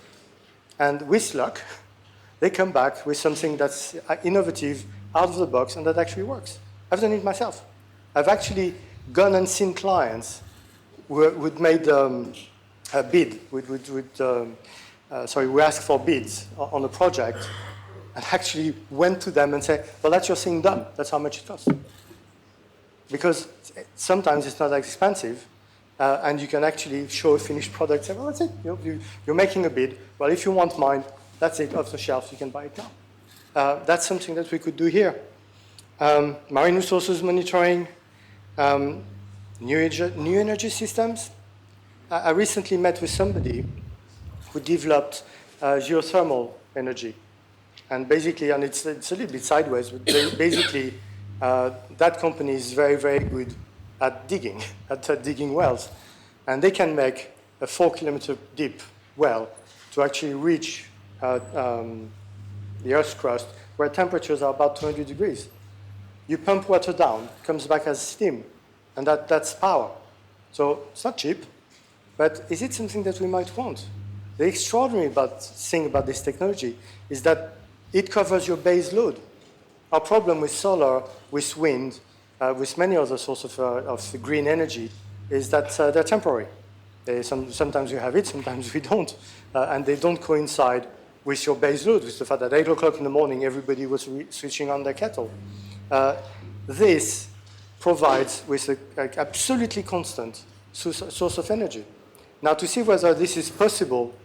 And with luck, they come back with something that's innovative, out of the box, and that actually works. I've done it myself. I've actually gone and seen clients who'd made a bid, we asked for bids on a project, and actually went to them and said, well, that's your thing done. That's how much it costs. Because sometimes it's not that expensive, and you can actually show a finished product, say, well, that's it. You're making a bid. Well, if you want mine, that's it, off the shelf. You can buy it now. That's something that we could do here. Marine resources monitoring, new energy systems. I recently met with somebody who developed geothermal energy. And basically, and it's a little bit sideways, but basically, that company is very, very good at digging, digging wells. And they can make a 4-kilometer deep well to actually reach the Earth's crust, where temperatures are about 200 degrees. You pump water down, it comes back as steam, and that's power. So it's not cheap, but is it something that we might want? The extraordinary thing about this technology is that it covers your base load. Our problem with solar, with wind, with many other sources of green energy is that they're temporary. Sometimes you have it, sometimes we don't. And they don't coincide with your base load, with the fact that 8 o'clock in the morning, everybody was switching on their kettle. This provides with an absolutely constant source of energy. Now, to see whether this is possible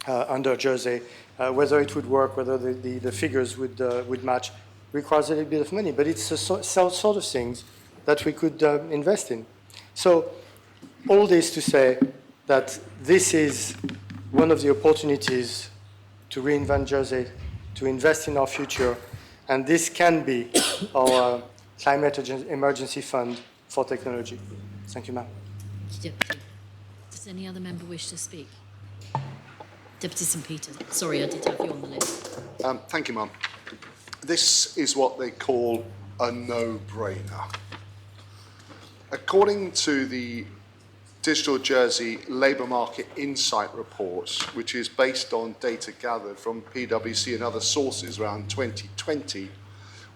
under Jersey, whether it would work, whether the figures would match, requires a little bit of money, but it's the sort of things that we could invest in. So all this to say that this is one of the opportunities to reinvent Jersey, to invest in our future, and this can be our climate emergency fund for technology. Thank you, ma'am. Thank you, Deputy. Does any other member wish to speak? Deputy St Peter. Sorry, I did have you on the list. Thank you, ma'am. This is what they call a no-brainer. According to the Digital Jersey Labour Market Insight Report, which is based on data gathered from PwC and other sources around 2020,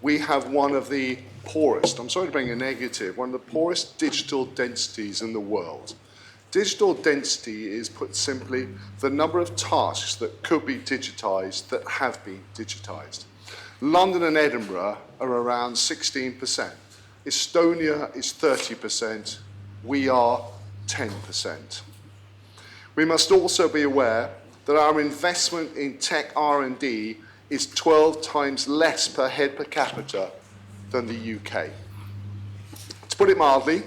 we have one of the poorest, I'm sorry to bring a negative, one of the poorest digital densities in the world. Digital density is, put simply, the number of tasks that could be digitised that have been digitised. London and Edinburgh are around 16%. Estonia is 30%. We are 10%. We must also be aware that our investment in tech R&D is 12 times less per head per capita than the UK. To put it mildly,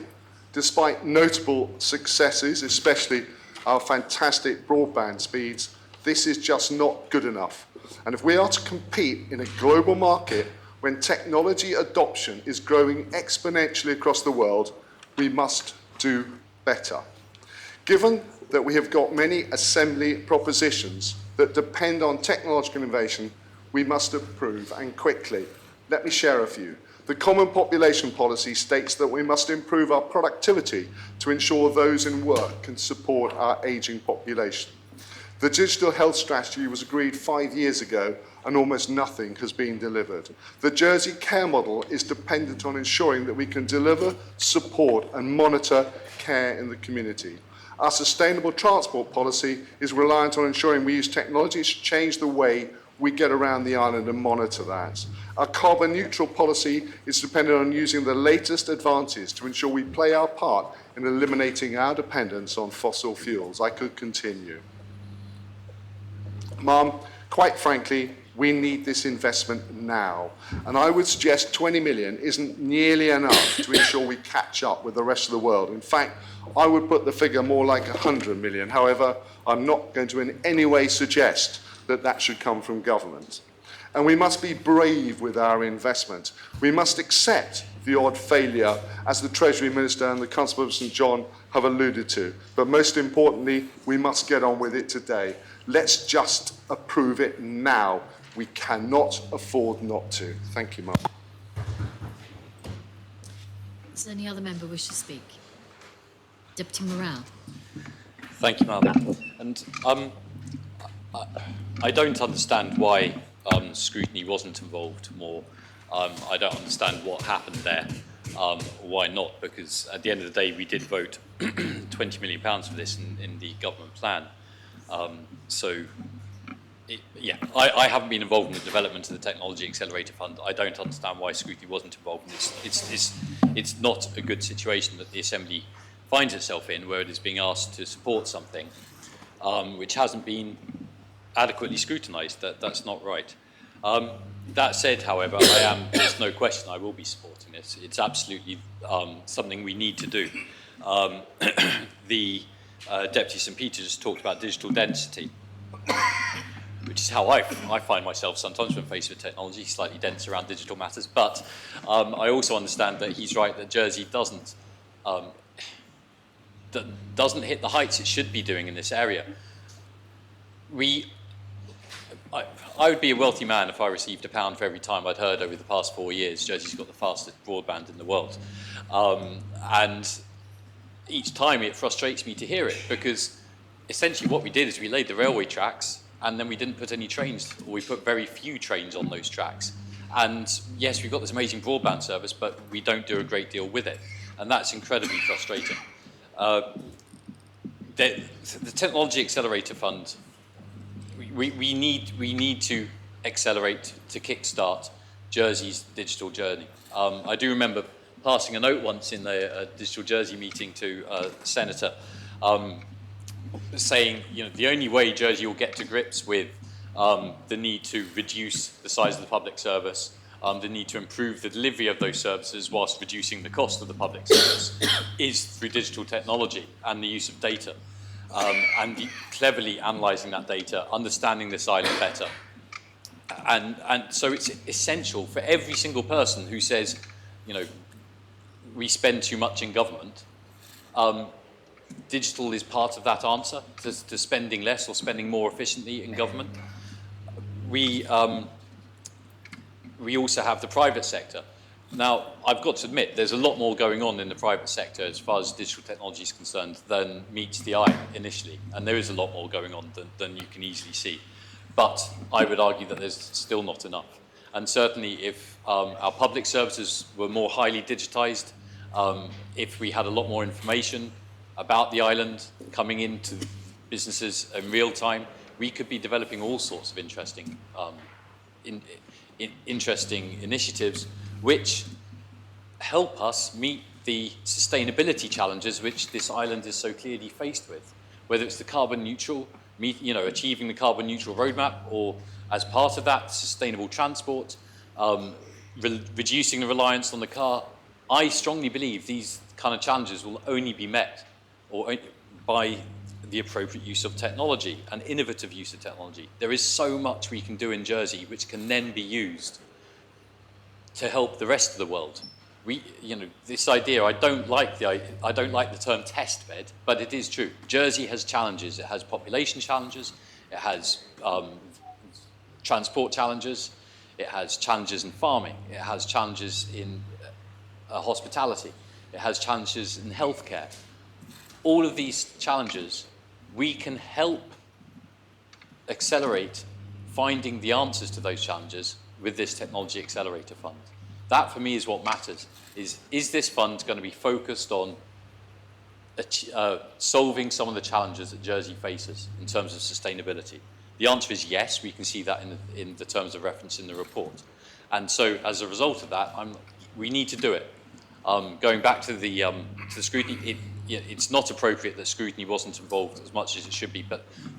despite notable successes, especially our fantastic broadband speeds, this is just not good enough. And if we are to compete in a global market when technology adoption is growing exponentially across the world, we must do better. Given that we have got many assembly propositions that depend on technological innovation, we must improve, and quickly. Let me share a few. The Common Population Policy states that we must improve our productivity to ensure those in work can support our ageing population. The Digital Health Strategy was agreed 5 years ago and almost nothing has been delivered. The Jersey care model is dependent on ensuring that we can deliver, support and monitor care in the community. Our sustainable transport policy is reliant on ensuring we use technology to change the way we get around the island and monitor that. Our carbon neutral policy is dependent on using the latest advances to ensure we play our part in eliminating our dependence on fossil fuels. I could continue. Ma'am, quite frankly, we need this investment now. And I would suggest 20 million isn't nearly enough to ensure we catch up with the rest of the world. In fact, I would put the figure more like 100 million. However, I'm not going to in any way suggest that that should come from government. And we must be brave with our investment. We must accept the odd failure, as the Treasury Minister and the Constable of St John have alluded to. But most importantly, we must get on with it today. Let's just approve it now. We cannot afford not to. Thank you, Mark. Does any other member wish to speak? Deputy Morale. Thank you, Madam. And I don't understand why scrutiny wasn't involved more. I don't understand what happened there. Why not? Because at the end of the day, we did vote £20 million for this in the government plan. I haven't been involved in the development of the Technology Accelerator Fund. I don't understand why scrutiny wasn't involved. It's not a good situation that the Assembly finds itself in, where it is being asked to support something which hasn't been adequately scrutinised. That's not right. That said, however, there's no question I will be supporting this. It's absolutely something we need to do. The Deputy St Peter just talked about digital density, which is how I find myself sometimes when faced with technology, slightly dense around digital matters. But I also understand that he's right that Jersey doesn't hit the heights it should be doing in this area. I would be a wealthy man if I received £1 for every time I'd heard over the past 4 years Jersey's got the fastest broadband in the world. And each time it frustrates me to hear it, because essentially what we did is we laid the railway tracks and then we didn't put any trains, or we put very few trains on those tracks. And yes, we've got this amazing broadband service, but we don't do a great deal with it. And that's incredibly frustrating. The Technology Accelerator Fund, we need to accelerate, to kickstart Jersey's digital journey. I do remember passing a note once in the Digital Jersey meeting to a senator saying, the only way Jersey will get to grips with the need to reduce the size of the public service, the need to improve the delivery of those services whilst reducing the cost of the public service is through digital technology and the use of data. And cleverly analysing that data, understanding this island better. And so it's essential for every single person who says, we spend too much in government. Digital is part of that answer to spending less or spending more efficiently in government. We also have the private sector. Now, I've got to admit, there's a lot more going on in the private sector as far as digital technology is concerned than meets the eye initially. And there is a lot more going on than you can easily see. But I would argue that there's still not enough. And certainly if our public services were more highly digitised, if we had a lot more information, about the island, coming into businesses in real time, we could be developing all sorts of interesting initiatives which help us meet the sustainability challenges which this island is so clearly faced with, whether it's the carbon neutral, achieving the carbon neutral roadmap, or as part of that, sustainable transport, reducing the reliance on the car. I strongly believe these kind of challenges will only be met by the appropriate use of technology and innovative use of technology. There is so much we can do in Jersey which can then be used to help the rest of the world. This idea, I don't like the term test bed, but it is true. Jersey has challenges. It has population challenges. It has transport challenges. It has challenges in farming. It has challenges in hospitality. It has challenges in healthcare. All of these challenges, we can help accelerate finding the answers to those challenges with this Technology Accelerator Fund. That, for me, is what matters. Is this fund going to be focused on solving some of the challenges that Jersey faces in terms of sustainability? The answer is yes. We can see that in the terms of reference in the report. And so, as a result of that, we need to do it. Going back to the scrutiny, it's not appropriate that scrutiny wasn't involved as much as it should be,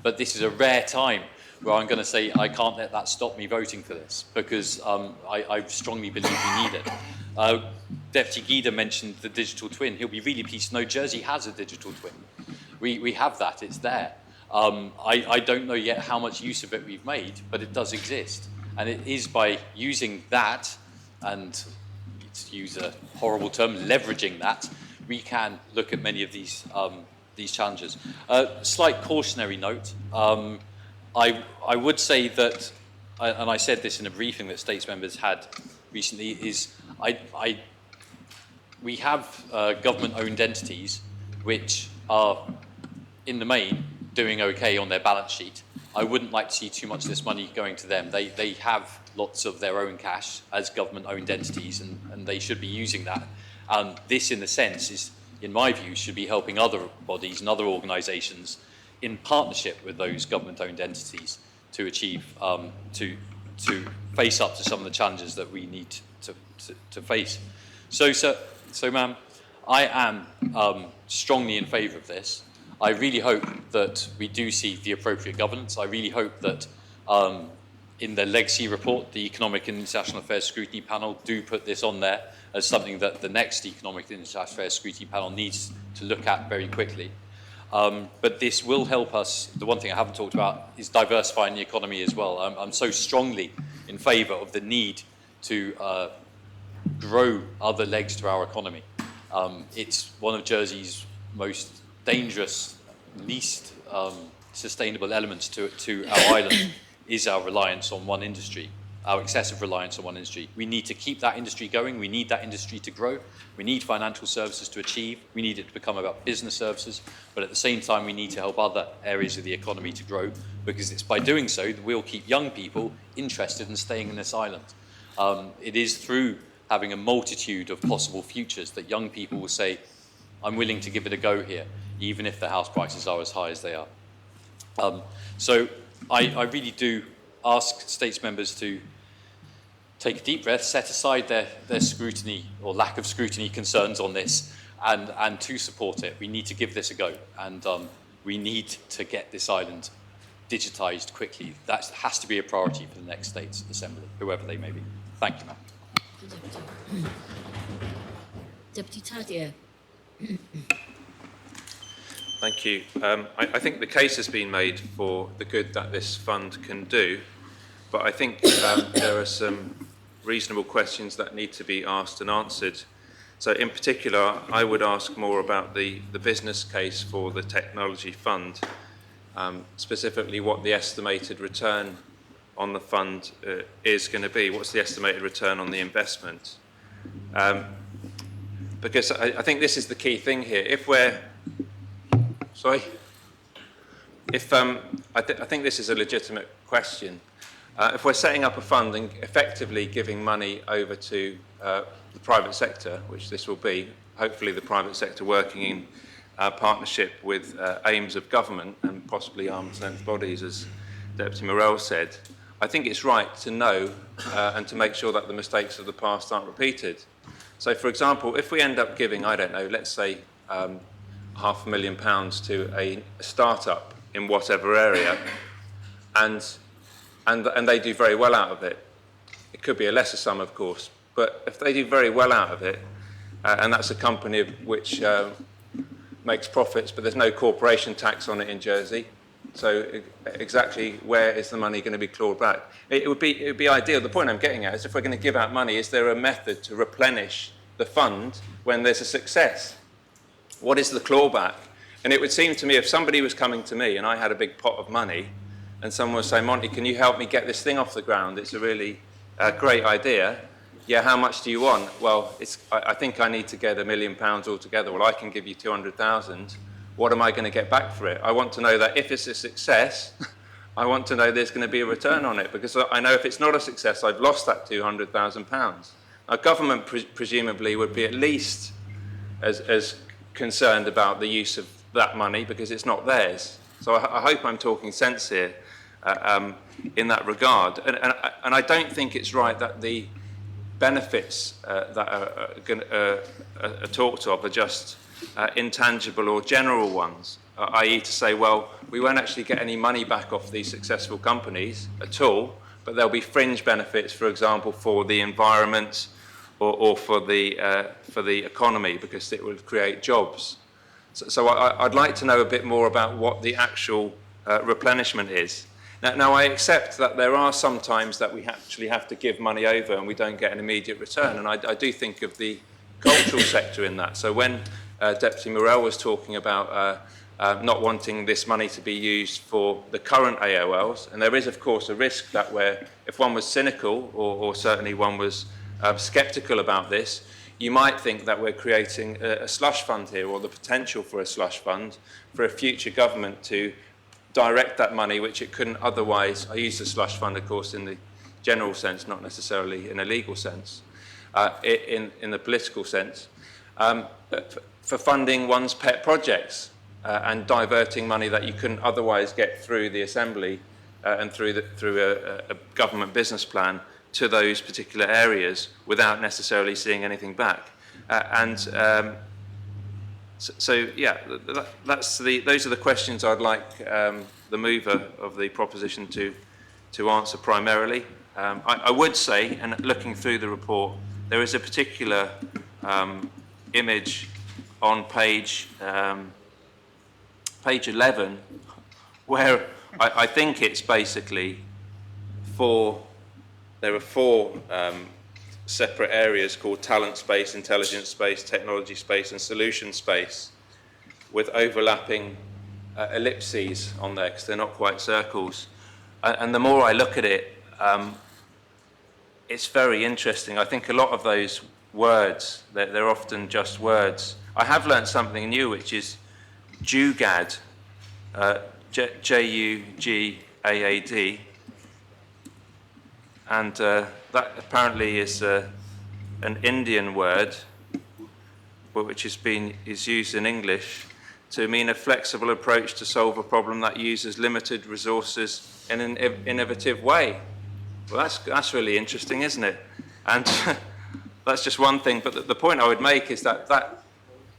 but this is a rare time where I'm going to say I can't let that stop me voting for this, because I strongly believe we need it. Deputy Guida mentioned the digital twin. He'll be really pleased to know Jersey has a digital twin. We have that, it's there. I don't know yet how much use of it we've made, but it does exist. And it is by using that, and to use a horrible term, leveraging that, we can look at many of these challenges. Slight cautionary note. I would say that, and I said this in a briefing that States members had recently, is we have government-owned entities which are, in the main, doing okay on their balance sheet. I wouldn't like to see too much of this money going to them. They have lots of their own cash as government-owned entities, and they should be using that. This, in a sense, is, in my view, should be helping other bodies and other organisations in partnership with those government-owned entities to achieve, to face up to some of the challenges that we need to face. So, ma'am, I am strongly in favour of this. I really hope that we do see the appropriate governance. I really hope that in the legacy report, the Economic and International Affairs Scrutiny Panel do put this on there as something that the next Economic and International Affairs Scrutiny Panel needs to look at very quickly. But this will help us. The one thing I haven't talked about is diversifying the economy as well. I'm so strongly in favour of the need to grow other legs to our economy. It's one of Jersey's most dangerous, least sustainable elements to our island is our reliance on one industry, our excessive reliance on one industry. We need to keep that industry going. We need that industry to grow. We need financial services to achieve. We need it to become about business services. But at the same time, we need to help other areas of the economy to grow, because it's by doing so that we'll keep young people interested in staying in this island. It is through having a multitude of possible futures that young people will say, I'm willing to give it a go here, even if the house prices are as high as they are. So I really do ask States members to take a deep breath, set aside their scrutiny or lack of scrutiny concerns on this, and to support it. We need to give this a go, and we need to get this island digitised quickly. That has to be a priority for the next States Assembly, whoever they may be. Thank you, ma'am. Deputy Tadier. Thank you. I think the case has been made for the good that this fund can do, but I think there are some reasonable questions that need to be asked and answered. So in particular, I would ask more about the business case for the technology fund, specifically what the estimated return on the fund is going to be. What's the estimated return on the investment? Because I think this is the key thing here. If we're Sorry? I think this is a legitimate question. If we're setting up a fund and effectively giving money over to the private sector, which this will be, hopefully the private sector working in partnership with aims of government and possibly arm's length bodies, as Deputy Morell said, I think it's right to know and to make sure that the mistakes of the past aren't repeated. So, for example, if we end up giving, I don't know, let's say £500,000 to a startup in whatever area, and they do very well out of it, it could be a lesser sum, of course, but if they do very well out of it, and that's a company which makes profits, but there's no corporation tax on it in Jersey, so exactly where is the money going to be clawed back? It would be ideal. The point I'm getting at is, if we're going to give out money, is there a method to replenish the fund when there's a success? What is the clawback? And it would seem to me, if somebody was coming to me and I had a big pot of money and someone was saying, Monty, can you help me get this thing off the ground? It's a really great idea. Yeah, how much do you want? Well, I think I need to get £1 million altogether. Well, I can give you 200,000. What am I going to get back for it? I want to know that if it's a success, I want to know there's going to be a return on it, because I know if it's not a success, I've lost that £200,000. Now, government presumably would be at least as concerned about the use of that money, because it's not theirs. So I hope I'm talking sense here in that regard. And I don't think it's right that the benefits that are talked of are just intangible or general ones, i.e. to say, well, we won't actually get any money back off these successful companies at all, but there'll be fringe benefits, for example, for the environment or for the economy, because it will create jobs. So I'd like to know a bit more about what the actual replenishment is. Now, I accept that there are some times that we actually have to give money over and we don't get an immediate return, and I do think of the cultural sector in that. So when Deputy Morell was talking about not wanting this money to be used for the current AOLs, and there is, of course, a risk that if one was cynical or certainly one was sceptical about this, you might think that we're creating a slush fund here, or the potential for a slush fund for a future government to direct that money, which it couldn't otherwise. I use the slush fund, of course, in the general sense, not necessarily in a legal sense, in the political sense, for funding one's pet projects and diverting money that you couldn't otherwise get through the Assembly and through a government business plan to those particular areas without necessarily seeing anything back. So yeah, those are the questions I'd like the mover of the proposition to answer primarily. I would say, and looking through the report, there is a particular image on page 11 where I think it's basically there are four separate areas called talent space, intelligence space, technology space, and solution space, with overlapping ellipses on there, because they're not quite circles. And the more I look at it, it's very interesting. I think a lot of those words, they're often just words. I have learned something new, which is JUGAD, J-U-G-A-A-D, and that apparently is an Indian word, which is used in English to mean a flexible approach to solve a problem that uses limited resources in an innovative way. Well, that's really interesting, isn't it? And that's just one thing. But the point I would make is that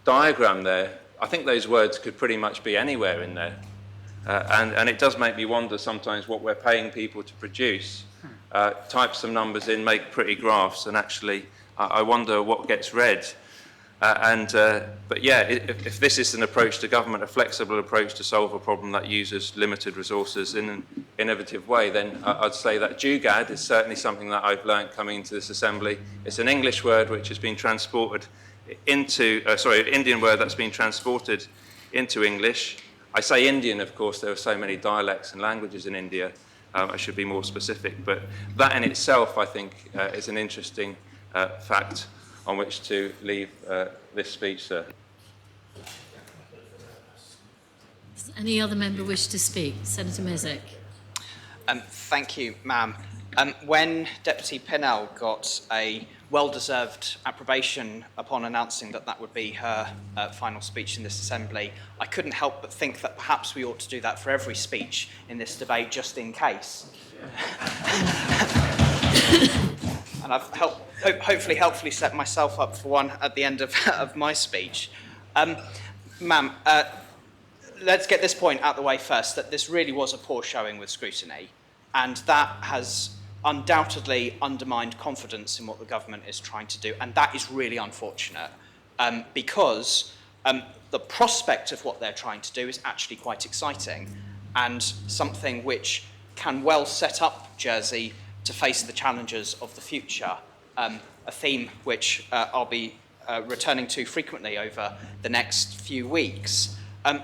diagram there, I think those words could pretty much be anywhere in there. And it does make me wonder sometimes what we're paying people to produce. Type some numbers in, make pretty graphs, and actually I wonder what gets read. But yeah, if this is an approach to government, a flexible approach to solve a problem that uses limited resources in an innovative way, then I'd say that JUGAD is certainly something that I've learned coming into this Assembly. It's an English word which has been transported into, an Indian word that's been transported into English. I say Indian, of course, there are so many dialects and languages in India. I should be more specific, but that in itself, I think, is an interesting fact on which to leave this speech, sir. Does any other member wish to speak? Senator Mezek. Thank you, ma'am. When Deputy Pinnell got a well-deserved approbation upon announcing that that would be her final speech in this assembly. I couldn't help but think that perhaps we ought to do that for every speech in this debate, just in case. And I've hopefully helpfully set myself up for one at the end of my speech. Ma'am, let's get this point out of the way first, that this really was a poor showing with scrutiny, and that has undoubtedly undermined confidence in what the government is trying to do, and that is really unfortunate, because the prospect of what they're trying to do is actually quite exciting, and something which can well set up Jersey to face the challenges of the future, a theme which I'll be returning to frequently over the next few weeks.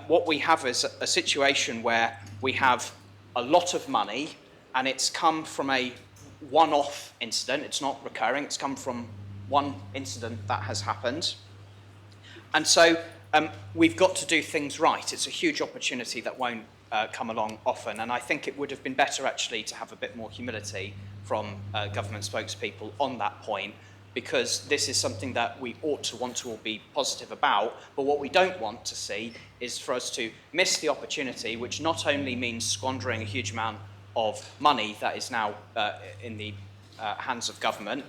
What we have is a situation where we have a lot of money, and it's come from a one-off incident. It's not recurring. It's come from one incident that has happened. And so we've got to do things right. It's a huge opportunity that won't come along often, and I think it would have been better actually to have a bit more humility from government spokespeople on that point, because this is something that we ought to want to all be positive about, but what we don't want to see is for us to miss the opportunity, which not only means squandering a huge amount of money that is now in the hands of government,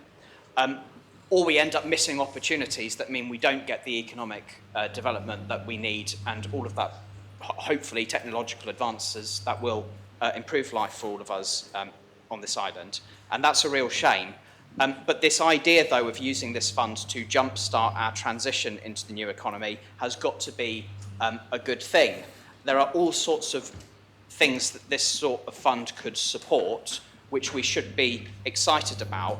or we end up missing opportunities that mean we don't get the economic development that we need, and all of that, hopefully, technological advances that will improve life for all of us on this island. And that's a real shame. But this idea, though, of using this fund to jumpstart our transition into the new economy has got to be a good thing. There are all sorts of things that this sort of fund could support, which we should be excited about.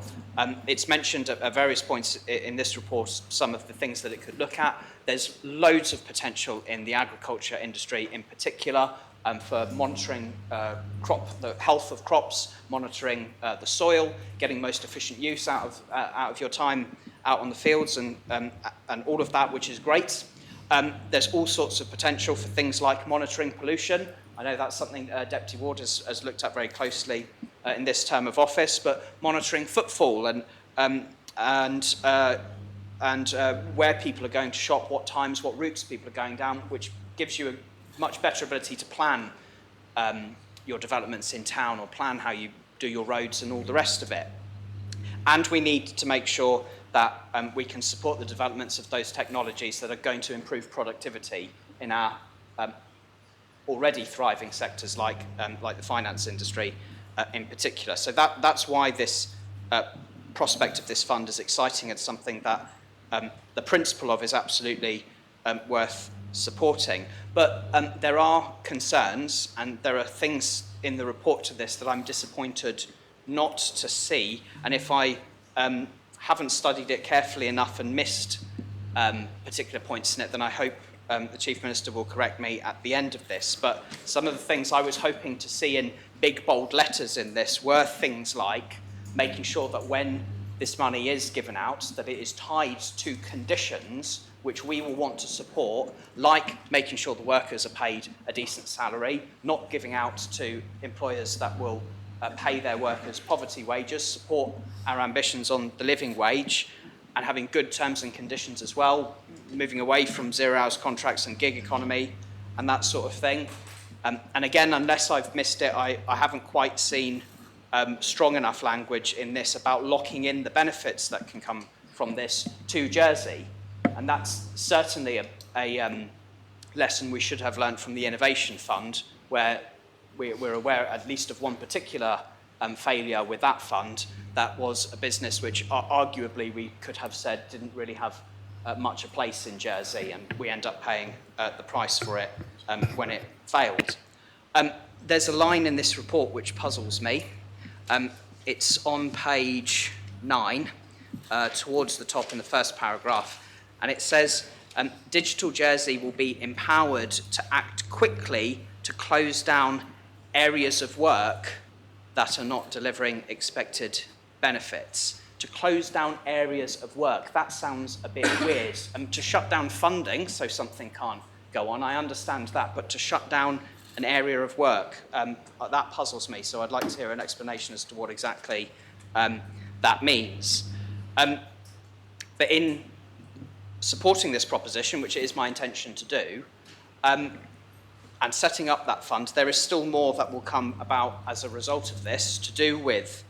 It's mentioned at various points in this report some of the things that it could look at. There's loads of potential in the agriculture industry in particular, for monitoring the health of crops, monitoring the soil, getting most efficient use out of your time out on the fields, and all of that, which is great. There's all sorts of potential for things like monitoring pollution. I know that's something Deputy Ward has looked at very closely in this term of office, but monitoring footfall and where people are going to shop, what times, what routes people are going down, which gives you a much better ability to plan your developments in town, or plan how you do your roads and all the rest of it. And we need to make sure that we can support the developments of those technologies that are going to improve productivity in our already thriving sectors like the finance industry in particular. So that's why this prospect of this fund is exciting. It's something that the principle of is absolutely worth supporting. But there are concerns, and there are things in the report to this that I'm disappointed not to see. And if I haven't studied it carefully enough and missed particular points in it, then I hope the Chief Minister will correct me at the end of this. But some of the things I was hoping to see in big, bold letters in this were things like making sure that when this money is given out, that it is tied to conditions which we will want to support, like making sure the workers are paid a decent salary, not giving out to employers that will pay their workers poverty wages, support our ambitions on the living wage, and having good terms and conditions as well, moving away from zero-hours contracts and gig economy and that sort of thing. And again, unless I've missed it, I haven't quite seen strong enough language in this about locking in the benefits that can come from this to Jersey. And that's certainly a lesson we should have learned from the Innovation Fund, where we're aware at least of one particular failure with that fund. That was a business which arguably we could have said didn't really have much a place in Jersey, and we end up paying the price for it when it failed. There's a line in this report which puzzles me. It's on page 9, towards the top in the first paragraph, and it says, Digital Jersey will be empowered to act quickly to close down areas of work that are not delivering expected benefits. To close down areas of work, that sounds a bit weird. To shut down funding so something can't go on, I understand that, but to shut down an area of work, that puzzles me, so I'd like to hear an explanation as to what exactly that means. But in supporting this proposition, which it is my intention to do, and setting up that fund, there is still more that will come about as a result of this to do with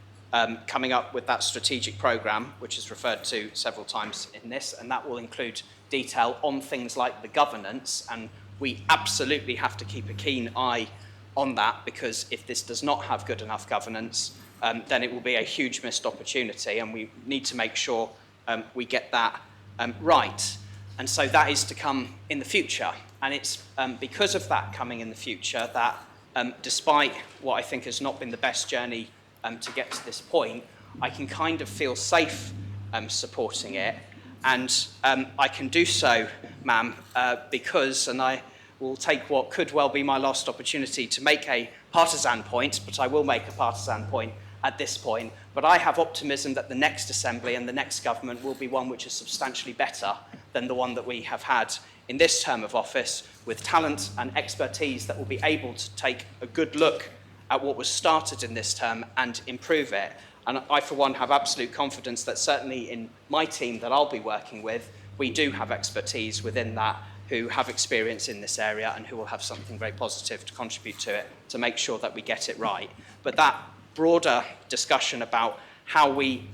coming up with that strategic programme, which is referred to several times in this, and that will include detail on things like the governance, and we absolutely have to keep a keen eye on that, because if this does not have good enough governance, then it will be a huge missed opportunity, and we need to make sure we get that right. And so that is to come in the future. And it's because of that coming in the future that despite what I think has not been the best journey to get to this point, I can kind of feel safe supporting it. And I can do so, ma'am, because, and I will take what could well be my last opportunity to make a partisan point, but I will make a partisan point at this point. But I have optimism that the next Assembly and the next government will be one which is substantially better than the one that we have had in this term of office, with talent and expertise that will be able to take a good look at what was started in this term and improve it. And I, for one, have absolute confidence that certainly in my team that I'll be working with, we do have expertise within that who have experience in this area and who will have something very positive to contribute to it to make sure that we get it right. But that broader discussion about how we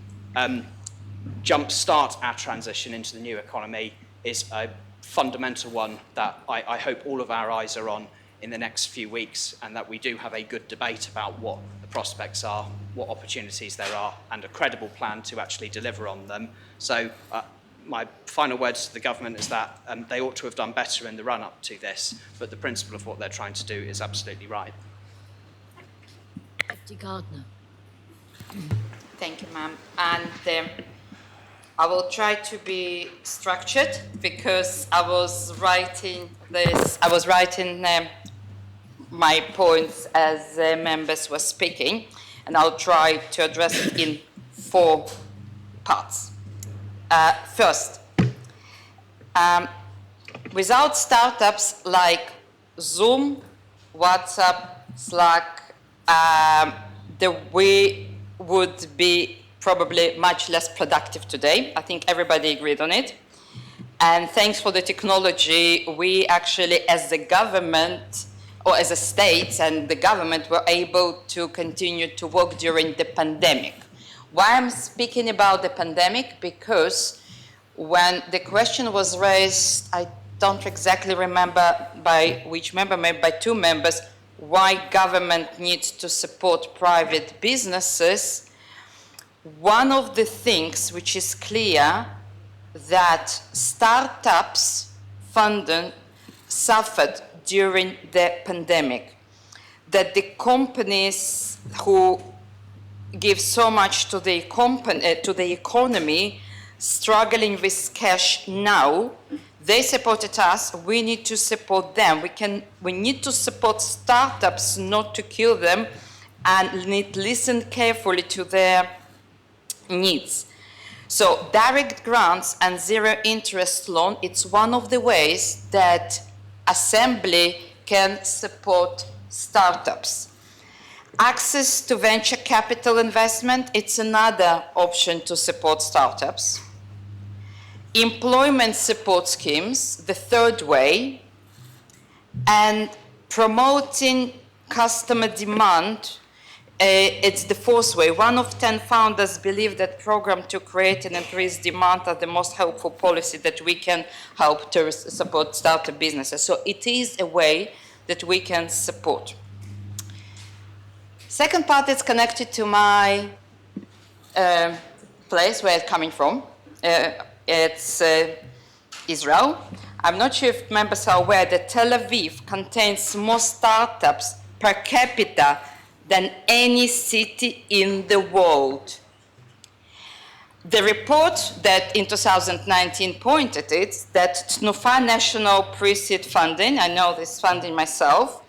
jumpstart our transition into the new economy is a fundamental one that I hope all of our eyes are on in the next few weeks, and that we do have a good debate about what the prospects are, what opportunities there are, and a credible plan to actually deliver on them. So my final words to the government is that they ought to have done better in the run-up to this, but the principle of what they're trying to do is absolutely right. Deputy Gardner. Thank you, ma'am. And I will try to be structured, because I was writing my points as members were speaking, and I'll try to address it in 4 parts. First, without startups like Zoom, WhatsApp, Slack, we would be probably much less productive today. I think everybody agreed on it. And thanks for the technology, we actually, as the government, or as a state and the government, were able to continue to work during the pandemic. Why I'm speaking about the pandemic? Because when the question was raised, I don't exactly remember by which member, maybe by 2 members, why government needs to support private businesses. One of the things which is clear, that startups funding suffered during the pandemic, that the companies who give so much to the economy, struggling with cash now, they supported us, we need to support them. We need to support startups, not to kill them, and need to listen carefully to their needs. So direct grants and zero interest loan, it's one of the ways that Assembly can support startups. Access to venture capital investment, it's another option to support startups. Employment support schemes, the third way, and promoting customer demand, it's the 4th way. 1 of 10 founders believe that programs to create and increase demand are the most helpful policy that we can help to support startup businesses. So it is a way that we can support. Second part is connected to my place where it's coming from. It's Israel. I'm not sure if members are aware that Tel Aviv contains more startups per capita than any city in the world. The report that in 2019 pointed it, that Tnufa National Pre-Seed Funding, I know this funding myself,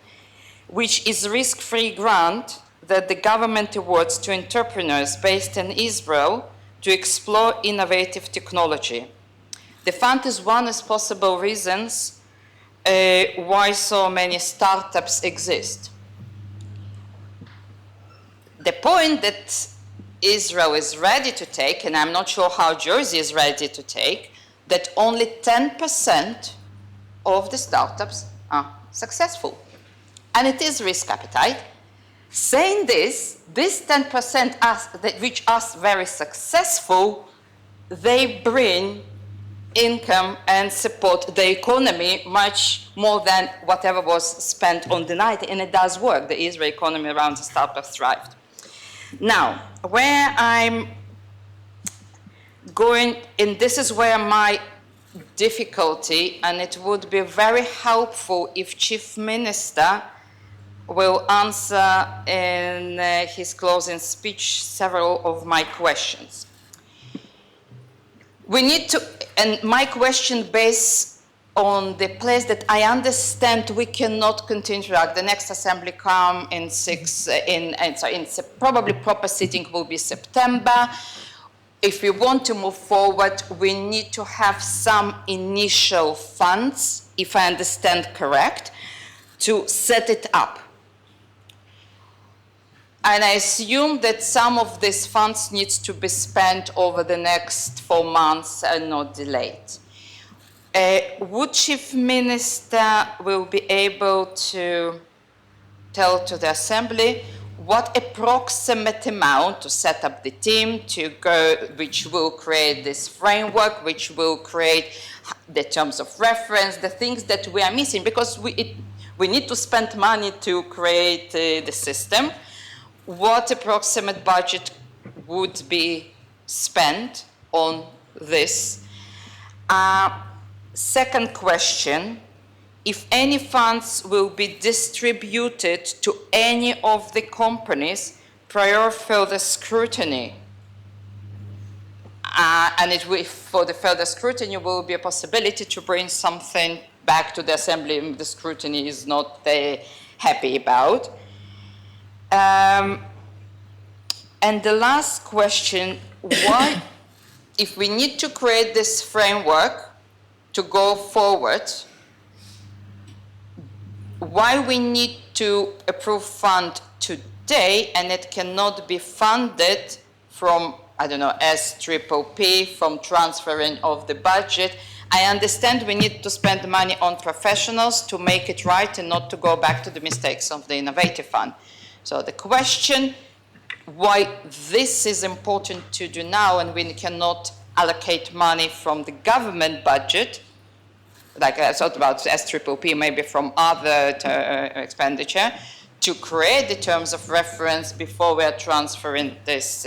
which is risk-free grant that the government awards to entrepreneurs based in Israel to explore innovative technology. The fund is one of possible reasons why so many startups exist. The point that Israel is ready to take, and I'm not sure how Jersey is ready to take, that only 10% of the startups are successful. And it is risk appetite. Saying this 10% which are very successful, they bring income and support the economy much more than whatever was spent on the night, and it does work. The Israeli economy around the startups thrived. Now, where I'm going, and this is where my difficulty, and it would be very helpful if Chief Minister will answer in his closing speech several of my questions. We need to, and my question based on the place that I understand we cannot continue. The next assembly come in probably proper sitting will be September. If we want to move forward, we need to have some initial funds, if I understand correct, to set it up. And I assume that some of these funds needs to be spent over the next 4 months and not delayed. Would Chief Minister will be able to tell to the Assembly what approximate amount to set up the team to go, which will create this framework, which will create the terms of reference, the things that we are missing, because we need to spend money to create the system. What approximate budget would be spent on this? Second question, if any funds will be distributed to any of the companies prior further scrutiny, and for the further scrutiny will be a possibility to bring something back to the Assembly the scrutiny is not happy about. And the last question, why, if we need to create this framework to go forward, why we need to approve fund today and it cannot be funded from, I don't know, SPPP, from transferring of the budget? I understand we need to spend money on professionals to make it right and not to go back to the mistakes of the Innovative Fund. So the question, why this is important to do now and we cannot allocate money from the government budget, like I thought about SPPP, maybe from other expenditure, to create the terms of reference before we are transferring this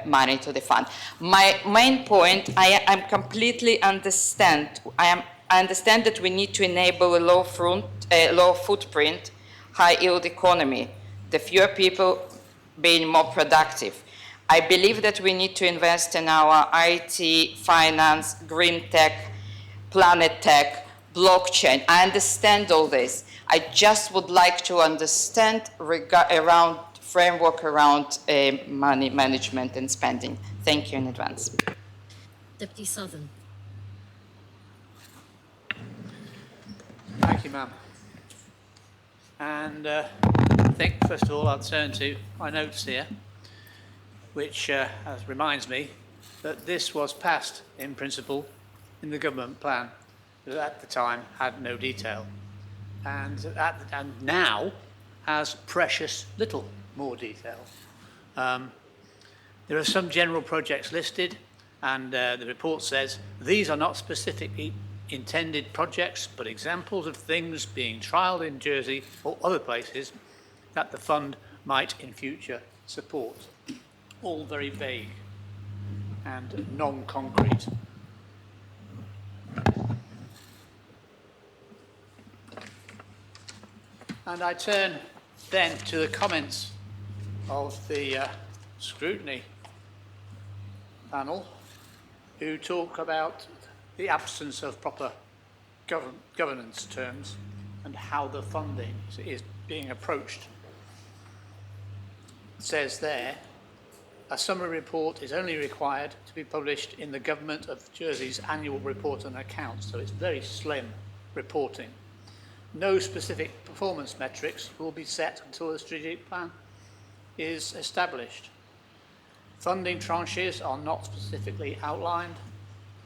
money to the fund. My main point, I completely understand. I understand that we need to enable a low footprint, high yield economy, the fewer people being more productive. I believe that we need to invest in our IT, finance, green tech, planet tech, blockchain. I understand all this. I just would like to understand around framework around money management and spending. Thank you in advance. Deputy Southern. Thank you, ma'am. And I think, first of all, I'll turn to my notes here, which reminds me that this was passed in principle in the government plan that at the time had no detail and now has precious little more detail. There are some general projects listed and the report says these are not specifically intended projects but examples of things being trialled in Jersey or other places that the fund might in future support. All very vague and non-concrete. And I turn then to the comments of the scrutiny panel, who talk about the absence of proper governance terms and how the funding is being approached. It says there, a summary report is only required to be published in the Government of Jersey's annual report and accounts, so it's very slim reporting. No specific performance metrics will be set until the strategic plan is established. Funding tranches are not specifically outlined,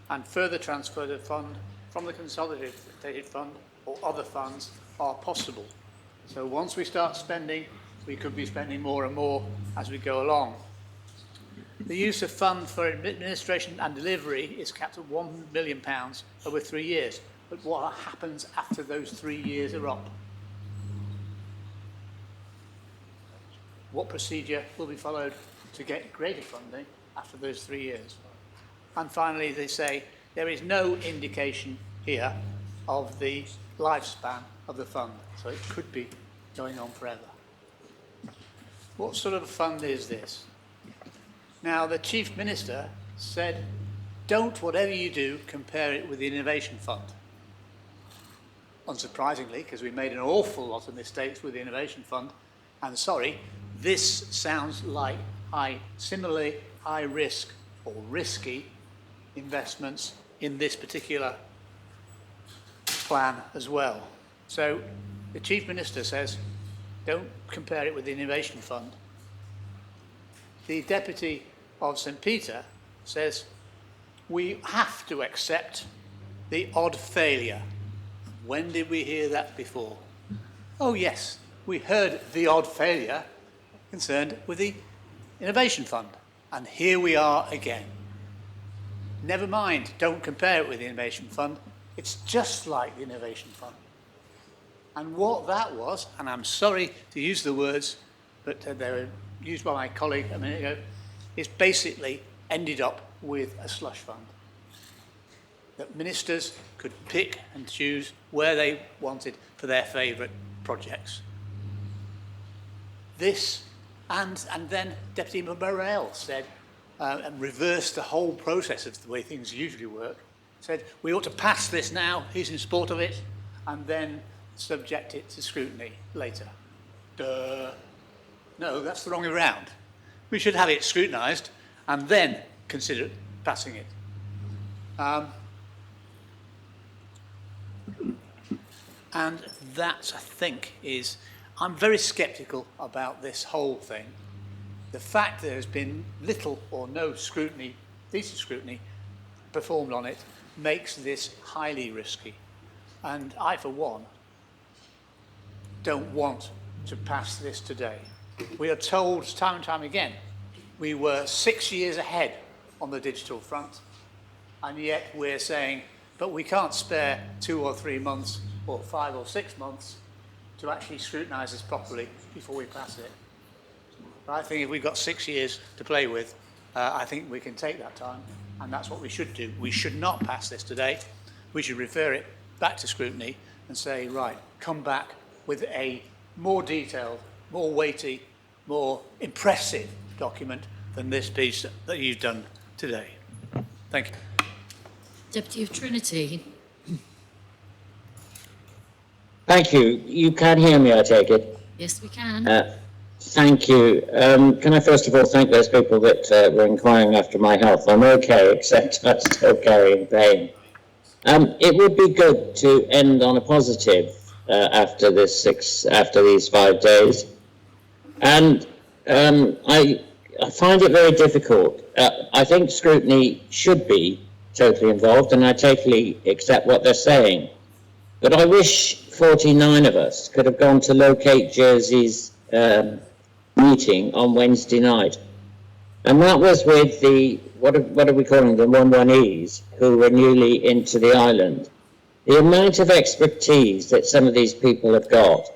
and further transfer of fund from the consolidated fund or other funds are possible. So once we start spending, we could be spending more and more as we go along. The use of funds for administration and delivery is capped at £1 million over 3 years. But what happens after those 3 years are up? What procedure will be followed to get greater funding after those 3 years? And finally, they say there is no indication here of the lifespan of the fund, so it could be going on forever. What sort of a fund is this? Now, the Chief Minister said, don't, whatever you do, compare it with the Innovation Fund. Unsurprisingly, because we made an awful lot of mistakes with the Innovation Fund, and sorry, this sounds like similarly high risk or risky investments in this particular plan as well. So the Chief Minister says, don't compare it with the Innovation Fund. The Deputy of St Peter says, we have to accept the odd failure. When did we hear that before? Oh yes, we heard the odd failure concerned with the Innovation Fund. And here we are again. Never mind, don't compare it with the Innovation Fund. It's just like the Innovation Fund. And what that was, and I'm sorry to use the words, but they were used by my colleague a minute ago, is basically ended up with a slush fund. That ministers could pick and choose where they wanted for their favourite projects. This, and then Deputy Morell said, and reversed the whole process of the way things usually work, said, we ought to pass this now, he's in support of it, and then subject it to scrutiny later. Duh. No, that's the wrong way around. We should have it scrutinised and then consider passing it. And that, I think, is, I'm very sceptical about this whole thing. The fact that there's been little or no scrutiny, decent scrutiny, performed on it makes this highly risky. And I, for one, don't want to pass this today. We are told time and time again, we were 6 years ahead on the digital front, and yet we're saying, but we can't spare 2 or 3 months or 5 or 6 months to actually scrutinise this properly before we pass it. But I think if we've got 6 years to play with, I think we can take that time, and that's what we should do. We should not pass this today. We should refer it back to scrutiny and say, right, come back with a more detailed, more weighty, more impressive document than this piece that you've done today. Thank you. Deputy of Trinity. Thank you. You can hear me, I take it? Yes, we can. Thank you. Can I first of all thank those people that were inquiring after my health? I'm okay, except I'm still carrying pain. It would be good to end on a positive after these 5 days. And I find it very difficult. I think scrutiny should be totally involved, and I totally accept what they're saying. But I wish 49 of us could have gone to Locate Jersey's meeting on Wednesday night. And that was with the, what are we calling them, 11Es, who were newly into the island. The amount of expertise that some of these people have got.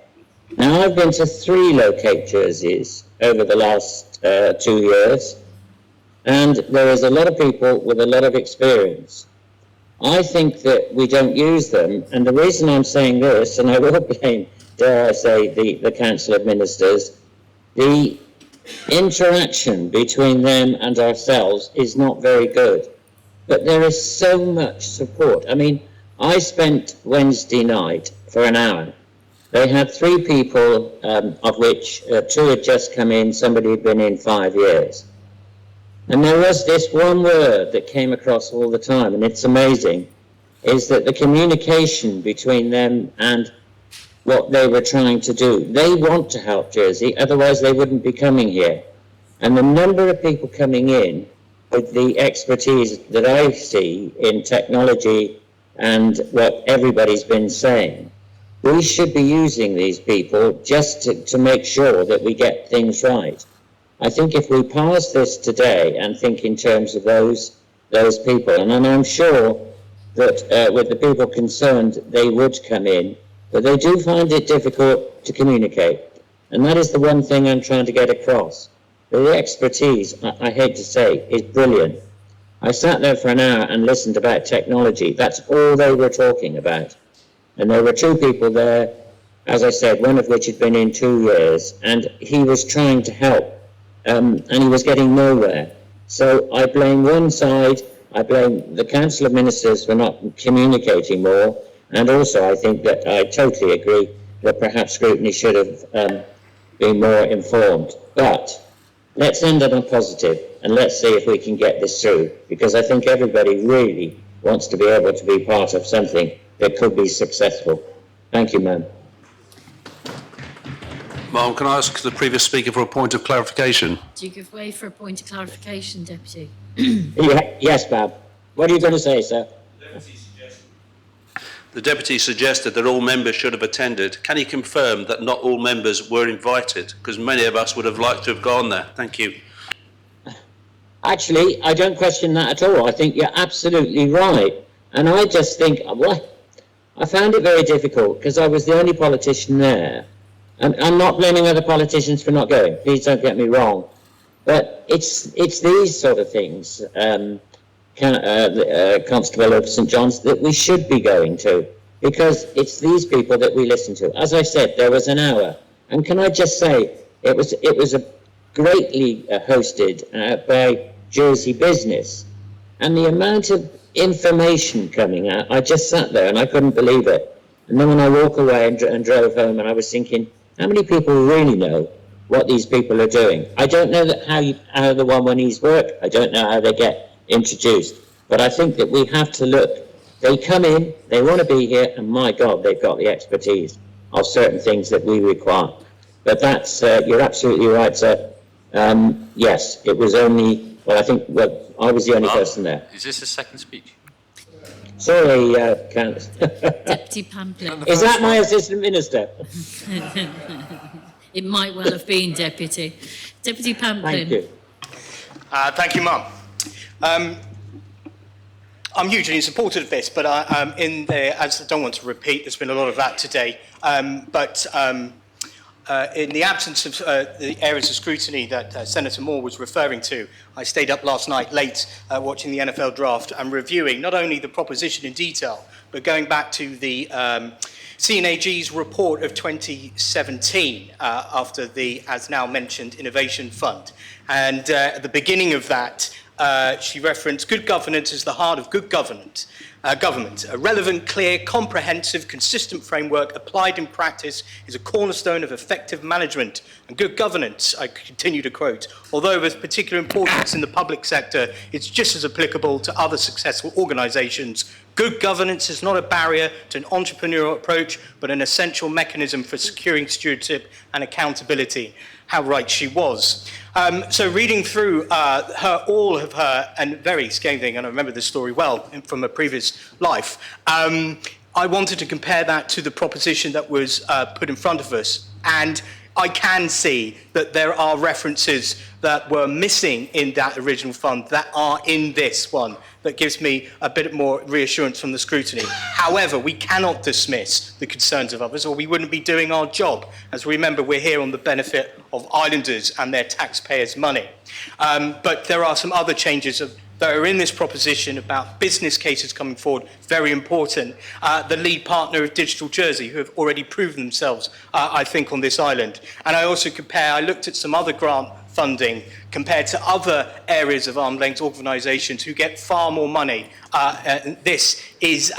Now, I've been to 3 Locate Jerseys over the last 2 years, and there is a lot of people with a lot of experience. I think that we don't use them, and the reason I'm saying this, and I will blame, dare I say, the Council of Ministers, the interaction between them and ourselves is not very good. But there is so much support. I mean, I spent Wednesday night for an hour. They had 3 people, of which 2 had just come in, somebody had been in 5 years. And there was this one word that came across all the time, and it's amazing, is that the communication between them and what they were trying to do. They want to help Jersey, otherwise they wouldn't be coming here. And the number of people coming in with the expertise that I see in technology and what everybody's been saying, we should be using these people just to make sure that we get things right. I think if we pass this today and think in terms of those people, and I'm sure that with the people concerned, they would come in, but they do find it difficult to communicate. And that is the one thing I'm trying to get across. The expertise, I hate to say, is brilliant. I sat there for an hour and listened about technology. That's all they were talking about. And there were two people there, as I said, one of which had been in 2 years, and he was trying to help, and he was getting nowhere. So I blame one side, I blame the Council of Ministers for not communicating more, and also I think that I totally agree that perhaps scrutiny should have been more informed. But let's end on a positive, and let's see if we can get this through, because I think everybody really wants to be able to be part of something that could be successful. Thank you, ma'am. Ma'am, can I ask the previous speaker for a point of clarification? Do you give way for a point of clarification, Deputy? Yes, ma'am. What are you going to say, sir? The Deputy suggested that all members should have attended. Can he confirm that not all members were invited? Because many of us would have liked to have gone there. Thank you. Actually, I don't question that at all. I think you're absolutely right. And I just think, well, I found it very difficult because I was the only politician there. And I'm not blaming other politicians for not going. Please don't get me wrong. But it's these sort of things, Constable of St John's, that we should be going to, because it's these people that we listen to. As I said, there was an hour. And can I just say, it was a greatly hosted by Jersey Business. And the amount of information coming out, I just sat there and I couldn't believe it. And then when I walked away and drove home, and I was thinking, how many people really know what these people are doing? I don't know that how the 118s work. I don't know how they get introduced. But I think that we have to look. They come in, they want to be here, and my God, they've got the expertise of certain things that we require. But that's, you're absolutely right, sir. Yes, it was only, well, I was the only person there. Is this a second speech? Sorry, Candice. Deputy Pamplin. Is that my assistant minister? It might well have been, Deputy. Deputy Pamplin. Thank you. Thank you, Mum. I'm hugely in support of this, but as I don't want to repeat, there's been a lot of that today. In the absence of the areas of scrutiny that Senator Moore was referring to, I stayed up last night late watching the NFL draft and reviewing not only the proposition in detail, but going back to the CNAG's report of 2017 after the, as now mentioned, Innovation Fund. And at the beginning of that, she referenced good governance is the heart of good government. A relevant, clear, comprehensive, consistent framework applied in practice is a cornerstone of effective management. And good governance, I continue to quote, although of particular importance in the public sector, it's just as applicable to other successful organisations. Good governance is not a barrier to an entrepreneurial approach, but an essential mechanism for securing stewardship and accountability. How right she was. So reading through all of her, and very scathing, and I remember this story well from a previous life, I wanted to compare that to the proposition that was put in front of us. And I can see that there are references that were missing in that original fund that are in this one. That gives me a bit more reassurance from the scrutiny. However, we cannot dismiss the concerns of others, or we wouldn't be doing our job. As remember, we're here on the benefit of islanders and their taxpayers' money. But there are some other changes that are in this proposition about business cases coming forward, very important. The lead partner of Digital Jersey, who have already proven themselves, I think, on this island. And I also I looked at some other grant funding compared to other areas of arm's length organisations who get far more money. This is,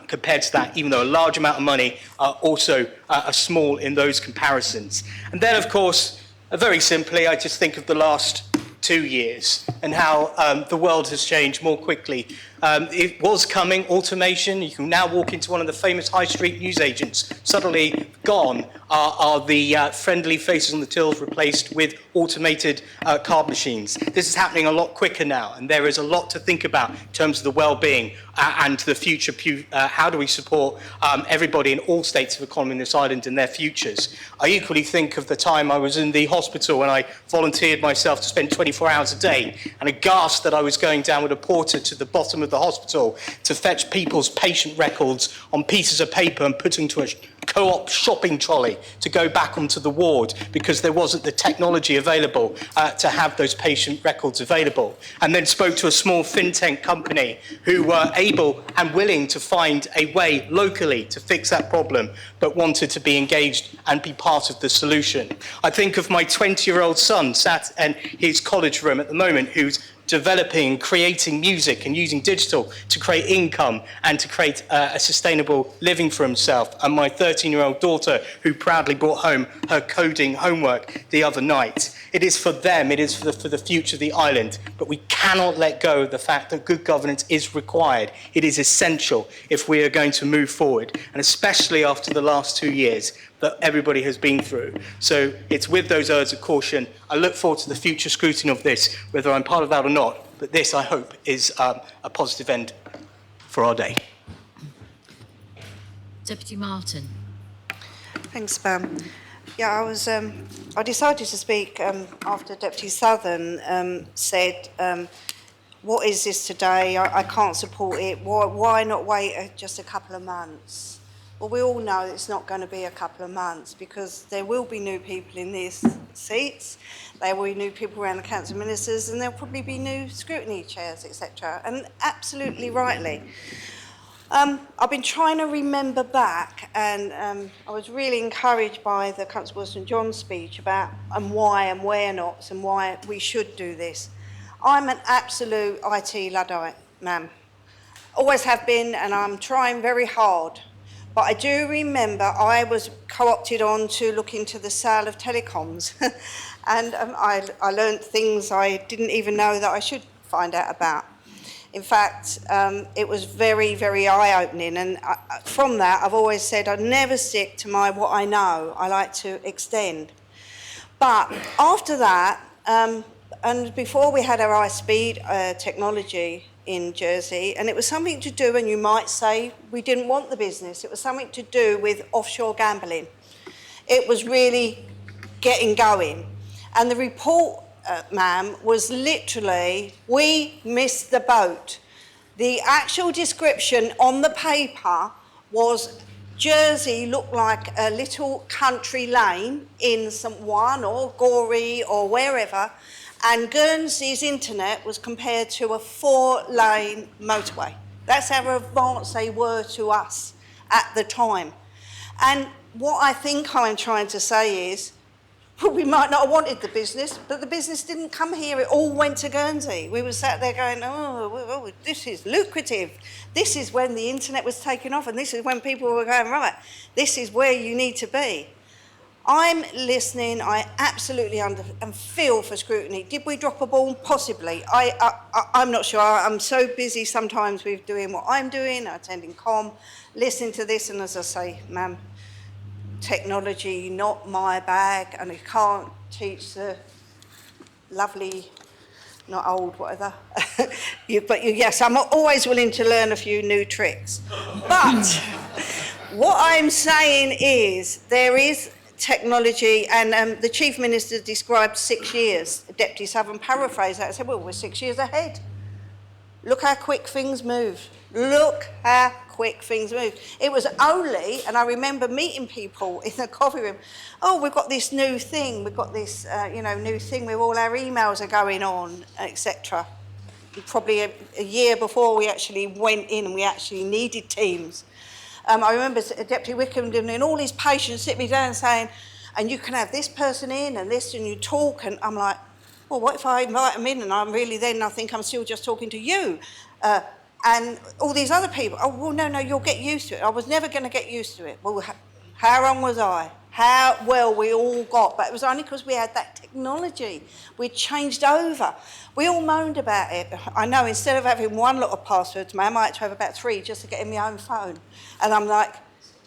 compared to that, even though a large amount of money, also small in those comparisons. And then, of course, very simply, I just think of the last 2 years and how the world has changed more quickly It was coming, automation. You can now walk into one of the famous high street newsagents. Suddenly gone are the friendly faces on the tills replaced with automated card machines. This is happening a lot quicker now, and there is a lot to think about in terms of the well-being and the future. How do we support everybody in all states of economy in this island and their futures? I equally think of the time I was in the hospital and I volunteered myself to spend 24 hours a day, and aghast that I was going down with a porter to the bottom of the hospital to fetch people's patient records on pieces of paper and put into a co-op shopping trolley to go back onto the ward because there wasn't the technology available to have those patient records available. And then spoke to a small fintech company who were able and willing to find a way locally to fix that problem, but wanted to be engaged and be part of the solution. I think of my 20-year-old son sat in his college room at the moment who's developing, creating music and using digital to create income and to create a sustainable living for himself. And my 13-year-old daughter who proudly brought home her coding homework the other night. It is for them, it is for the future of the island, but we cannot let go of the fact that good governance is required. It is essential if we are going to move forward, and especially after the last 2 years that everybody has been through. So it's with those words of caution. I look forward to the future scrutiny of this, whether I'm part of that or not, but this, I hope, is a positive end for our day. Deputy Martin. Thanks, Pam. Yeah, I decided to speak after Deputy Southern said, what is this today? I can't support it. Why not wait just a couple of months? Well, we all know it's not going to be a couple of months because there will be new people in these seats, there will be new people around the Council of Ministers, and there'll probably be new scrutiny chairs, etc. And absolutely rightly. I've been trying to remember back, and I was really encouraged by the Constable St John's speech about and why and where not and why we should do this. I'm an absolute IT Luddite, ma'am. Always have been, and I'm trying very hard. But I do remember I was co-opted on to look into the sale of telecoms. And I learned things I didn't even know that I should find out about. In fact, it was very, very eye-opening. And from that, I've always said I'd never stick to what I know. I like to extend. But after that, and before we had our high-speed technology in Jersey, and it was something to do, and you might say we didn't want the business, it was something to do with offshore gambling. It was really getting going. And the report, ma'am, was literally, we missed the boat. The actual description on the paper was Jersey looked like a little country lane in St Juan or Gorey or wherever, and Guernsey's internet was compared to a 4-lane motorway. That's how advanced they were to us at the time. And what I think I'm trying to say is, well, we might not have wanted the business, but the business didn't come here. It all went to Guernsey. We were sat there going, oh, this is lucrative. This is when the internet was taking off, and this is when people were going, right, this is where you need to be. I'm listening, I absolutely and feel for scrutiny. Did we drop a ball? Possibly. I'm not sure. I'm so busy sometimes with doing what I'm doing, attending COM, listening to this, and as I say, ma'am, technology, not my bag, and I can't teach the lovely, not old, whatever. Yes, I'm always willing to learn a few new tricks. But what I'm saying is there is technology, and the Chief Minister described 6 years. Deputy Southern paraphrased that and said, well, we're 6 years ahead. Look how quick things move. Look how quick things move. It was only, and I remember meeting people in the coffee room, oh, we've got this new thing, we've got this new thing where all our emails are going on, etc. Probably a year before we actually went in and we actually needed Teams. I remember Deputy Wickham and all his patients sit me down saying, and you can have this person in and this, and you talk, and I'm like, well, what if I invite them in and I'm really then, I think I'm still just talking to you. And all these other people, oh, well, no, you'll get used to it. I was never going to get used to it. Well, how wrong was I? how well we all got, but it was only because we had that technology. We changed over. We all moaned about it. I know, instead of having one lot of passwords, ma'am, I had to have about 3 just to get in my own phone. And I'm like,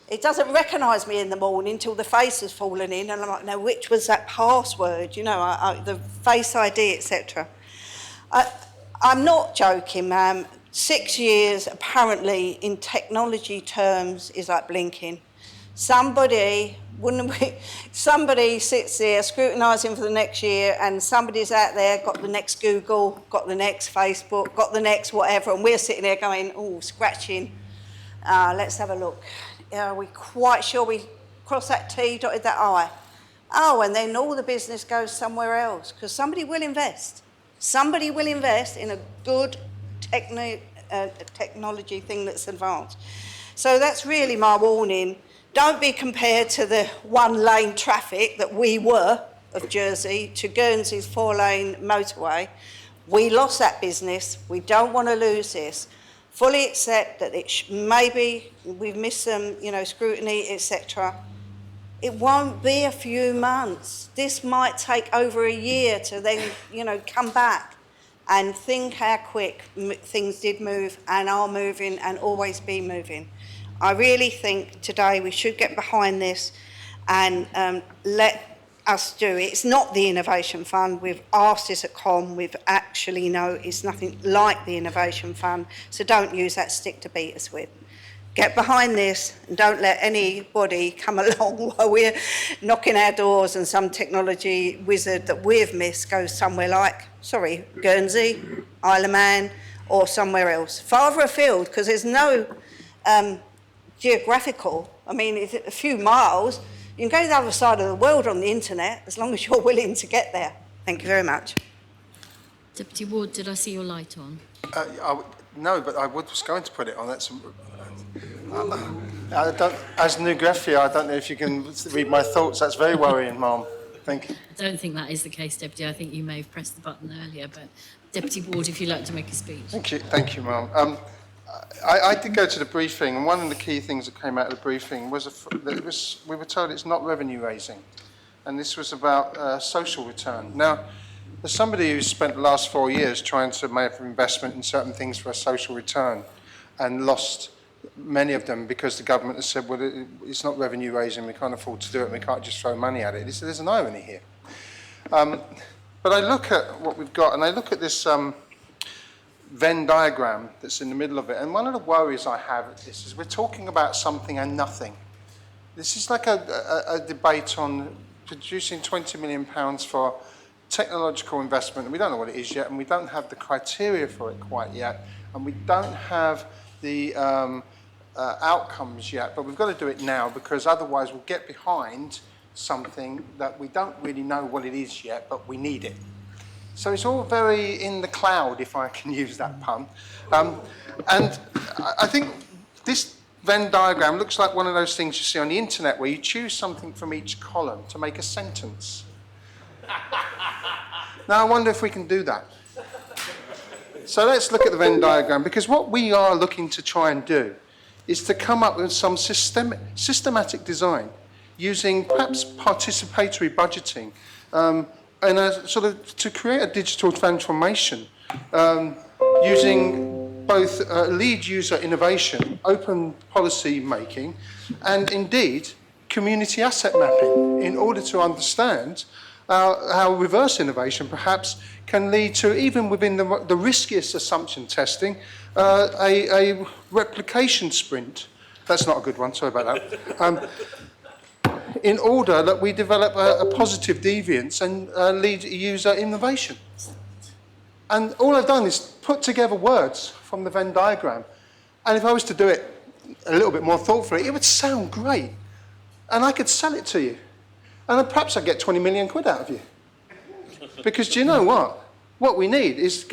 it doesn't recognise me in the morning until the face has fallen in, and I'm like, no, which was that password? You know, the Face ID, etc. I'm not joking, ma'am. 6 years, apparently, in technology terms, is like blinking. Somebody sits there scrutinising for the next year, and somebody's out there got the next Google, got the next Facebook, got the next whatever, and we're sitting there going, oh, scratching. Let's have a look. Are we quite sure we crossed that T, dotted that I? Oh, and then all the business goes somewhere else, because somebody will invest. Somebody will invest in a good technology thing that's advanced. So that's really my warning. Don't be compared to the 1-lane traffic that we were of Jersey to Guernsey's 4-lane motorway. We lost that business. We don't want to lose this. Fully accept that maybe we've missed some, scrutiny, etc. It won't be a few months. This might take over a year to then, come back and think how quick things did move and are moving and always be moving. I really think today we should get behind this and let us do it. It's not the Innovation Fund. We've asked this at COM. We've actually know it's nothing like the Innovation Fund, so don't use that stick to beat us with. Get behind this and don't let anybody come along while we're knocking our doors and some technology wizard that we've missed goes somewhere like, Guernsey, Isle of Man, or somewhere else. Farther afield, because there's no geographical, it's a few miles. You can go to the other side of the world on the internet as long as you're willing to get there. Thank you very much. Deputy Ward, did I see your light on? No, but I was going to put it on. As New Greffier, I don't know if you can read my thoughts. That's very worrying, Ma'am. Thank you. I don't think that is the case, Deputy. I think you may have pressed the button earlier, but Deputy Ward, if you'd like to make a speech. Thank you, Ma'am. I did go to the briefing, and one of the key things that came out of the briefing was we were told it's not revenue raising, and this was about social return. Now, as somebody who's spent the last 4 years trying to make an investment in certain things for a social return and lost many of them because the government has said, well, it's not revenue raising, we can't afford to do it, and we can't just throw money at it. There's an irony here. But I look at what we've got, and I look at this Venn diagram that's in the middle of it, and one of the worries I have at this is we're talking about something and nothing. This is like a debate on producing £20 million for technological investment, and we don't know what it is yet, and we don't have the criteria for it quite yet, and we don't have the outcomes yet, but we've got to do it now, because otherwise we'll get behind something that we don't really know what it is yet, but we need it. So it's all very in the cloud, if I can use that pun. And I think this Venn diagram looks like one of those things you see on the internet where you choose something from each column to make a sentence. Now, I wonder if we can do that. So let's look at the Venn diagram, because what we are looking to try and do is to come up with some systematic design using perhaps participatory budgeting, and sort of to create a digital transformation using both lead user innovation, open policy making, and indeed community asset mapping in order to understand how reverse innovation perhaps can lead to, even within the riskiest assumption testing, a replication sprint. That's not a good one, sorry about that. In order that we develop a positive deviance and lead user innovation. And all I've done is put together words from the Venn diagram. And if I was to do it a little bit more thoughtfully, it would sound great. And I could sell it to you. And then perhaps I'd get 20 million quid out of you. Because do you know what? What we need is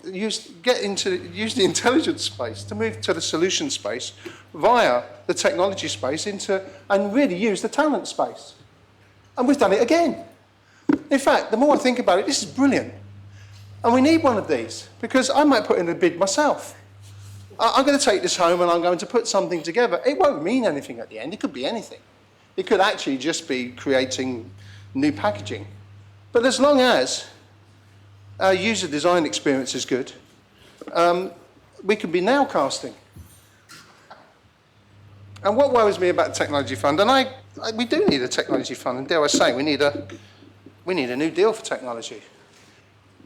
use the intelligence space to move to the solution space via the technology space and really use the talent space. And we've done it again. In fact, the more I think about it, this is brilliant. And we need one of these, because I might put in a bid myself. I'm going to take this home and I'm going to put something together. It won't mean anything at the end. It could be anything. It could actually just be creating new packaging. But as long as our user design experience is good, we can be nail casting. And what worries me about the technology fund, and we do need a technology fund, and dare I say, we need a new deal for technology.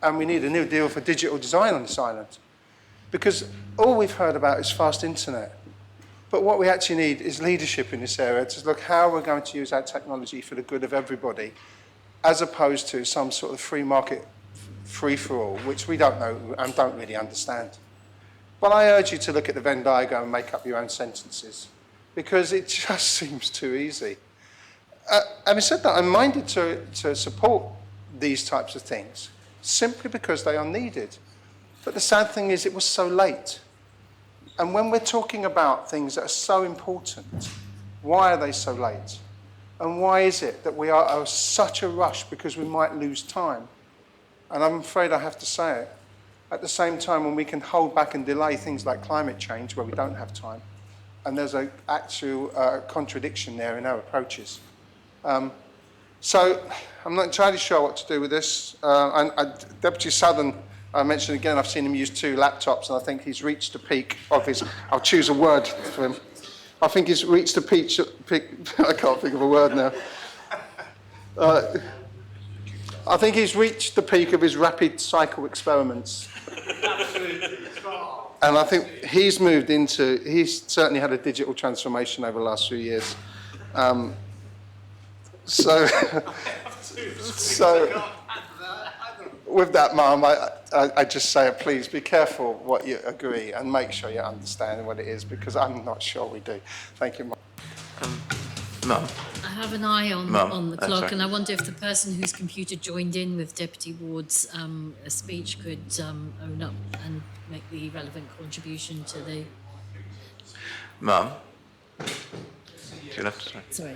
And we need a new deal for digital design on this island. Because all we've heard about is fast internet. But what we actually need is leadership in this area to look how we're going to use our technology for the good of everybody, as opposed to some sort of free market free-for-all, which we don't know and don't really understand. But I urge you to look at the Venn diagram and make up your own sentences, because it just seems too easy. Having said that, I'm minded to support these types of things, simply because they are needed. But the sad thing is it was so late. And when we're talking about things that are so important, why are they so late? And why is it that we are in such a rush because we might lose time? And I'm afraid I have to say it. At the same time, when we can hold back and delay things like climate change, where we don't have time, and there's an actual contradiction there in our approaches. So I'm not entirely sure what to do with this. Deputy Southern, I mentioned again, I've seen him use 2 laptops, and I think he's reached the peak of his, I'll choose a word for him. I think he's reached the peak I can't think of a word now. I think he's reached the peak of his rapid cycle experiments. And I think he's moved into, he's certainly had a digital transformation over the last few years. So with that, Ma'am, I just say, please be careful what you agree and make sure you understand what it is, because I'm not sure we do. Thank you, Ma'am. Ma'am. I have an eye on the clock, and I wonder if the person whose computer joined in with Deputy Ward's speech could own up and make the relevant contribution to the... Ma'am. Sorry.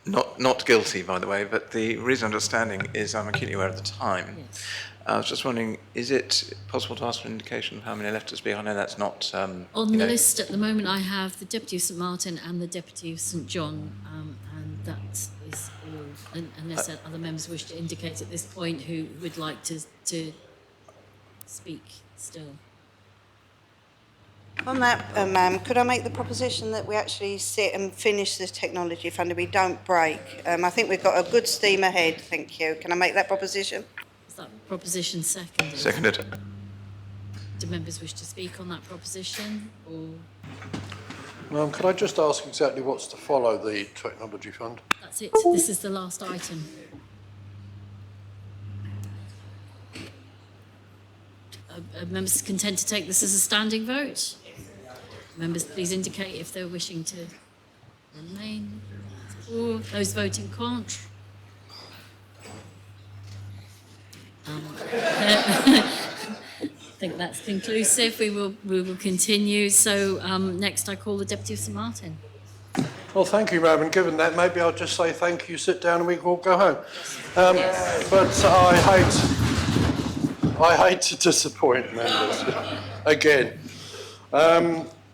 Not guilty, by the way, but the reason understanding is I'm acutely aware of the time. Yes. I was just wondering, is it possible to ask for an indication of how many left to speak? I know that's not... On the list at the moment, I have the Deputy of St Martin and the Deputy of St John, and that is all, unless other members wish to indicate at this point who would like to speak still. On that, ma'am, could I make the proposition that we actually sit and finish the technology fund and we don't break? I think we've got a good steam ahead, thank you. Can I make that proposition? Is that proposition seconded? Seconded. Do members wish to speak on that proposition, or...? Ma'am, could I just ask exactly what's to follow the technology fund? That's it. This is the last item. Are members content to take this as a standing vote? Members, please indicate if they're wishing to remain. Or those voting contra. I think that's conclusive. We will continue. So next I call the Deputy of St Martin. Well, thank you, ma'am. And given that, maybe I'll just say thank you, sit down, and we can all go home. But I hate to disappoint members again.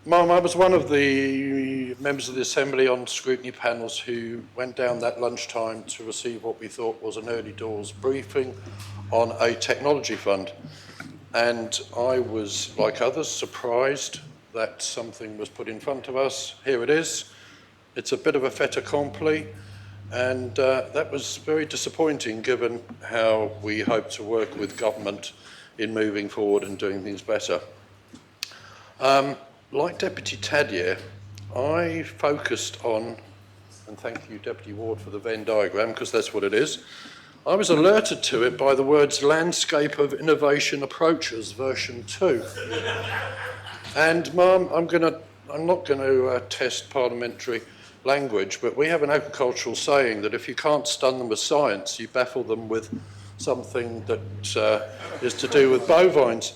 Ma'am, I was one of the members of the Assembly on scrutiny panels who went down that lunchtime to receive what we thought was an early doors briefing on a technology fund. And I was, like others, surprised that something was put in front of us. Here it is. It's a bit of a fait accompli, and that was very disappointing given how we hope to work with government in moving forward and doing things better. Like Deputy Tadier, I focused on, and thank you Deputy Ward for the Venn diagram, because that's what it is. I was alerted to it by the words Landscape of Innovation Approaches, version 2. And Ma'am, I'm not going to test parliamentary language, but we have an agricultural saying that if you can't stun them with science, you baffle them with something that is to do with bovines.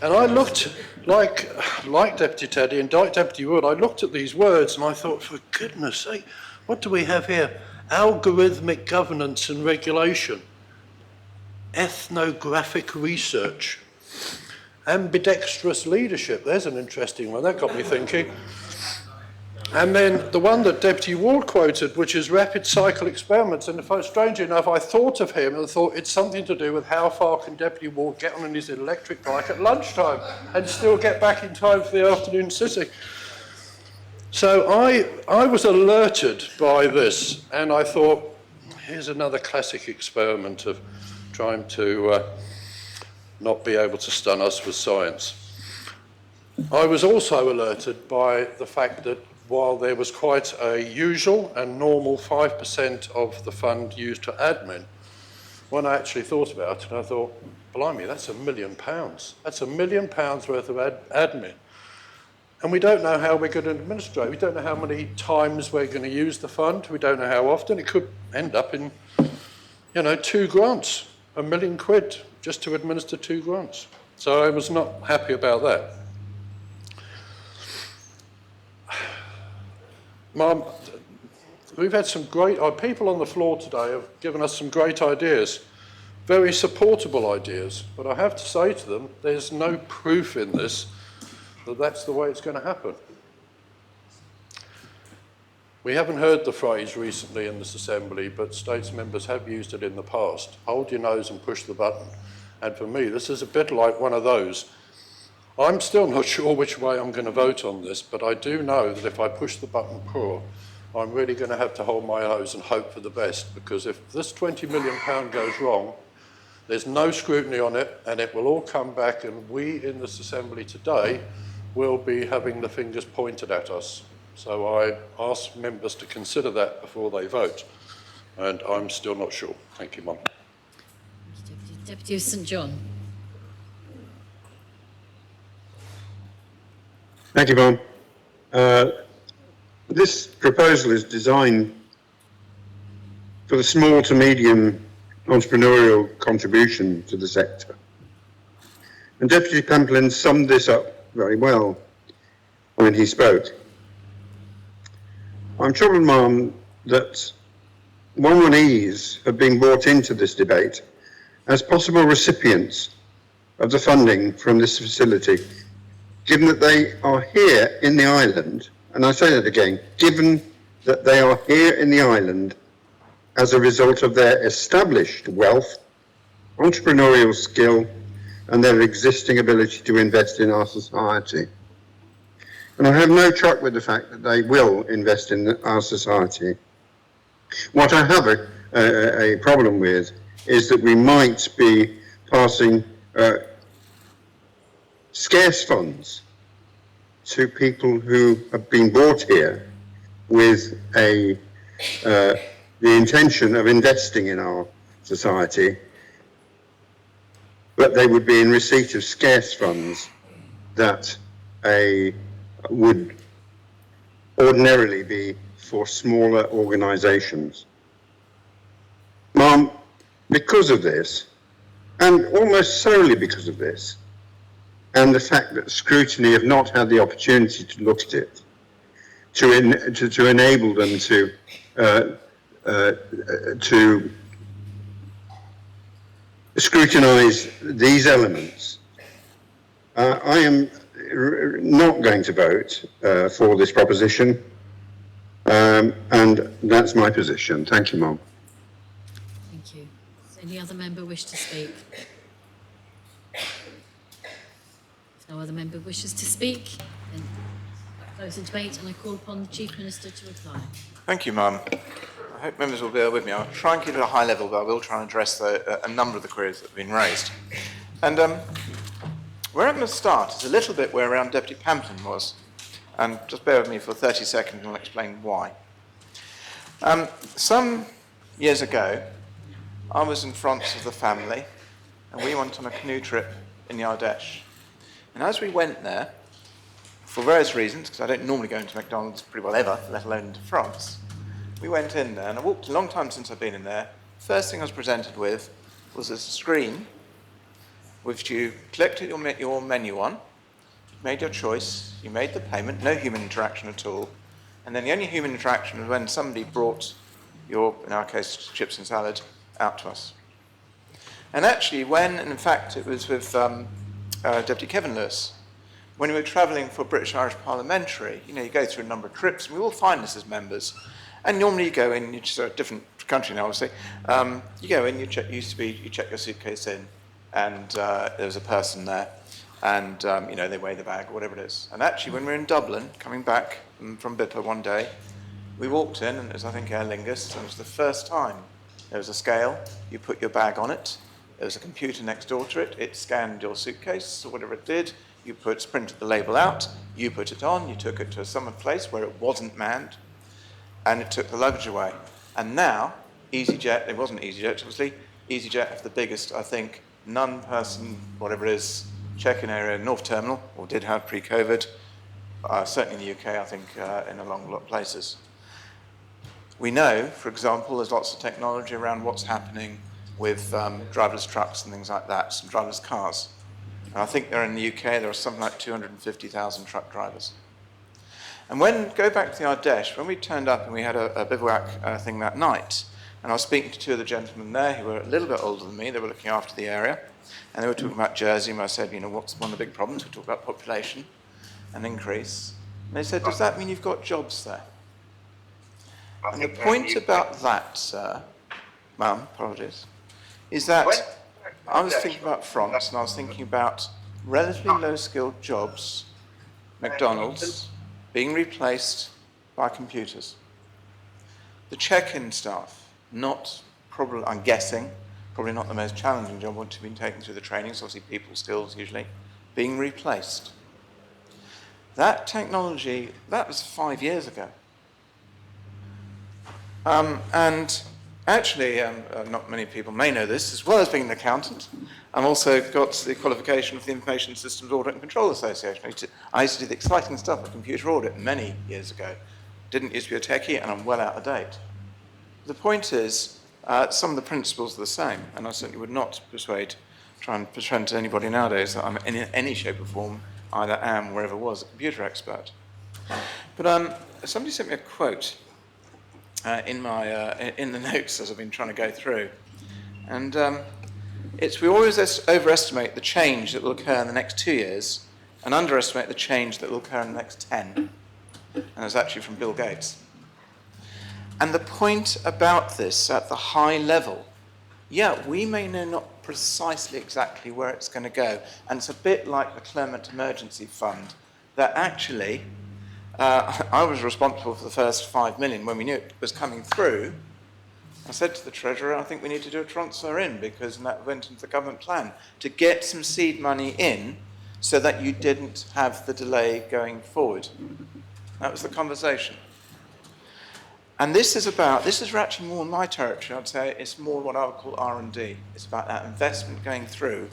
And I looked, like Deputy Teddy and Deputy Wood, I looked at these words and I thought, for goodness sake, what do we have here? Algorithmic governance and regulation, ethnographic research, ambidextrous leadership. There's an interesting one, that got me thinking. And then the one that Deputy Ward quoted, which is rapid cycle experiments. And strangely enough, I thought of him and thought it's something to do with how far can Deputy Ward get on his electric bike at lunchtime and still get back in time for the afternoon sitting. So I was alerted by this, and I thought, here's another classic experiment of trying to not be able to stun us with science. I was also alerted by the fact that while there was quite a usual and normal 5% of the fund used to admin, when I actually thought about it, I thought, blimey, that's £1 million. That's £1 million worth of admin. And we don't know how we're going to administrate. We don't know how many times we're going to use the fund. We don't know how often. It could end up in, 2 grants, £1 million just to administer 2 grants. So I was not happy about that. Mum, we've had some great, people on the floor today have given us some great ideas, very supportable ideas, but I have to say to them, there's no proof in this that that's the way it's going to happen. We haven't heard the phrase recently in this assembly, but states members have used it in the past. Hold your nose and push the button. And for me, this is a bit like one of those. I'm still not sure which way I'm going to vote on this, but I do know that if I push the button poor, I'm really going to have to hold my nose and hope for the best, because if this £20 million goes wrong, there's no scrutiny on it, and it will all come back, and we in this assembly today will be having the fingers pointed at us. So I ask members to consider that before they vote, and I'm still not sure. Thank you, Mum. Deputy of St John. Thank you, Mum. This proposal is designed for the small to medium entrepreneurial contribution to the sector. And Deputy Pamplin summed this up very well when he spoke. I'm troubled, Mum, that 118s have been brought into this debate as possible recipients of the funding from this facility, given that they are here in the island, and I say that again, given that they are here in the island as a result of their established wealth, entrepreneurial skill, and their existing ability to invest in our society. And I have no truck with the fact that they will invest in our society. What I have a problem with is that we might be passing scarce funds to people who have been brought here with the intention of investing in our society, but they would be in receipt of scarce funds that would ordinarily be for smaller organisations. Ma'am, because of this, and almost solely because of this, and the fact that scrutiny have not had the opportunity to look at it, to enable them to scrutinise these elements, I am not going to vote for this proposition, and that's my position. Thank you, Mum. Thank you. Does any other member wish to speak? If no other member wishes to speak, then I close the debate and I call upon the Chief Minister to reply. Thank you, Mum. I hope members will bear with me. I'll try and keep it at a high level, but I will try and address a number of the queries that have been raised. And where I'm going to start is a little bit where Deputy Pamplin was. And just bear with me for 30 seconds and I'll explain why. Some years ago, I was in France with the family, and we went on a canoe trip in the Ardèche. And as we went there, for various reasons, because I don't normally go into McDonald's pretty well ever, let alone into France, we went in there, and I walked a long time since I've been in there. First thing I was presented with was a screen which you clicked your menu on, made your choice, you made the payment, no human interaction at all, and then the only human interaction was when somebody brought your, in our case, chips and salad, out to us. And actually, in fact, it was with Deputy Kevin Lewis, when we were travelling for British Irish Parliamentary, you know, you go through a number of trips, and we all find this as members. And normally you go in, it's a different country now, obviously. You go in, you check your suitcase in, and there's a person there, and you know, they weigh the bag or whatever it is. And actually, when we were in Dublin, coming back from Bipper one day, we walked in, and it was, I think, Aer Lingus, and it was the first time. There was a scale, you put your bag on it, there was a computer next door to it, it scanned your suitcase, or whatever it did, you printed the label out, you put it on, you took it to some place where it wasn't manned, and it took the luggage away. And now, EasyJet, it wasn't EasyJet, obviously, EasyJet have the biggest, I think, non-person, whatever it is, check-in area in North Terminal, or did have pre-COVID, certainly in the UK, I think, in a lot of places. We know, for example, there's lots of technology around what's happening with driverless trucks and things like that, some driverless cars. And I think there in the UK, there are something like 250,000 truck drivers. And go back to the Ardèche, when we turned up and we had a bivouac thing that night, and I was speaking to two of the gentlemen there who were a little bit older than me, they were looking after the area, and they were talking about Jersey, and I said, you know, what's one of the big problems? We talk about population and increase. And they said, does that mean you've got jobs there? And the point about that, sir, ma'am, apologies, is that I was thinking about France, and I was thinking about relatively low-skilled jobs, McDonald's, being replaced by computers. The check-in staff, probably, I'm guessing, probably not the most challenging job once you've been taken through the training, so obviously people skills usually, being replaced. That technology, that was 5 years ago. And actually, not many people may know this, as well as being an accountant, I've also got the qualification of the Information Systems Audit and Control Association. I used to do the exciting stuff of computer audit many years ago. Didn't used to be a techie, and I'm well out of date. The point is, some of the principles are the same, and I certainly would not try and pretend to anybody nowadays that I'm in any shape or form, either am or ever was, a computer expert. But somebody sent me a quote in the notes as I've been trying to go through. And we always overestimate the change that will occur in the next 2 years and underestimate the change that will occur in the next 10. And it's actually from Bill Gates. And the point about this at the high level, yeah, we may know not precisely exactly where it's going to go. And it's a bit like the Climate Emergency Fund, that actually I was responsible for the first 5 million when we knew it was coming through. I said to the Treasurer, I think we need to do a transfer in, because that went into the government plan, to get some seed money in so that you didn't have the delay going forward. That was the conversation. And this is actually more my territory, I'd say. It's more what I would call R&D. It's about that investment going through.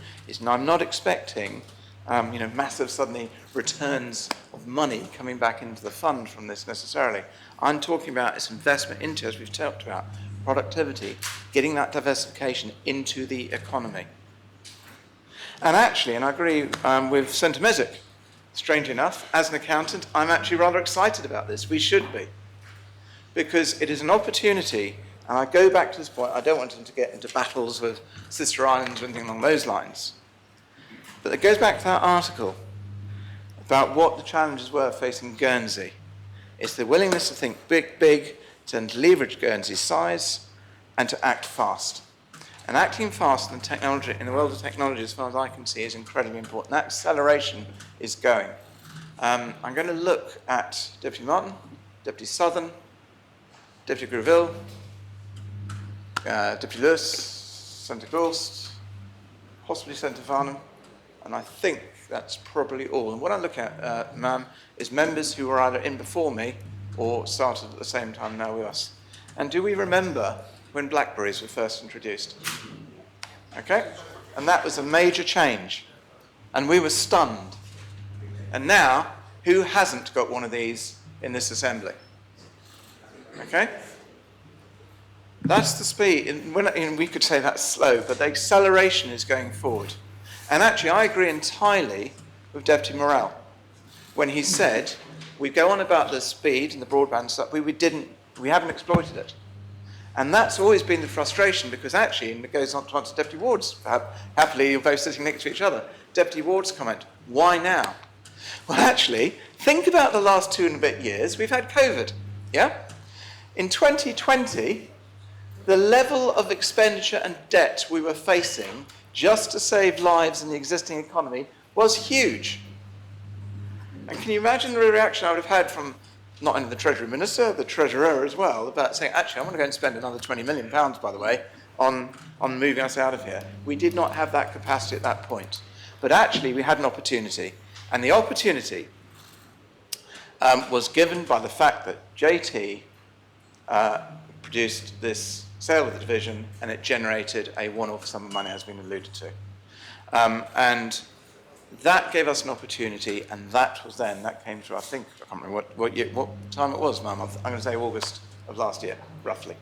I'm not expecting massive suddenly returns of money coming back into the fund from this necessarily. I'm talking about this investment into, as we've talked about, productivity, getting that diversification into the economy. And actually, and I agree with Senator Mesic, strangely enough, as an accountant, I'm actually rather excited about this. We should be. Because it is an opportunity, and I go back to this point, I don't want them to get into battles with sister islands or anything along those lines. But it goes back to that article about what the challenges were facing Guernsey. It's the willingness to think big, to leverage Guernsey's size, and to act fast. And acting fast in technology, in the world of technology, as far as I can see, is incredibly important. That acceleration is going. I'm going to look at Deputy Martin, Deputy Southern, Deputy Greville, Deputy Lewis, Senator Gorst, possibly Senator Farnham, and I think that's probably all. And what I look at, ma'am, is members who were either in before me or started at the same time now with us. And do we remember when Blackberries were first introduced? Okay? And that was a major change. And we were stunned. And now, who hasn't got one of these in this assembly? Okay? That's the speed. And we could say that's slow, but the acceleration is going forward. And actually, I agree entirely with Deputy Morrell when he said, we go on about the speed and the broadband stuff, we haven't exploited it. And that's always been the frustration, because actually, and it goes on to answer Deputy Ward's, happily you're both sitting next to each other, Deputy Ward's comment, why now? Well, actually, think about the last 2 and a bit years. We've had COVID, yeah? In 2020, the level of expenditure and debt we were facing just to save lives in the existing economy was huge. And can you imagine the reaction I would have had from not only the Treasury Minister, the Treasurer as well, about saying, actually, I want to go and spend another £20 million, by the way, on moving us out of here. We did not have that capacity at that point. But actually, we had an opportunity. And the opportunity was given by the fact that JT produced this sale of the division, and it generated a one-off sum of money, as has been alluded to. And that gave us an opportunity, and that came through, I think, I can't remember what time it was, Mum. I'm going to say August of last year, roughly.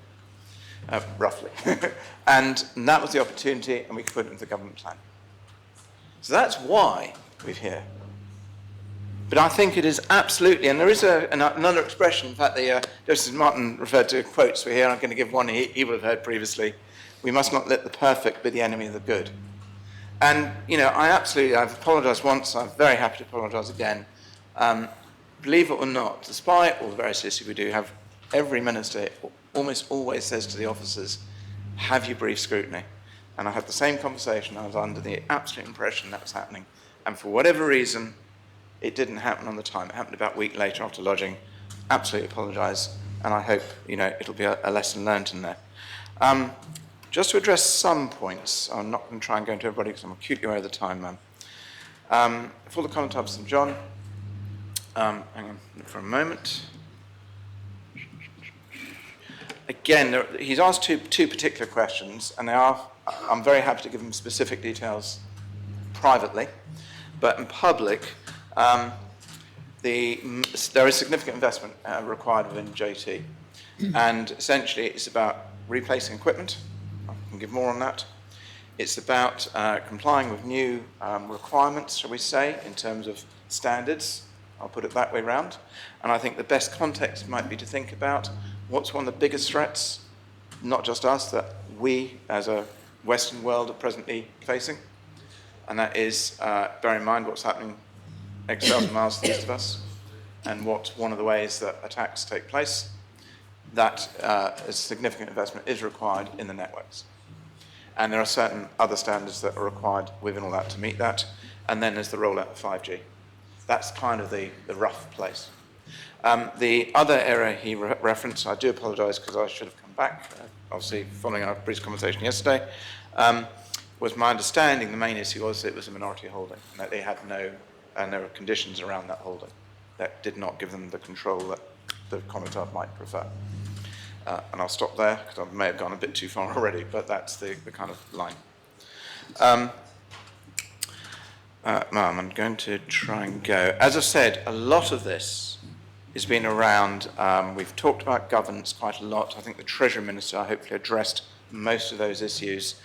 And that was the opportunity, and we could put it into the government plan. So that's why we're here. But I think it is absolutely, and there is another expression, in fact, Justice Martin referred to quotes we're here, and I'm going to give one he would have heard previously. We must not let the perfect be the enemy of the good. And, I've apologised once, I'm very happy to apologise again. Believe it or not, despite all the various issues we do have, every minister almost always says to the officers, have you brief scrutiny? And I had the same conversation. I was under the absolute impression that was happening. And for whatever reason, it didn't happen on the time. It happened about a week later after lodging. Absolutely apologise. And I hope, it'll be a lesson learned in there. Just to address some points, I'm not going to try and go into everybody because I'm acutely aware of the time, ma'am. For the comment of St John, hang on for a moment. Again, he's asked two particular questions, and I'm very happy to give him specific details privately, but in public, there is significant investment required within JT, and essentially it's about replacing equipment. I can give more on that. It's about complying with new requirements, shall we say, in terms of standards. I'll put it that way round. And I think the best context might be to think about what's one of the biggest threats, not just us, that we as a Western world are presently facing. And that is, bear in mind what's happening X thousand miles to the east of us, and what one of the ways that attacks take place, that a significant investment is required in the networks. And there are certain other standards that are required within all that to meet that. And then there's the rollout of 5G. That's kind of the rough place. The other area he referenced, I do apologise because I should have come back, obviously following our brief conversation yesterday, was my understanding the main issue was it was a minority holding, and that they had and there were conditions around that holding that did not give them the control that the Comitab might prefer. And I'll stop there because I may have gone a bit too far already, but that's the kind of line. I'm going to try and go. As I said, a lot of this has been around, we've talked about governance quite a lot. I think the Treasury Minister hopefully addressed most of those issues.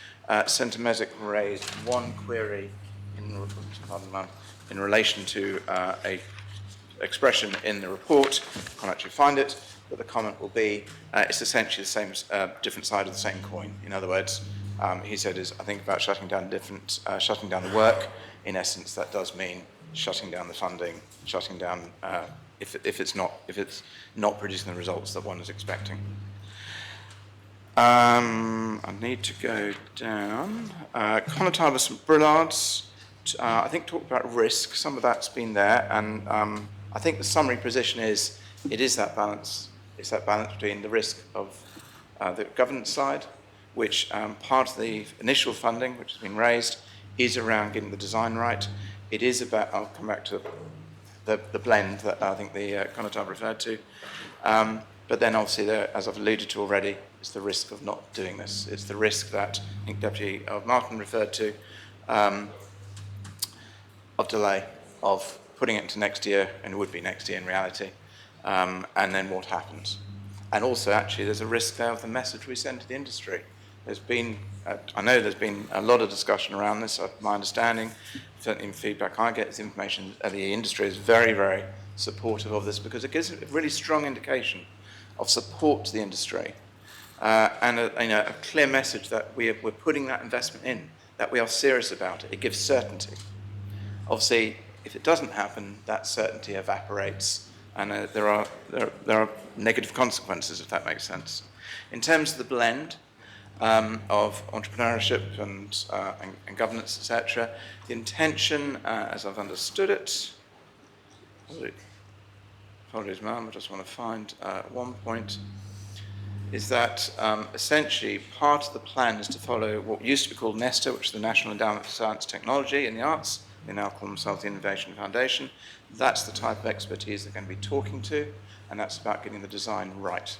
Senator Mesic raised one query in relation to a expression in the report. I can't actually find it, but the comment will be, it's essentially the same, different side of the same coin. In other words, he said, I think about shutting down the work. In essence, that does mean shutting down the funding, shutting down if it's not producing the results that one is expecting. I need to go down. Connotavis and Brillards, I think talked about risk. Some of that's been there, and I think the summary position is it is that balance. It's that balance between the risk of the governance side, which part of the initial funding, which has been raised, is around getting the design right. It is about, I'll come back to the blend that I think the Connotab referred to. But then obviously, as I've alluded to already, it's the risk of not doing this. It's the risk that I think Deputy Martin referred to, of delay, of putting it into next year, and it would be next year in reality, and then what happens. And also, actually, there's a risk there of the message we send to the industry. There's been, I know there's been a lot of discussion around this. My understanding, certainly in feedback I get, is information the industry is very, very supportive of this because it gives a really strong indication of support to the industry and a clear message that we're putting that investment in, that we are serious about it. It gives certainty. Obviously, if it doesn't happen, that certainty evaporates, and there are negative consequences, if that makes sense. In terms of the blend of entrepreneurship and governance, etc., the intention, as I've understood it, apologies, ma'am, I just want to find one point, is that essentially part of the plan is to follow what used to be called NESTA, which is the National Endowment for Science, Technology and the Arts. They now call themselves the Innovation Foundation. That's the type of expertise they're going to be talking to, and that's about getting the design right.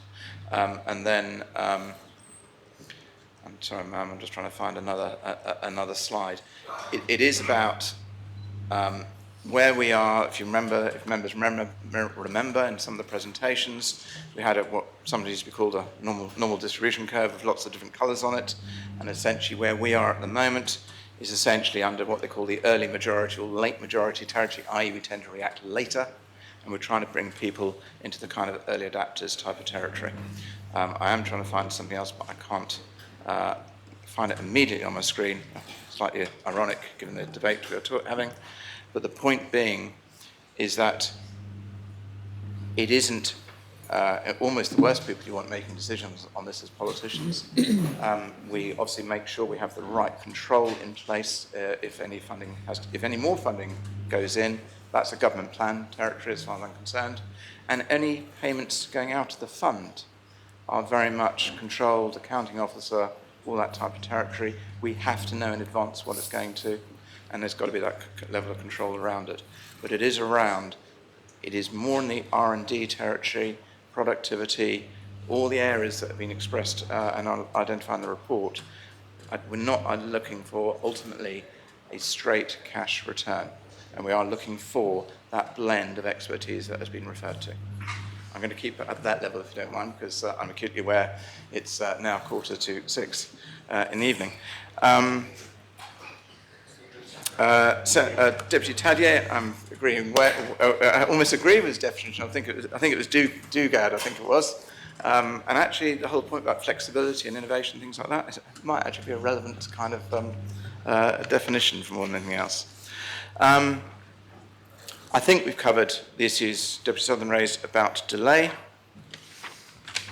And then, I'm sorry, ma'am, I'm just trying to find another slide. It is about where we are. If members remember in some of the presentations, we had what somebody used to be called a normal distribution curve with lots of different colours on it, and essentially where we are at the moment is essentially under what they call the early majority or late majority territory, i.e. we tend to react later, and we're trying to bring people into the kind of early adapters type of territory. I am trying to find something else, but I can't find it immediately on my screen. Slightly ironic given the debate we were having. But the point being is that it isn't almost the worst people you want making decisions on this as politicians. We obviously make sure we have the right control in place. If any more funding goes in, that's a government plan territory as far as I'm concerned. And any payments going out of the fund are very much controlled, accounting officer, all that type of territory. We have to know in advance what it's going to, and there's got to be that level of control around it. But it is more in the R&D territory, productivity, all the areas that have been expressed and identified in the report. We're not looking for ultimately a straight cash return, and we are looking for that blend of expertise that has been referred to. I'm going to keep it at that level if you don't mind, because I'm acutely aware it's now 5:45 in the evening. Deputy Tadier, I'm agreeing. I almost agree with his definition. I think it was Dugard. I think it was. And actually, the whole point about flexibility and innovation, things like that, it might actually be a relevant kind of definition from more than anything else. I think we've covered the issues Deputy Southern raised about delay.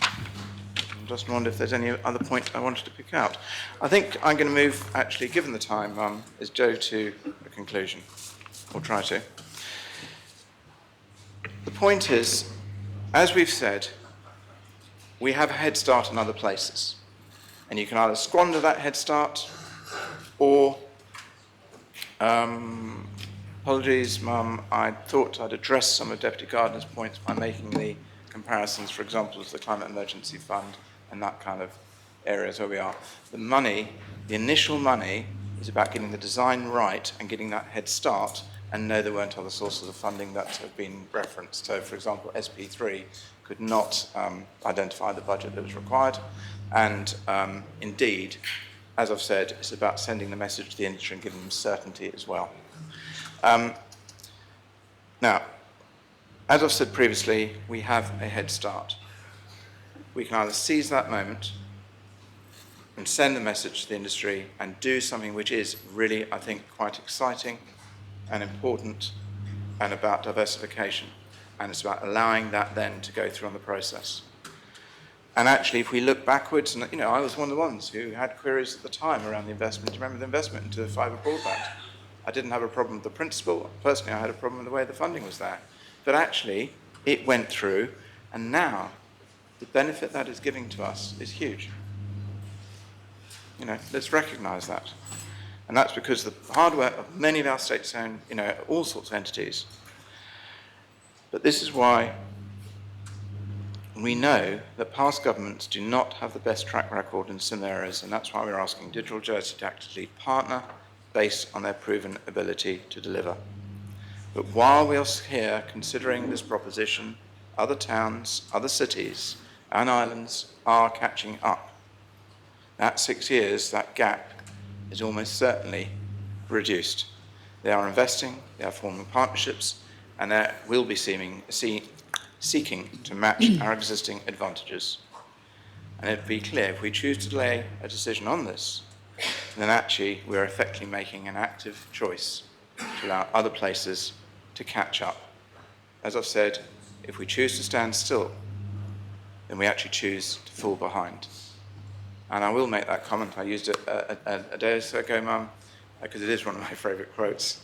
I just wonder if there's any other point I wanted to pick out. I think I'm going to move, actually, given the time, is Joe to a conclusion, or try to. The point is, as we've said, we have a head start in other places. And you can either squander that head start, or apologies, Mum, I thought I'd address some of Deputy Gardner's points by making the comparisons, for example, to the Climate Emergency Fund and that kind of areas where we are. The money, the initial money, is about getting the design right and getting that head start, and no, there weren't other sources of funding that have been referenced. So, for example, SP3 could not identify the budget that was required, and indeed, as I've said, it's about sending the message to the industry and giving them certainty as well. Now, as I've said previously, we have a head start. We can either seize that moment and send the message to the industry and do something which is really, I think, quite exciting and important and about diversification. And it's about allowing that then to go through on the process. And actually, if we look backwards, and I was one of the ones who had queries at the time around the investment. Do you remember the investment into fibre broadband? I didn't have a problem with the principle. Personally, I had a problem with the way the funding was there. But actually, it went through, and now the benefit that is giving to us is huge. Let's recognise that. And that's because the hardware of many of our states own, all sorts of entities. But this is why we know that past governments do not have the best track record in some areas, and that's why we're asking Digital Jersey to act as lead partner based on their proven ability to deliver. But while we are here considering this proposition, other towns, other cities, and islands are catching up. That 6 years, that gap is almost certainly reduced. They are investing, they are forming partnerships, and they will be seeking to match our existing advantages. And it'd be clear, if we choose to delay a decision on this, then actually we're effectively making an active choice to allow other places to catch up. As I've said, if we choose to stand still, then we actually choose to fall behind. And I will make that comment. I used it a day or so ago, Mum, because it is one of my favourite quotes,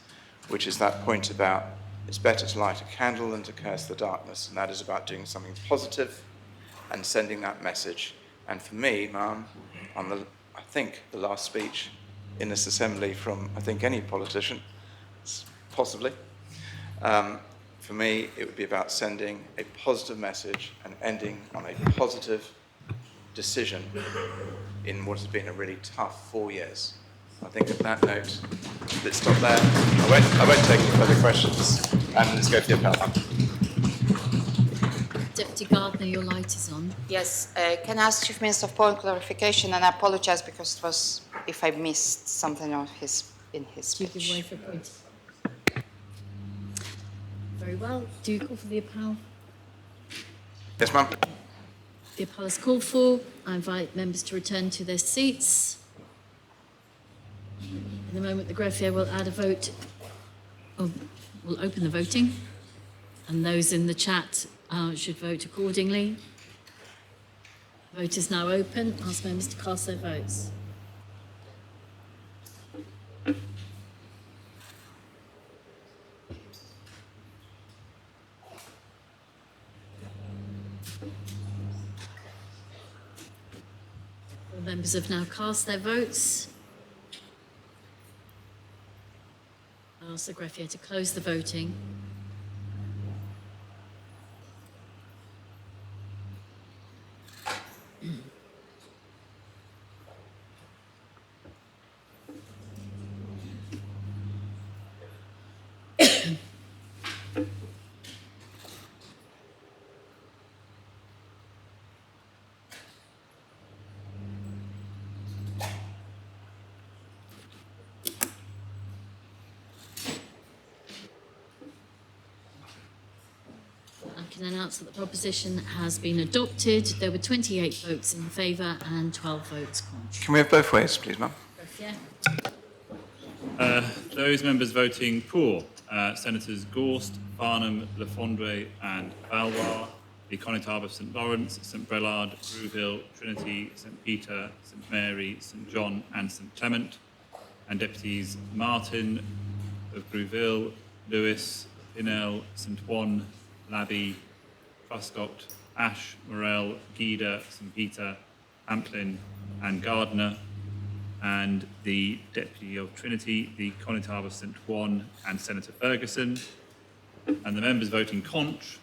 which is that point about it's better to light a candle than to curse the darkness, and that is about doing something positive and sending that message. And for me, Mum, on I think the last speech in this assembly from, I think, any politician, possibly, for me, it would be about sending a positive message and ending on a positive decision in what has been a really tough 4 years. I think at that note, let's stop there. I won't take any further questions, and let's go for the appellate. Deputy Gardner, your light is on. Yes, can I ask Chief Minister for clarification, and I apologise because it was if I missed something on in his speech. Do you give way for a point? Very well. Do you call for the appel? Yes, ma'am. The appel is called for. I invite members to return to their seats. In a moment, the greffier will add a vote. We'll open the voting, and those in the chat should vote accordingly. Vote is now open. Ask members to cast their votes. All members have now cast their votes. I'll ask the greffier to close the voting. I can announce that the proposition has been adopted. There were 28 votes in favour and 12 votes contrary. Can we have both ways, please, ma'am? Those members voting for, Senators Gorst, Farnham, Le Fondre and Valois, the Connétable of St Lawrence, St Brelard, Rouville, Trinity, St Peter, St Mary, St John and St Clement, and Deputies Martin of Rouville, Lewis, Pinel, St Juan, Labby, Truscott, Ash, Morell, Guida, St Peter, Amplin and Gardner, and the Deputy of Trinity, the Connétable of St Juan and Senator Ferguson, and the members voting conch,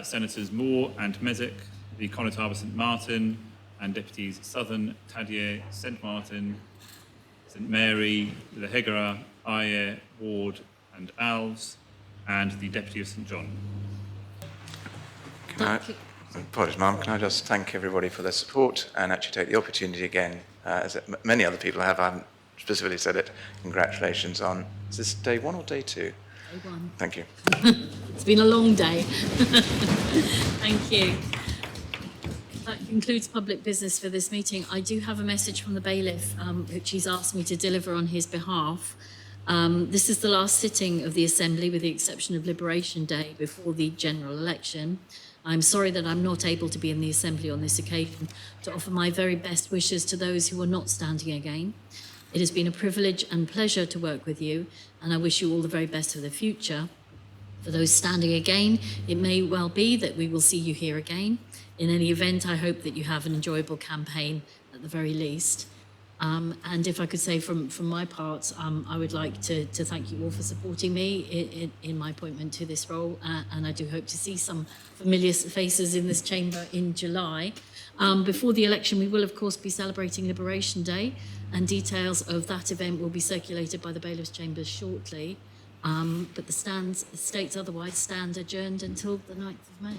Senators Moore and Mesic, the Connétable of St Martin, and Deputies Southern, Tadier, St Martin, St Mary, Le Hegara, Ayer, Ward and Alves, and the Deputy of St John. Apologies, ma'am. Can I just thank everybody for their support and actually take the opportunity again, as many other people have, I haven't specifically said it, congratulations on, is this day one or day two? Day one. Thank you. It's been a long day. Thank you. That concludes public business for this meeting. I do have a message from the bailiff, which he's asked me to deliver on his behalf. This is the last sitting of the Assembly, with the exception of Liberation Day, before the general election. I'm sorry that I'm not able to be in the Assembly on this occasion to offer my very best wishes to those who are not standing again. It has been a privilege and pleasure to work with you, and I wish you all the very best for the future. For those standing again, it may well be that we will see you here again. In any event, I hope that you have an enjoyable campaign at the very least. And if I could say from my part, I would like to thank you all for supporting me in my appointment to this role, and I do hope to see some familiar faces in this chamber in July. Before the election, we will of course be celebrating Liberation Day, and details of that event will be circulated by the Bailiffs' Chambers shortly. But the states otherwise stand adjourned until the 9th of May.